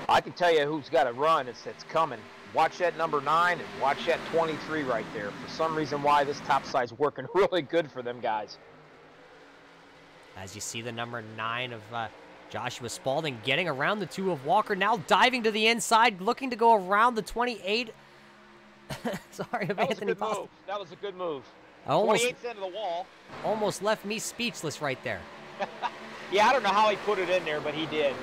I can tell you who's got a run. It's coming. Watch that number 9 and watch that 23 right there. For some reason why this top side's working really good for them guys. As you see the number 9 of Joshua Spaulding getting around the 2 of Walker, now diving to the inside, looking to go around the 28. Sorry, of Anthony Poston. That was a good move. 28's into the wall. Almost left me speechless right there. Yeah, I don't know how he put it in there, but he did.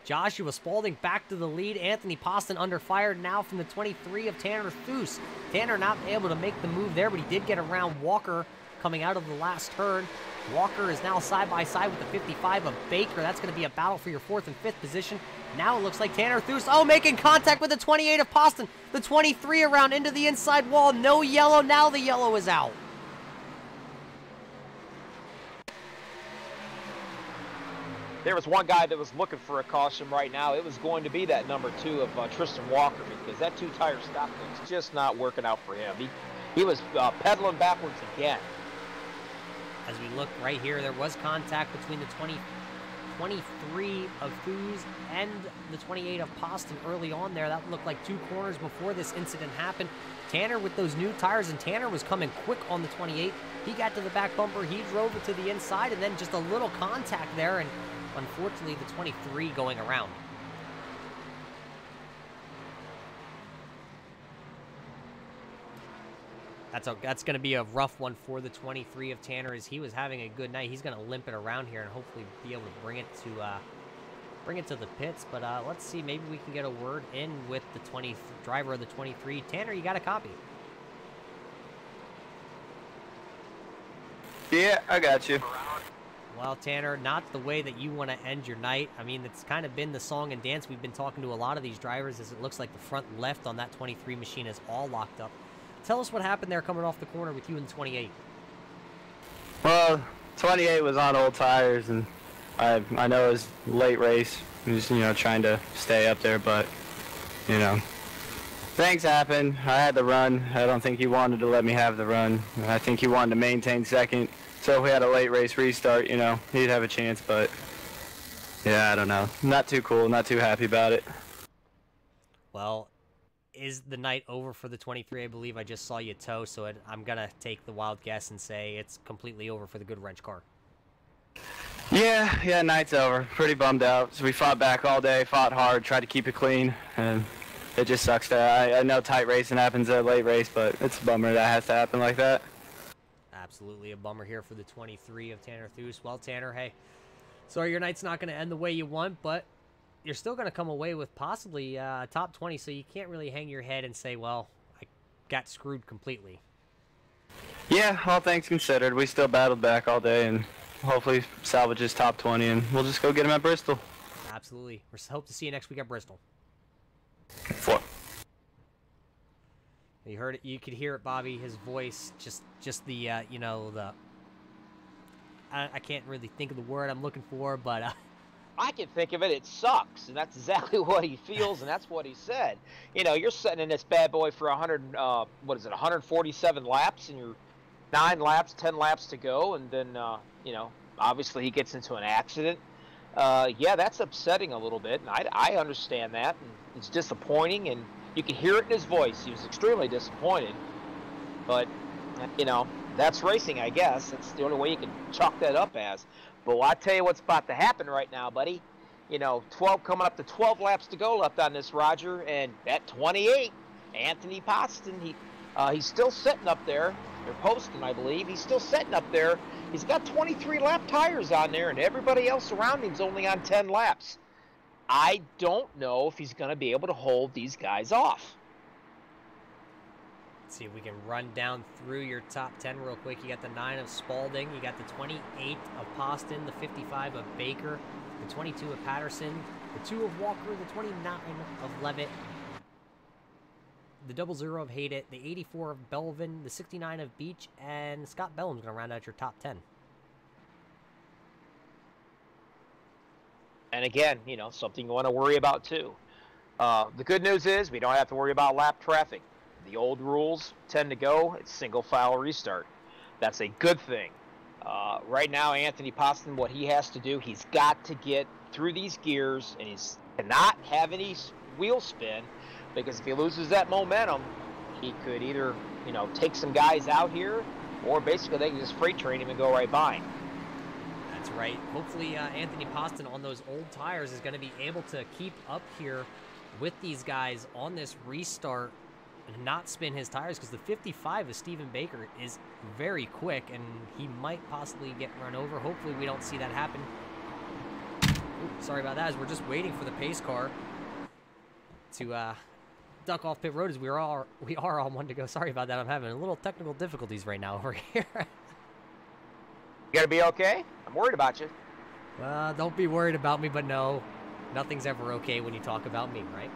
Joshua Spaulding back to the lead. Anthony Poston under fire now from the 23 of Tanner Thues. Tanner not able to make the move there, but he did get around Walker coming out of the last turn. Walker is now side by side with the 55 of Baker. That's going to be a battle for your 4th and 5th position. Now it looks like Tanner Thues, making contact with the 28 of Poston. The 23 around into the inside wall. No yellow. Now the yellow is out. There was one guy that was looking for a caution right now. It was going to be that number 2 of Tristan Walker because that 2-tire stop thing's just not working out for him. He was pedaling backwards again. As we look right here, there was contact between the 23 of Thues and the 28 of Poston early on there. That looked like 2 corners before this incident happened. Tanner with those new tires, and Tanner was coming quick on the 28. He got to the back bumper, he drove it to the inside, and then just a little contact there, and unfortunately the 23 going around. That's going to be a rough one for the 23 of Tanner as he was having a good night. He's going to limp it around here and hopefully be able to bring it to the pits. But let's see, maybe we can get a word in with the driver of the 23. Tanner, you got a copy? Yeah, I got you. Well, Tanner, not the way that you want to end your night. I mean, it's kind of been the song and dance. We've been talking to a lot of these drivers as it looks like the front left on that 23 machine is all locked up. Tell us what happened there coming off the corner with you and 28. Well, 28 was on old tires, and I know it was late race. I'm just, trying to stay up there, but, things happen. I had the run. I don't think he wanted to let me have the run. I think he wanted to maintain second. So if we had a late race restart, he'd have a chance, but, yeah, I don't know. Not too cool, not too happy about it. Well, is the night over for the 23? I believe I just saw you tow, so I'm going to take the wild guess and say it's completely over for the Good Wrench car. Yeah, night's over. Pretty bummed out. So we fought back all day, fought hard, tried to keep it clean, and it just sucks that I know tight racing happens at a late race, but it's a bummer that has to happen like that. Absolutely a bummer here for the 23 of Tanner Thues. Well, Tanner, hey, sorry your night's not going to end the way you want, but you're still going to come away with possibly top 20, so you can't really hang your head and say, well, I got screwed completely. Yeah, all things considered, we still battled back all day, and hopefully salvages top 20, and we'll just go get him at Bristol. Absolutely. We hope to see you next week at Bristol. 4. You heard it. You could hear it, Bobby. His voice, just the, you know, the. I can't really think of the word I'm looking for, but. I can think of it. It sucks, and that's exactly what he feels, and that's what he said. You know, you're sitting in this bad boy for 147 laps, and you're 9 laps, 10 laps to go, and then, you know, obviously he gets into an accident. Yeah, that's upsetting a little bit, and I understand that, and it's disappointing, and you can hear it in his voice. He was extremely disappointed, but, you know, that's racing, I guess. That's the only way you can chalk that up as. But I tell you what's about to happen right now, buddy. You know, coming up to 12 laps to go left on this, Roger, and at 28, Anthony Poston, he's still sitting up there. They're posting, I believe. He's still sitting up there. He's got 23 lap tires on there, and everybody else around him's only on 10 laps. I don't know if he's going to be able to hold these guys off. Let's see if we can run down through your top 10 real quick. You got the 9 of Spalding. You got the 28 of Poston, the 55 of Baker, the 22 of Patterson, the 2 of Walker, the 29 of Levitt, the 00 of Haydett, the 84 of Belvin, the 69 of Beach, and Scott Bellum's going to round out your top 10. And again, you know, something you want to worry about too. The good news is we don't have to worry about lap traffic. The old rules tend to go, it's single file restart. That's a good thing. Right now, Anthony Poston, what he has to do, he's got to get through these gears, and he's cannot have any wheel spin, because if he loses that momentum, he could either, you know, take some guys out here, or basically they can just freight train him and go right by him. That's right. Hopefully Anthony Poston on those old tires is going to be able to keep up here with these guys on this restart and not spin his tires, because the 55 of Stephen Baker is very quick, and he might possibly get run over. Hopefully we don't see that happen. Ooh, sorry about that, as we're just waiting for the pace car to duck off pit road, as we are on one to go. Sorry about that. I'm having a little technical difficulties right now over here. You gotta be okay? I'm worried about you. Don't be worried about me, but no, nothing's ever okay when you talk about me, right?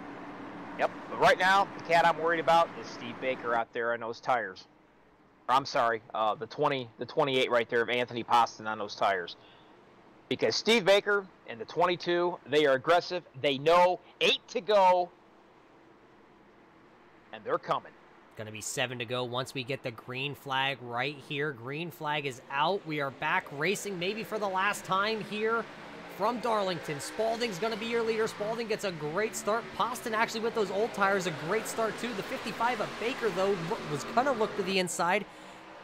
Yep, but right now, the cat I'm worried about is Steve Baker out there on those tires. Or, I'm sorry, the 28 right there of Anthony Poston on those tires. Because Steve Baker and the 22, they are aggressive. They know 8 to go, and they're coming. Going to be 7 to go once we get the green flag right here. Green flag is out. We are back racing, maybe for the last time here from Darlington. Spalding's going to be your leader. Spalding gets a great start. Poston actually with those old tires, a great start too. The 55 of Baker, though, was going to look to the inside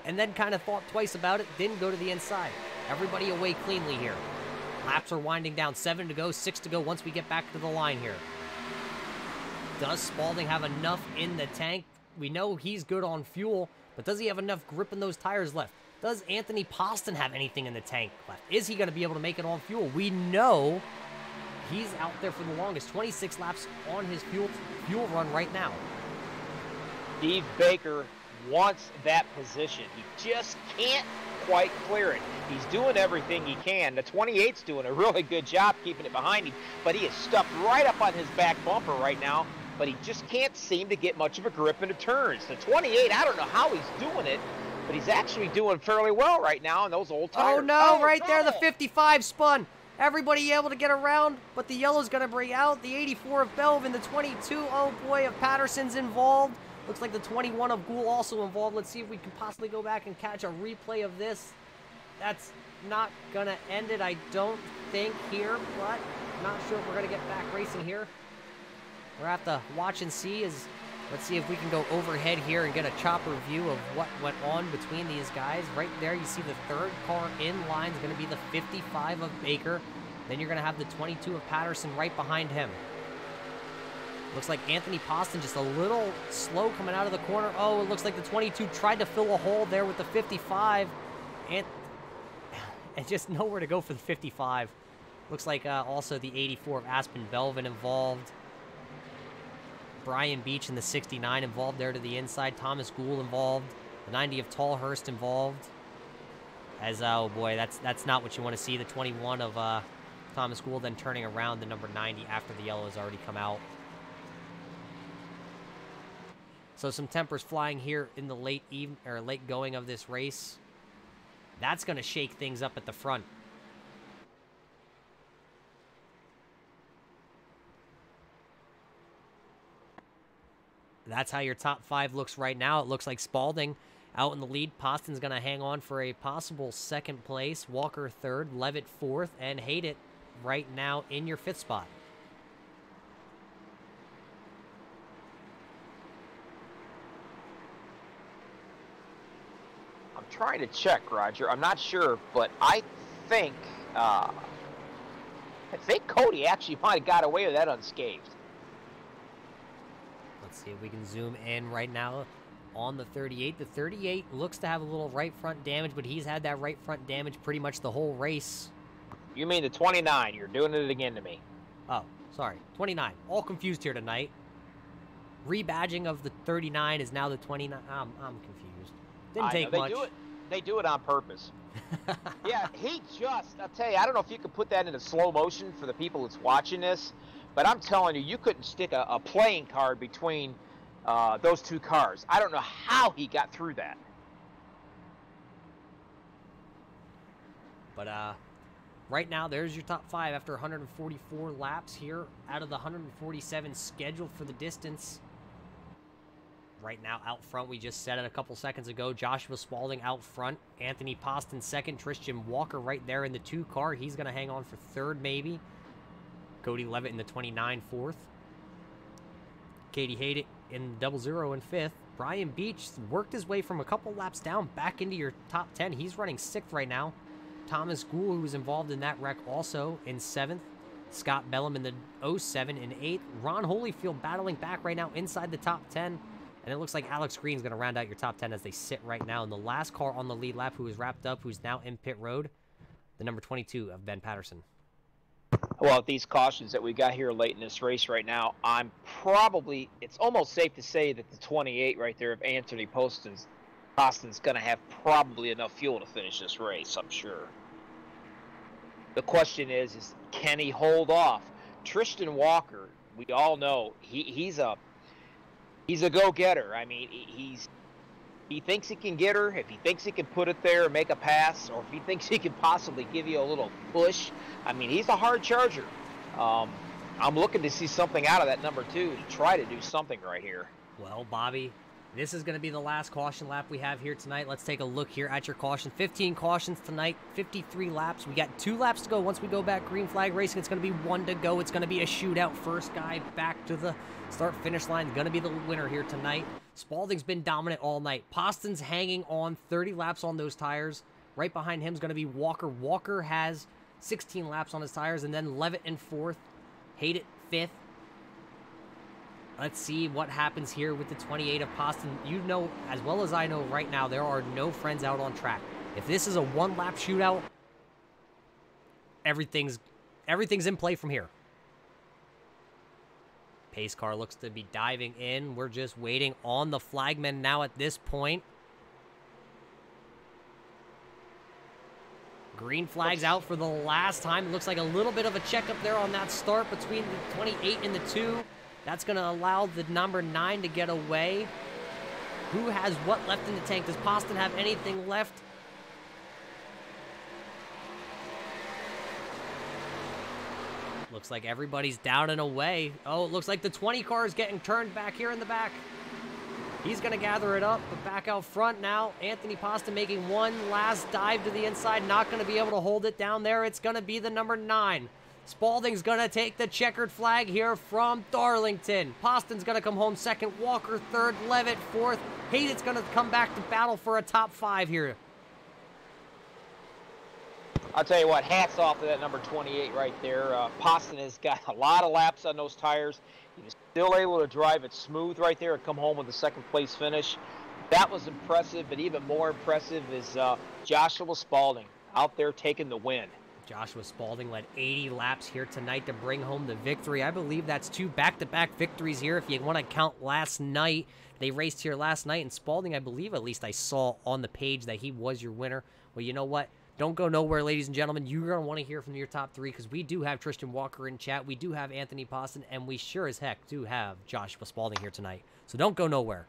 and then kind of thought twice about it. Didn't go to the inside. Everybody away cleanly here. Laps are winding down. 7 to go, 6 to go once we get back to the line here. Does Spalding have enough in the tank? We know he's good on fuel, but does he have enough grip in those tires left? Does Anthony Poston have anything in the tank left? Is he going to be able to make it on fuel? We know he's out there for the longest. 26 laps on his fuel run right now. Steve Baker wants that position. He just can't quite clear it. He's doing everything he can. The 28's doing a really good job keeping it behind him, but he is stuck right up on his back bumper right now, but he just can't seem to get much of a grip into turns. The 28, I don't know how he's doing it, but he's actually doing fairly well right now in those old tires. Oh no, right there, the 55 spun. Everybody able to get around, but the yellow's going to bring out. The 84 of Belvin, the 22, oh boy, of Patterson's involved. Looks like the 21 of Gould also involved. Let's see if we can possibly go back and catch a replay of this. That's not going to end it, I don't think, here, but not sure if we're going to get back racing here. We're going to have to watch and see. Let's see if we can go overhead here and get a chopper view of what went on between these guys. Right there, you see the third car in line is going to be the 55 of Baker. Then you're going to have the 22 of Patterson right behind him. Looks like Anthony Poston just a little slow coming out of the corner. Oh, it looks like the 22 tried to fill a hole there with the 55. And just nowhere to go for the 55. Looks like also the 84 of Aspen Belvin involved. Brian Beach in the 69 involved there to the inside. Thomas Gould involved. The 90 of Tallhurst involved. As, oh boy, that's not what you want to see. The 21 of Thomas Gould then turning around the number 90 after the yellow has already come out. So some tempers flying here in the late going of this race. That's going to shake things up at the front. That's how your top 5 looks right now. It looks like Spalding out in the lead. Poston's going to hang on for a possible 2nd place. Walker 3rd, Levitt 4th, and Hayden right now in your 5th spot. I'm trying to check, Roger. I'm not sure, but I think Cody actually might have got away with that unscathed. Let's see if we can zoom in right now on the 38. The 38 looks to have a little right front damage, but he's had that right front damage pretty much the whole race. You mean the 29? You're doing it again to me. Oh, sorry. 29. All confused here tonight. Rebadging of the 39 is now the 29. I'm confused. Didn't take much. They do it on purpose. Yeah, I'll tell you, I don't know if you could put that into slow motion for the people that's watching this, but I'm telling you, you couldn't stick a playing card between those two cars. I don't know how he got through that. But right now, there's your top 5 after 144 laps here out of the 147 scheduled for the distance. Right now, out front, we just said it a couple seconds ago, Joshua Spalding out front, Anthony Poston 2nd, Tristan Walker right there in the 2 car. He's going to hang on for 3rd, maybe. Cody Levitt in the 29, 4th. Katie Hayden in the 00 in 5th. Brian Beach worked his way from a couple laps down back into your top 10. He's running 6th right now. Thomas Gould, who was involved in that wreck, also in 7th. Scott Bellum in the 07 in 8th. Ron Holyfield battling back right now inside the top 10. And it looks like Alex Green's going to round out your top 10 as they sit right now. And the last car on the lead lap who is wrapped up, who's now in pit road, the number 22 of Ben Patterson. Well, with these cautions that we got here late in this race right now, it's almost safe to say that the 28 right there of Anthony Poston's going to have probably enough fuel to finish this race, I'm sure. The question is can he hold off? Tristan Walker, we all know, he's a go-getter. I mean, he thinks he can get her. If he thinks he can put it there and make a pass, or if he thinks he can possibly give you a little push, I mean, he's a hard charger. I'm looking to see something out of that number 2 to try to do something right here. Well, Bobby, this is going to be the last caution lap we have here tonight. Let's take a look here at your caution. 15 cautions tonight, 53 laps. We got 2 laps to go. Once we go back green flag racing, it's going to be 1 to go. It's going to be a shootout. First guy back to the start-finish line is going to be the winner here tonight. Spalding's been dominant all night. Poston's hanging on 30 laps on those tires. Right behind him is going to be Walker. Walker has 16 laps on his tires, and then Levitt in 4th. Hayden 5th. Let's see what happens here with the 28 of Poston. You know as well as I know right now, there are no friends out on track. If this is a 1-lap shootout, everything's in play from here. Pace car looks to be diving in. We're just waiting on the flagman now at this point. Green flag's out for the last time. It looks like a little bit of a checkup there on that start between the 28 and the 2. That's going to allow the number 9 to get away. Who has what left in the tank? Does Poston have anything left? Looks like everybody's down and away. Oh, it looks like the 20 car is getting turned back here in the back. He's going to gather it up, but back out front now. Anthony Poston making one last dive to the inside. Not going to be able to hold it down there. It's going to be the number 9. Spalding's going to take the checkered flag here from Darlington. Poston's going to come home 2nd. Walker 3rd. Levitt 4th. Hayden's going to come back to battle for a top 5 here. I'll tell you what, hats off to that number 28 right there. Poston has got a lot of laps on those tires. He was still able to drive it smooth right there and come home with a 2nd place finish. That was impressive, but even more impressive is Joshua Spalding out there taking the win. Joshua Spalding led 80 laps here tonight to bring home the victory. I believe that's 2 back-to-back victories here. If you want to count last night, they raced here last night, and Spalding, I believe, at least I saw on the page that he was your winner. Well, you know what? Don't go nowhere, ladies and gentlemen. You're going to want to hear from your top 3 because we do have Tristan Walker in chat. We do have Anthony Poston, and we sure as heck do have Joshua Spalding here tonight. So don't go nowhere.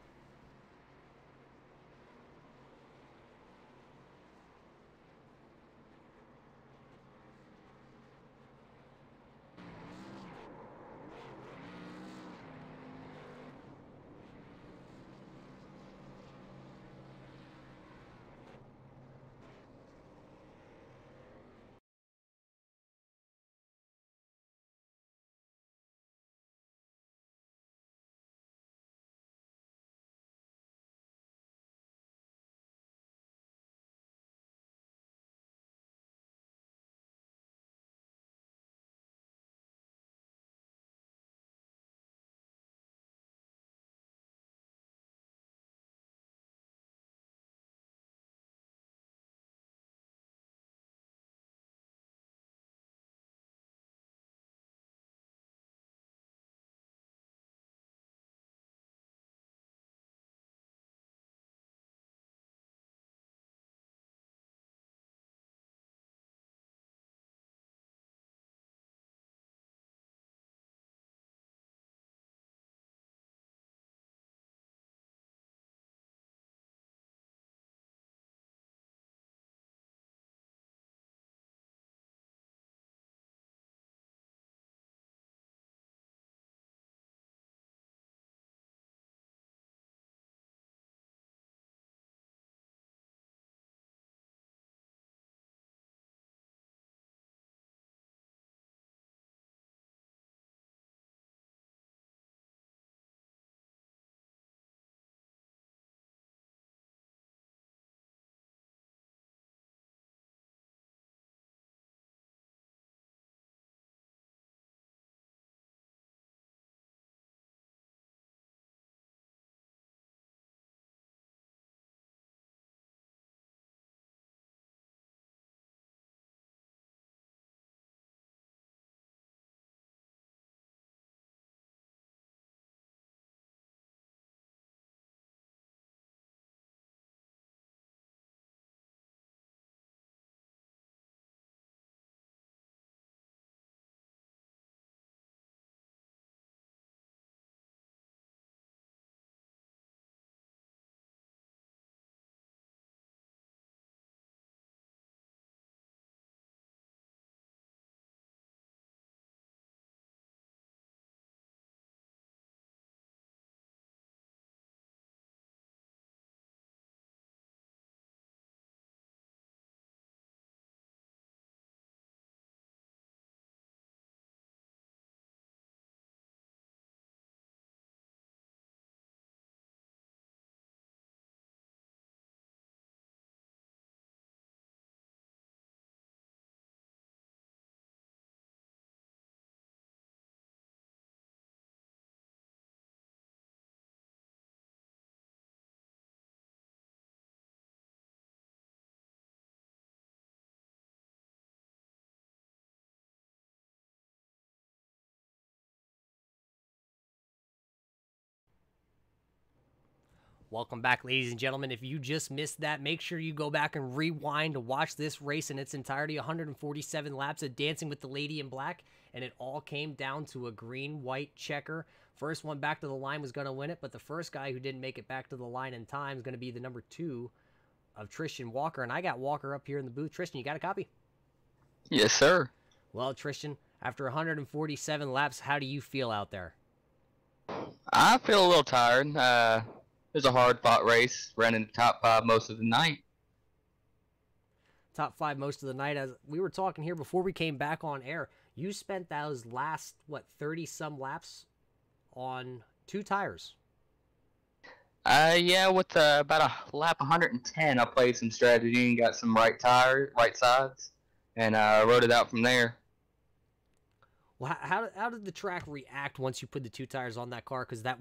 Welcome back, ladies and gentlemen. If you just missed that, make sure you go back and rewind to watch this race in its entirety. 147 laps of Dancing with the Lady in Black, and it all came down to a green-white checker. First one back to the line was going to win it, but the first guy who didn't make it back to the line in time is going to be the number 2 of Tristan Walker, and I got Walker up here in the booth. Tristan, you got a copy? Yes, sir. Well, Tristan, after 147 laps, how do you feel out there? I feel a little tired. It was a hard-fought race. Ran in the top 5 most of the night. Top 5 most of the night. As we were talking here before we came back on air, you spent those last, 30-some laps on 2 tires. Yeah, with about a lap 110, I played some strategy and got some right sides, and rode it out from there. Well, how did the track react once you put the 2 tires on that car? Because that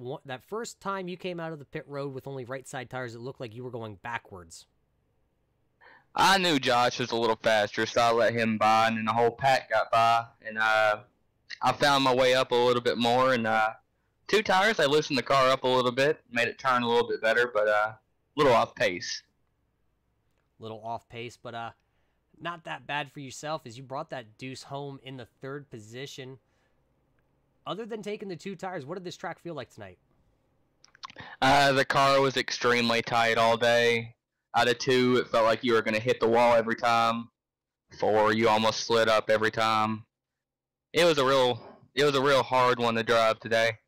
first time you came out of the pit road with only right side tires, it looked like you were going backwards. I knew Josh was a little faster, so I let him by, and then the whole pack got by, and I found my way up a little bit more, and 2 tires, I loosened the car up a little bit, made it turn a little bit better, but a little off pace. Little off pace, but not that bad for yourself as you brought that deuce home in the 3rd position. Other than taking the 2 tires, what did this track feel like tonight? The car was extremely tight all day. Out of 2, it felt like you were going to hit the wall every time. 4, you almost slid up every time. It was a real hard one to drive today.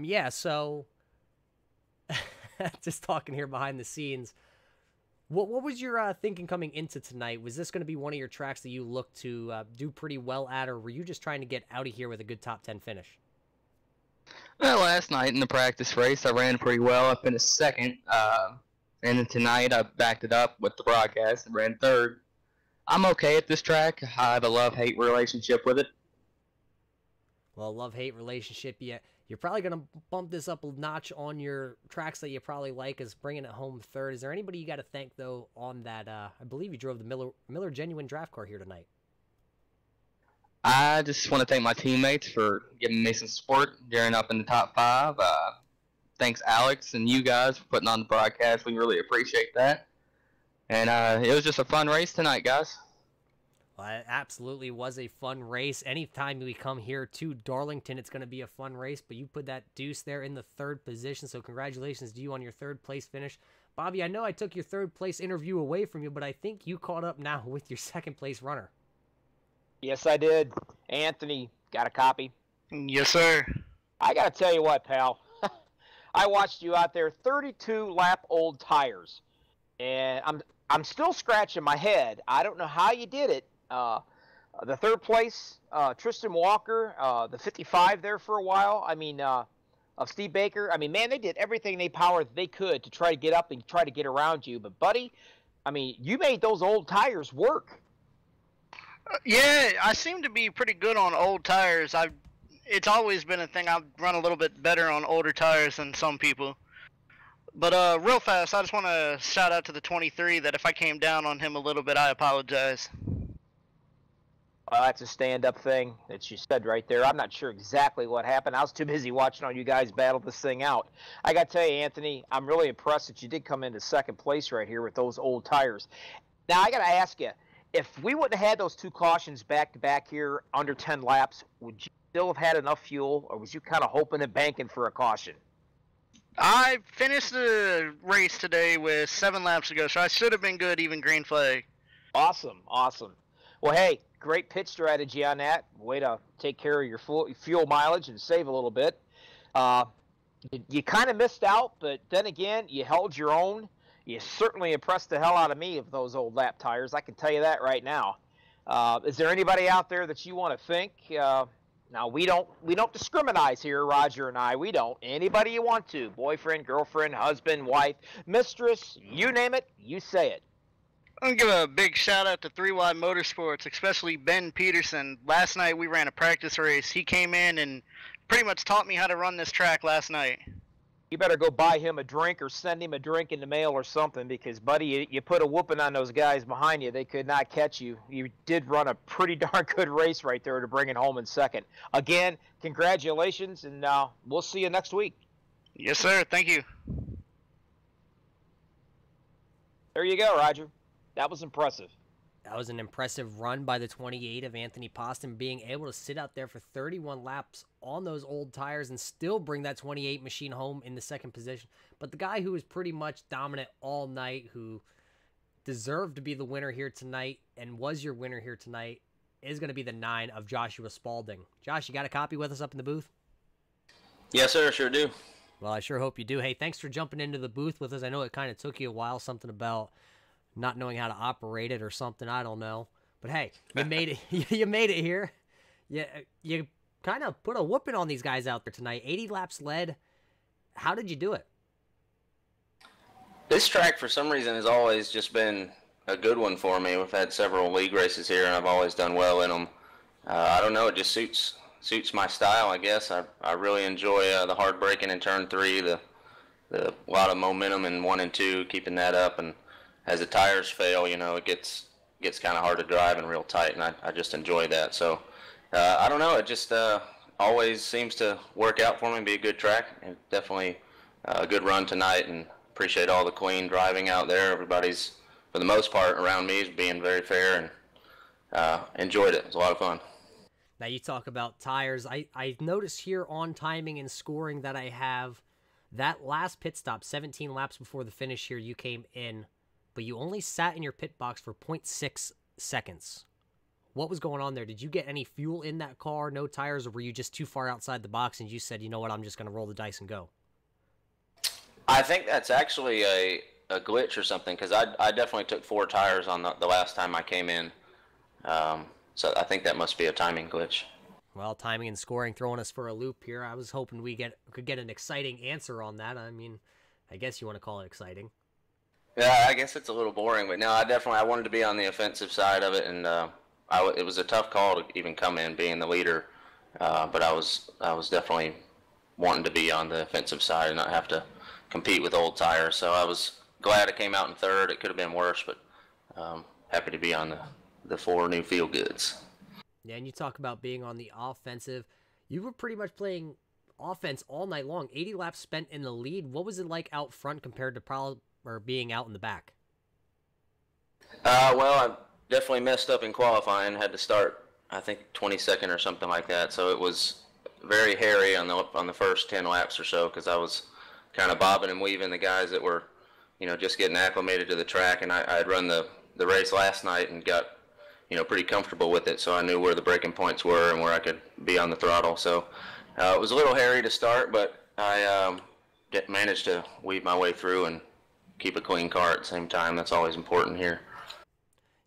Yeah, so just talking here behind the scenes, what was your thinking coming into tonight? Was this going to be one of your tracks that you looked to do pretty well at, or were you just trying to get out of here with a good top 10 finish? Well, last night in the practice race, I ran pretty well. I finished 2nd. And then tonight, I backed it up with the broadcast and ran 3rd. I'm okay at this track. I have a love-hate relationship with it. Well, love-hate relationship, yeah. You're probably going to bump this up a notch on your tracks that you probably like as bringing it home 3rd. Is there anybody you got to thank, though, on that? I believe you drove the Miller Genuine draft car here tonight. I just want to thank my teammates for giving me some support during up in the top 5. Thanks, Alex, and you guys for putting on the broadcast. We really appreciate that. And it was just a fun race tonight, guys. Well, it absolutely was a fun race. Anytime we come here to Darlington, it's going to be a fun race, but you put that deuce there in the 3rd position, so congratulations to you on your 3rd place finish. Bobby, I know I took your 3rd place interview away from you, but I think you caught up now with your 2nd place runner. Yes, I did. Anthony, got a copy? Yes, sir. I got to tell you what, pal. I watched you out there, 32 lap old tires, and I'm still scratching my head. I don't know how you did it. The 3rd place, Tristan Walker, the 55 there for a while. I mean, of Steve Baker. I mean, man, they did everything they could to try to get up and try to get around you. But, buddy, I mean, you made those old tires work. Yeah, I seem to be pretty good on old tires. It's always been a thing. I've run a little bit better on older tires than some people. But real fast, I just want to shout out to the 23 that if I came down on him a little bit, I apologize. That's a stand-up thing that you said right there. I'm not sure exactly what happened. I was too busy watching all you guys battle this thing out. I got to tell you, Anthony, I'm really impressed that you did come into 2nd place right here with those old tires. Now, I got to ask you, if we wouldn't have had those 2 cautions back-to-back here under 10 laps, would you still have had enough fuel, or was you kind of hoping and banking for a caution? I finished the race today with 7 laps to go, so I should have been good, even green flag. Awesome, awesome. Well, hey, great pitch strategy on that. Way to take care of your fuel mileage and save a little bit. You kind of missed out, but then again, you held your own. You certainly impressed the hell out of me of those old lap tires. I can tell you that right now. Is there anybody out there that you want to thank? Now, we don't discriminate here, Roger and I. We don't. Anybody you want to. Boyfriend, girlfriend, husband, wife, mistress, you name it, you say it. I'm going to give a big shout out to 3Y Motorsports, especially Ben Peterson. Last night we ran a practice race. He came in and pretty much taught me how to run this track last night. You better go buy him a drink or send him a drink in the mail or something because, buddy, you put a whooping on those guys behind you. They could not catch you. You did run a pretty darn good race right there to bring it home in 2nd. Again, congratulations, and we'll see you next week. Yes, sir. Thank you. There you go, Roger. That was impressive. That was an impressive run by the 28 of Anthony Poston, being able to sit out there for 31 laps on those old tires and still bring that 28 machine home in the 2nd position. But the guy who was pretty much dominant all night, who deserved to be the winner here tonight and was your winner here tonight, is going to be the 9 of Joshua Spalding. Josh, you got a copy with us up in the booth? Yes, sir, sure do. Well, I sure hope you do. Hey, thanks for jumping into the booth with us. I know it kind of took you a while, something about not knowing how to operate it or something, I don't know. But hey, you made it. You made it here. You kind of put a whooping on these guys out there tonight. 80 laps led. How did you do it? This track, for some reason, has always just been a good one for me. We've had several league races here, and I've always done well in them. I don't know, it just suits my style, I guess. I really enjoy the hard braking in turn 3, the a lot of momentum in 1 and 2, keeping that up, and as the tires fail, you know, it gets kind of hard to drive and real tight, and I just enjoy that. So I don't know, it just always seems to work out for me and be a good track, and definitely a good run tonight, and appreciate all the clean driving out there. Everybody's, for the most part, around me is being very fair, and enjoyed it. It was a lot of fun. Now you talk about tires. I noticed here on timing and scoring that I have that last pit stop, 17 laps before the finish here, you came in, but you only sat in your pit box for 0.6 seconds. What was going on there? Did you get any fuel in that car, no tires, or were you just too far outside the box and you said, you know what, I'm just going to roll the dice and go? I think that's actually a glitch or something, because I definitely took 4 tires on the last time I came in. So I think that must be a timing glitch. Well, timing and scoring throwing us for a loop here. I was hoping we could get an exciting answer on that. I mean, I guess you want to call it exciting. Yeah, I guess it's a little boring, but no, I wanted to be on the offensive side of it, and it was a tough call to even come in being the leader, but I was definitely wanting to be on the offensive side and not have to compete with old tires. So I was glad I came out in third. It could have been worse, but happy to be on the 4 new feel goods. Yeah, and you talk about being on the offensive. You were pretty much playing offense all night long. 80 laps spent in the lead. What was it like out front compared to being out in the back? Well, I definitely messed up in qualifying. Had to start, I think, 22nd or something like that. So it was very hairy on the first 10 laps or so, because I was kind of bobbing and weaving the guys that were, you know, just getting acclimated to the track. And I had run the race last night and got, you know, pretty comfortable with it. So I knew where the braking points were and where I could be on the throttle. So it was a little hairy to start, but I managed to weave my way through and keep a clean car at the same time. That's always important here.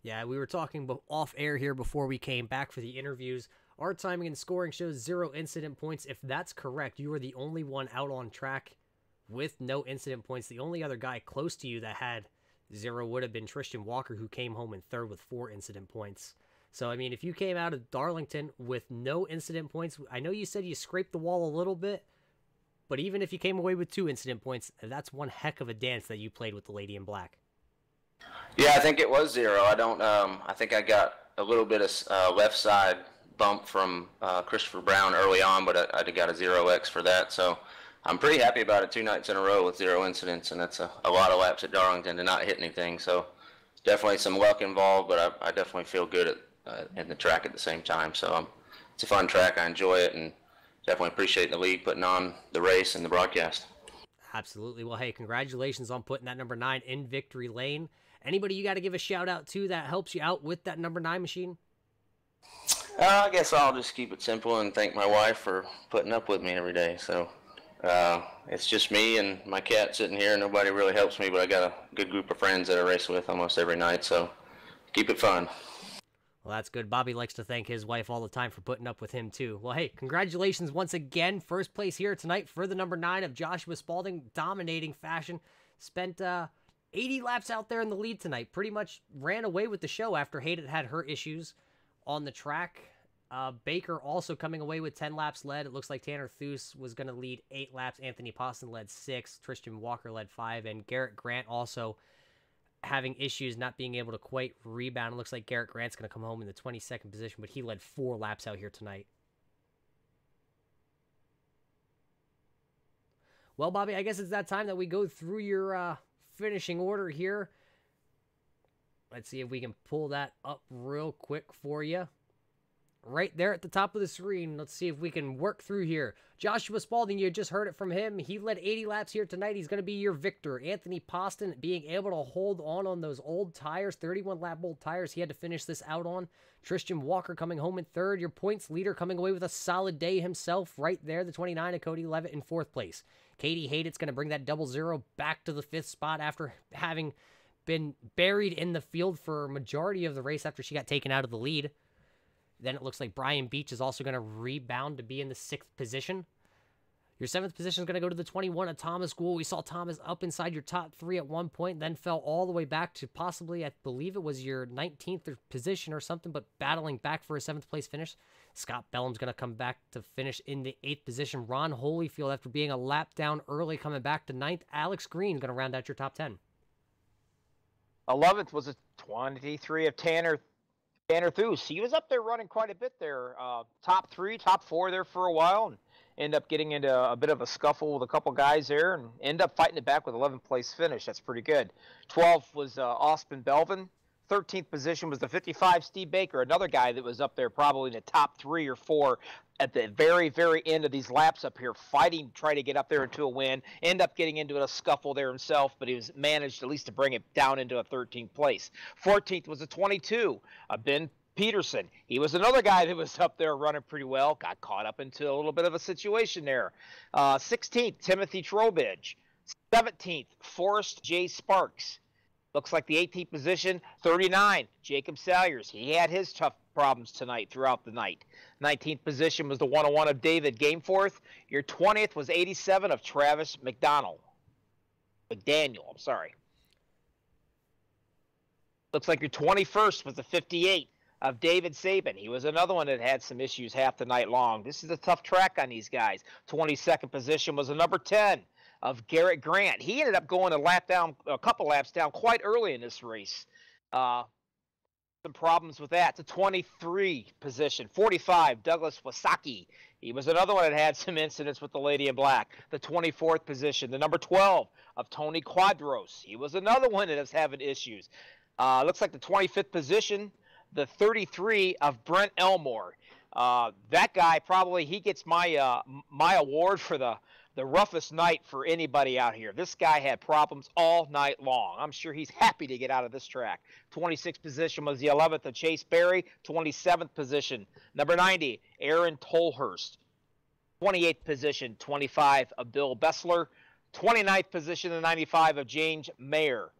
Yeah, we were talking off air here before we came back for the interviews. Our timing and scoring shows 0 incident points. If that's correct, you were the only one out on track with no incident points. The only other guy close to you that had 0 would have been Tristan Walker, who came home in third with 4 incident points. So, I mean, if you came out of Darlington with no incident points, I know you said you scraped the wall a little bit, but even if you came away with 2 incident points, that's one heck of a dance that you played with the lady in black. Yeah, I think it was 0. I think I got a little bit of left side bump from Christopher Brown early on, but I got a 0x for that. So I'm pretty happy about it 2 nights in a row with 0 incidents, and that's a lot of laps at Darlington to not hit anything. So definitely some luck involved, but I definitely feel good in the track at the same time. So it's a fun track. I enjoy it, and definitely appreciate the league putting on the race and the broadcast. Absolutely. Well, hey, congratulations on putting that number 9 in victory lane. Anybody you got to give a shout out to that helps you out with that number 9 machine? I guess I'll just keep it simple and thank my wife for putting up with me every day. So it's just me and my cat sitting here. Nobody really helps me, but I got a good group of friends that I race with almost every night. So keep it fun. Well, that's good. Bobby likes to thank his wife all the time for putting up with him, too. Well, hey, congratulations once again. First place here tonight for the number 9 of Joshua Spalding. Dominating fashion. Spent 80 laps out there in the lead tonight. Pretty much ran away with the show after Hayden had her issues on the track. Baker also coming away with 10 laps led. It looks like Tanner Thues was going to lead 8 laps. Anthony Poston led 6. Tristan Walker led 5. And Garrett Grant also having issues not being able to quite rebound. It looks like Garrett Grant's going to come home in the 22nd position, but he led 4 laps out here tonight. Well, Bobby, I guess it's that time that we go through your finishing order here. Let's see if we can pull that up real quick for you. Right there at the top of the screen. Let's see if we can work through here. Joshua Spalding, you just heard it from him. He led 80 laps here tonight. He's going to be your victor. Anthony Poston being able to hold on those old tires, 31-lap old tires he had to finish this out on. Tristan Walker coming home in third. Your points leader coming away with a solid day himself right there. The 29 of Cody Levitt in fourth place. Katie Hayden's going to bring that 00 back to the 5th spot after having been buried in the field for a majority of the race after she got taken out of the lead. Then it looks like Brian Beach is also going to rebound to be in the 6th position. Your 7th position is going to go to the 21 of Thomas Gould. We saw Thomas up inside your top 3 at one point, then fell all the way back to possibly, I believe it was your 19th position or something, but battling back for a 7th place finish. Scott Bellum's going to come back to finish in the 8th position. Ron Holyfield, after being a lap down early, coming back to 9th. Alex Green going to round out your top 10. 11th was a 23 of Tanner Thus. He was up there running quite a bit there. Top 3, top 4 there for a while, and end up getting into a bit of a scuffle with a couple guys there, and end up fighting it back with 11th place finish. That's pretty good. 12th was Austin Belvin. 13th position was the 55 Steve Baker, another guy that was up there probably in the top 3 or 4 at the very, very end of these laps up here, fighting, trying to get up there into a win. End up getting into a scuffle there himself, but he was managed at least to bring it down into a 13th place. 14th was a 22, Ben Peterson. He was another guy that was up there running pretty well. Got caught up into a little bit of a situation there. 16th, Timothy Trowbridge. 17th, Forrest J. Sparks. Looks like the 18th position, 39, Jacob Salyers. He had his tough problems tonight throughout the night. 19th position was the 101 of David Gameforth. Your 20th was 87 of Travis McDaniel. I'm sorry. Looks like your 21st was the 58 of David Sabin. He was another one that had some issues half the night long. This is a tough track on these guys. 22nd position was the number 10 of Garrett Grant. He ended up going a couple laps down quite early in this race. Some problems with that. The 23 position, 45, Douglas Wasaki. He was another one that had some incidents with the Lady in Black. The 24th position, the number 12 of Tony Quadros. He was another one that was having issues. Looks like the 25th position, the 33 of Brent Elmore. That guy probably, he gets my my award for the roughest night for anybody out here. This guy had problems all night long. I'm sure he's happy to get out of this track. 26th position was the 11th of Chase Berry. 27th position, number 90, Aaron Tolhurst. 28th position, 25 of Bill Bessler. 29th position, the 95 of James Mayer.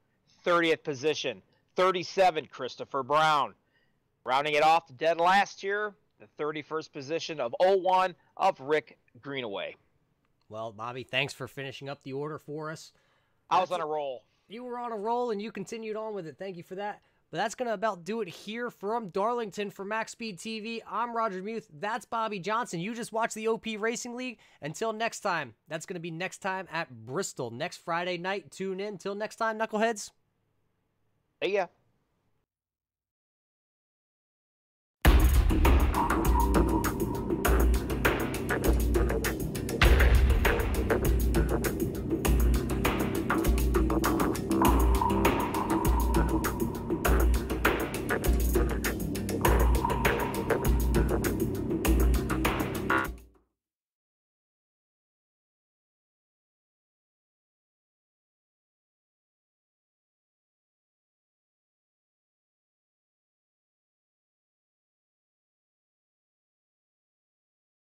30th position, 37, Christopher Brown. Rounding it off to dead last year, the 31st position of 01 of Rick Greenaway. Well, Bobby, thanks for finishing up the order for us. I was on a roll. You were on a roll, and you continued on with it. Thank you for that. But that's going to about do it here from Darlington for MaxSpeedTV. I'm Roger Muth. That's Bobby Johnson. You just watched the OP Racing League. Until next time, that's going to be next time at Bristol. Next Friday night. Tune in. Till next time, knuckleheads. See ya.